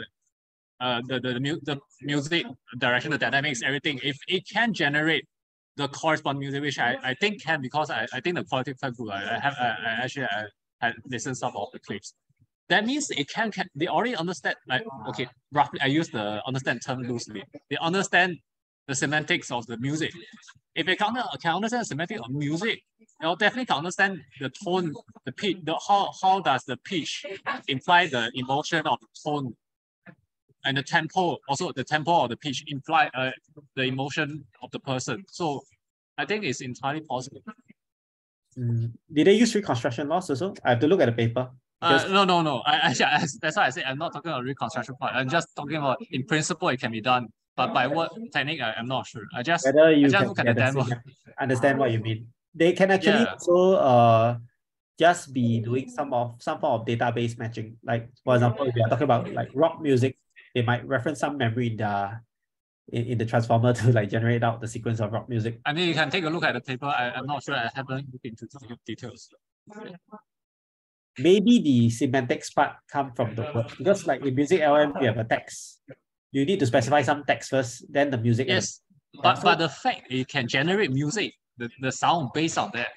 music direction, the dynamics, everything. If it can generate the corresponding music, which I think can, because I think the quality is quite good. I actually had listened some of the clips. That means it can they already understand, like, okay, roughly I use the understand term loosely. They understand the semantics of the music. If they can understand the semantics of music, they'll definitely can understand the tone, the pitch, how does the pitch imply the emotion of the tone, and the tempo, also the tempo or the pitch imply the emotion of the person. So I think it's entirely possible. Did they use reconstruction loss also? I have to look at the paper. No. That's why I say I'm not talking about reconstruction part. I'm just talking about, in principle, it can be done. But by what technique, I'm not sure. I just Whether you just can look at the demo. Understand what you mean. They can actually also just be doing some form of database matching. Like, for example, if we are talking about like rock music, they might reference some memory in the transformer to like generate out the sequence of rock music. I mean, you can take a look at the paper. I'm not sure. I haven't looked into details. Maybe the semantics part come from the word, because like in music LM, you have a text. You need to specify some text first, then the music. Yes, but the fact it can generate music, the sound based on that,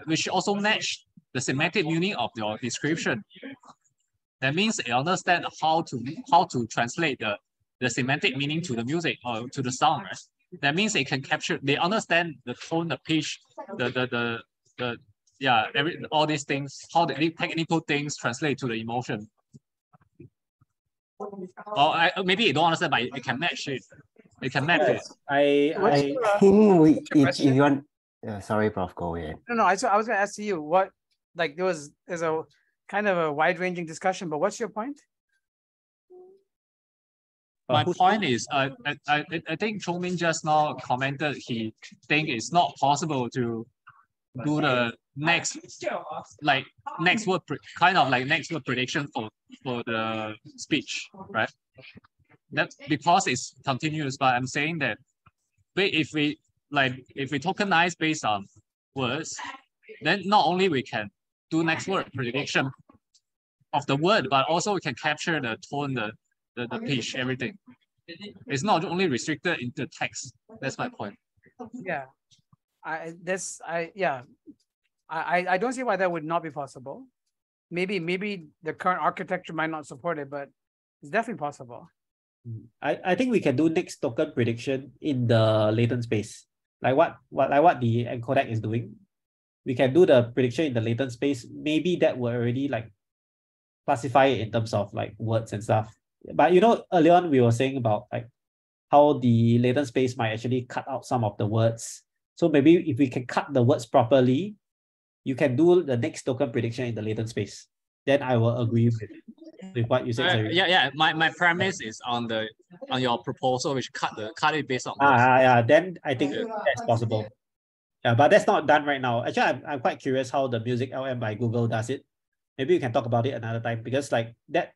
which also match the semantic meaning of your description. That means it understands how to translate the semantic meaning to the music or to the sound, right? That means it can capture. They understand the tone, the pitch, all these things, how the technical things translate to the emotion. Or maybe you don't understand, but it can match it. It can map it. I think if you want, sorry, Prof, go ahead. No, I was going to ask you what, like there's a kind of a wide-ranging discussion, but what's your point? My point is, I think Chongmin just now commented he think it's not possible to do the next word prediction for the speech, right? That's because it's continuous. But I'm saying that if we tokenize based on words, then not only we can do next word prediction of the word, but also we can capture the tone, the pitch, everything. It's not only restricted into text. That's my point. Yeah, I don't see why that would not be possible. Maybe the current architecture might not support it, but it's definitely possible. I think we can do next token prediction in the latent space, like what the Encodec is doing. We can do the prediction in the latent space. Maybe that will already like classify it in terms of like words and stuff. But earlier on we were saying about like how the latent space might actually cut out some of the words. So maybe if we can cut the words properly, you can do the next token prediction in the latent space. Then I will agree with what you said. My premise is on your proposal, which cut it based on words. Then I think that's possible. Yeah, but that's not done right now. Actually, I'm quite curious how the music LM by Google does it. Maybe we can talk about it another time, because like that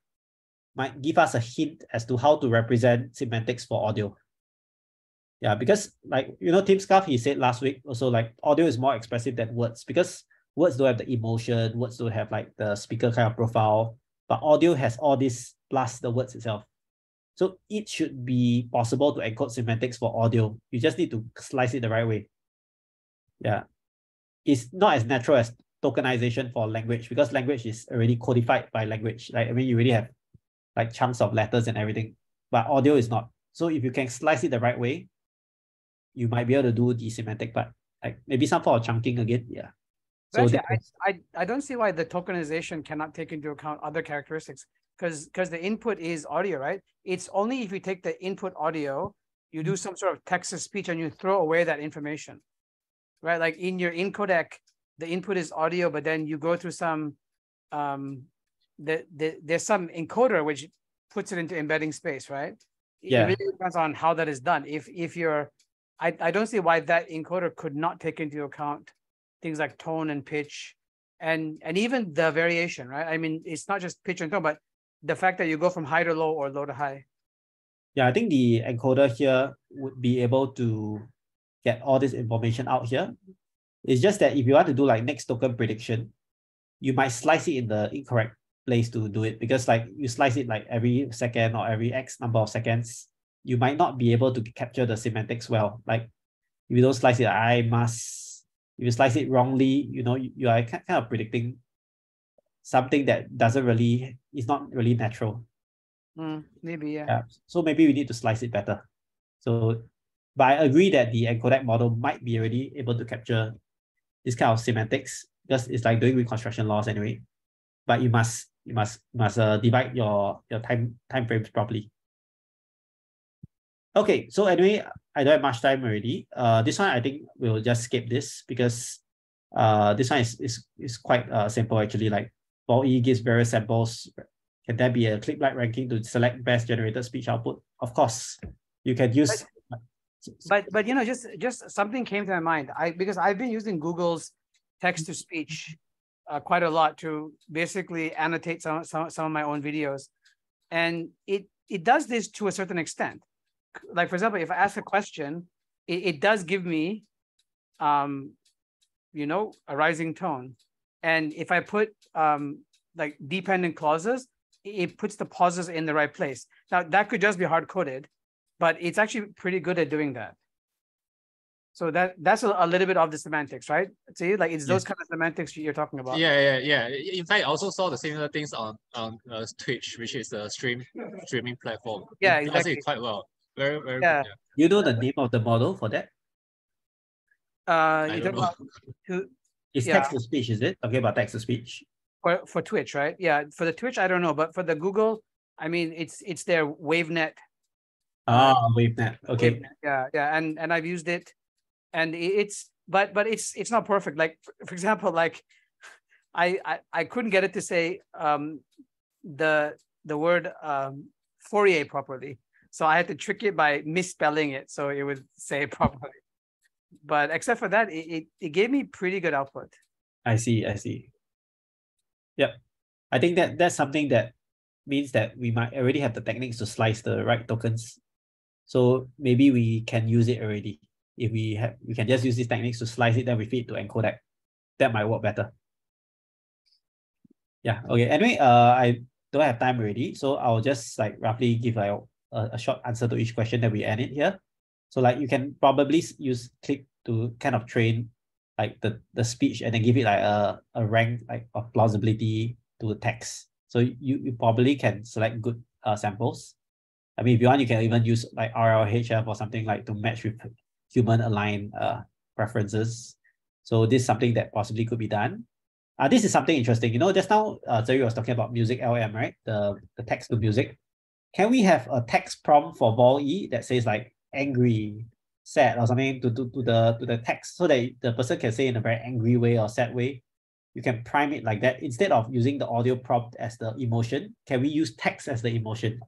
might give us a hint as to how to represent semantics for audio. Yeah, because like Tim Scarf, he said last week also, like audio is more expressive than words, because words don't have the emotion, words don't have like the speaker kind of profile, but audio has all this plus the words itself. So it should be possible to encode semantics for audio. You just need to slice it the right way. Yeah, it's not as natural as tokenization for language, because language is already codified by language. Like, I mean, you already have like chunks of letters and everything, but audio is not. So if you can slice it the right way, you might be able to do the semantic part, like maybe some form of chunking again. Yeah. So actually, I don't see why the tokenization cannot take into account other characteristics, because the input is audio, right? It's only if you take the input audio you do some sort of text to speech and you throw away that information, right? Like in your encodec, the input is audio, but then you go through some, there's some encoder which puts it into embedding space, right? Yeah. It really depends on how that is done. If you're, I don't see why that encoder could not take into account things like tone and pitch and even the variation, right? I mean, it's not just pitch and tone, but the fact that you go from high to low or low to high. Yeah, I think the encoder here would be able to get all this information out here. It's just that if you want to do like next token prediction, you might slice it in the incorrect place to do it, because like you slice it like every second or every X number of seconds, you might not be able to capture the semantics well. Like if you don't slice it, if you slice it wrongly, you are kind of predicting something that is not really natural. Maybe, yeah. Yeah. So maybe we need to slice it better. So, but I agree that the Encodec model might be already able to capture this kind of semantics, because it's like doing reconstruction laws anyway. But you must divide your time frames properly. Okay, so anyway, I don't have much time already. This one I think we'll just skip this, because this one is quite simple actually. Like VALL-E gives various samples. Can there be a clip-like ranking to select best generated speech output? Of course, you can use. But just something came to my mind. Because I've been using Google's text to speech quite a lot to basically annotate some of my own videos, and it does this to a certain extent. Like for example, if I ask a question, it does give me, a rising tone, and if I put like dependent clauses, it puts the pauses in the right place. Now that could just be hard coded, but it's actually pretty good at doing that. So that's a little bit of the semantics, right? See, like it's those kind of semantics you're talking about. Yeah. In fact, I also saw the similar things on Twitch, which is a streaming platform. Yeah, it exactly. does it quite well. Very good. Yeah. You know the name of the model for that? You talk about It's text to speech, is it? Talking about text to speech. For Twitch, right? Yeah, for the Twitch, I don't know, but for the Google, I mean, it's their WaveNet. WaveNet. Okay. WaveNet, yeah, and I've used it, and but it's not perfect. Like for example, like I couldn't get it to say the word Fourier properly, so I had to trick it by misspelling it so it would say it properly. But except for that, it gave me pretty good output. I see. Yep. I think that's something that means that we might already have the techniques to slice the right tokens. So maybe we can use it already. If we can just use these techniques to slice it, then we feed to Encodec. That might work better. Yeah. Okay. Anyway, I don't have time already, so I'll just like roughly give like a short answer to each question that we end it here. So like you can probably use clip to kind of train like the speech and then give it like a rank like of plausibility to text. So you probably can select good samples. I mean, if you want, you can even use like RLHF or something like to match with human aligned preferences. So this is something that possibly could be done. This is something interesting. Just now, Zeri was talking about music LM, right? The text to music. Can we have a text prompt for VALL-E that says like angry, sad, or something to the text, so that the person can say in a very angry way or sad way? You can prime it like that. Instead of using the audio prompt as the emotion, can we use text as the emotion?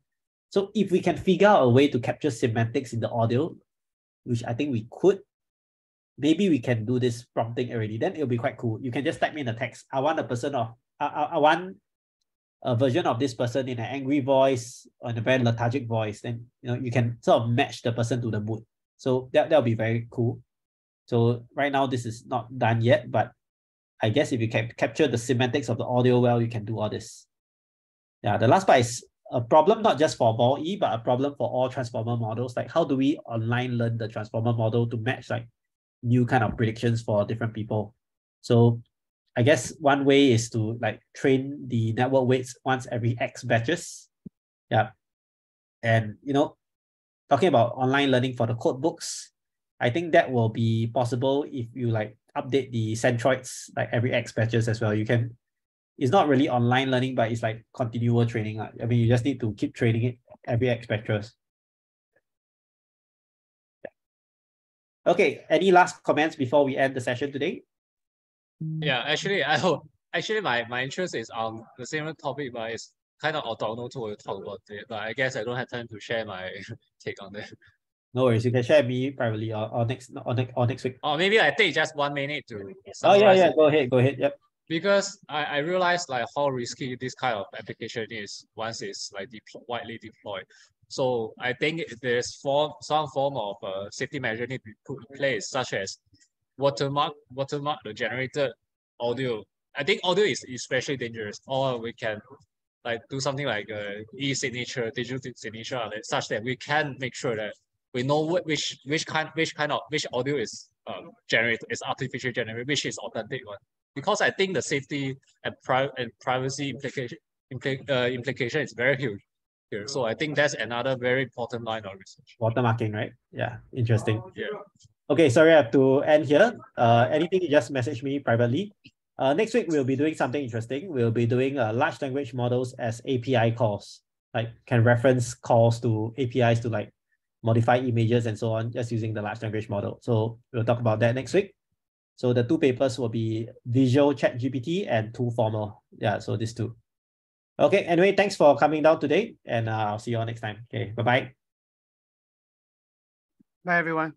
So if we can figure out a way to capture semantics in the audio, which I think we could, maybe we can do this prompting already. Then it'll be quite cool. You can just type in the text. I want I want a version of this person in an angry voice or in a very lethargic voice. Then you can sort of match the person to the mood. So that'll be very cool. So right now this is not done yet, but I guess if you can capture the semantics of the audio well, you can do all this. Yeah, the last part is a problem not just for VALL-E, but a problem for all transformer models. Like how do we online learn the transformer model to match like new kind of predictions for different people? So I guess one way is to like train the network weights once every X batches. Yeah. And talking about online learning for the code books, I think that will be possible if you like update the centroids like every X batches as well. It's not really online learning, but it's like continual training. I mean, you just need to keep training it every X batches. Okay, any last comments before we end the session today? Yeah, actually, my interest is on the same topic, but it's kind of orthogonal to talk about it. But I guess I don't have time to share my take on that. No worries, you can share me privately or next week. Or maybe I take just 1 minute to Oh yeah, summarize yeah. it. Go ahead. Yep. Because I realized like how risky this kind of application is once it's like widely deployed. So I think there's some form of safety measure need to be put in place, such as watermark the generated audio. I think audio is especially dangerous. Or we can like do something like e-signature, digital signature, such that we can make sure that we know which audio is generated, is artificially generated, which is authentic one. Because I think the safety and privacy implication is very huge here. So I think that's another very important line of research. Watermarking, right? Yeah, interesting. Yeah. Okay, sorry, I have to end here. Anything, you just message me privately. Next week, we'll be doing something interesting. We'll be doing large language models as API calls, like can reference calls to APIs to like modify images and so on, just using the large language model. So we'll talk about that next week. So the two papers will be Visual ChatGPT and Too Formal. Yeah, so these two. Okay, anyway, thanks for coming down today, and I'll see you all next time. Okay, bye-bye. Bye, everyone.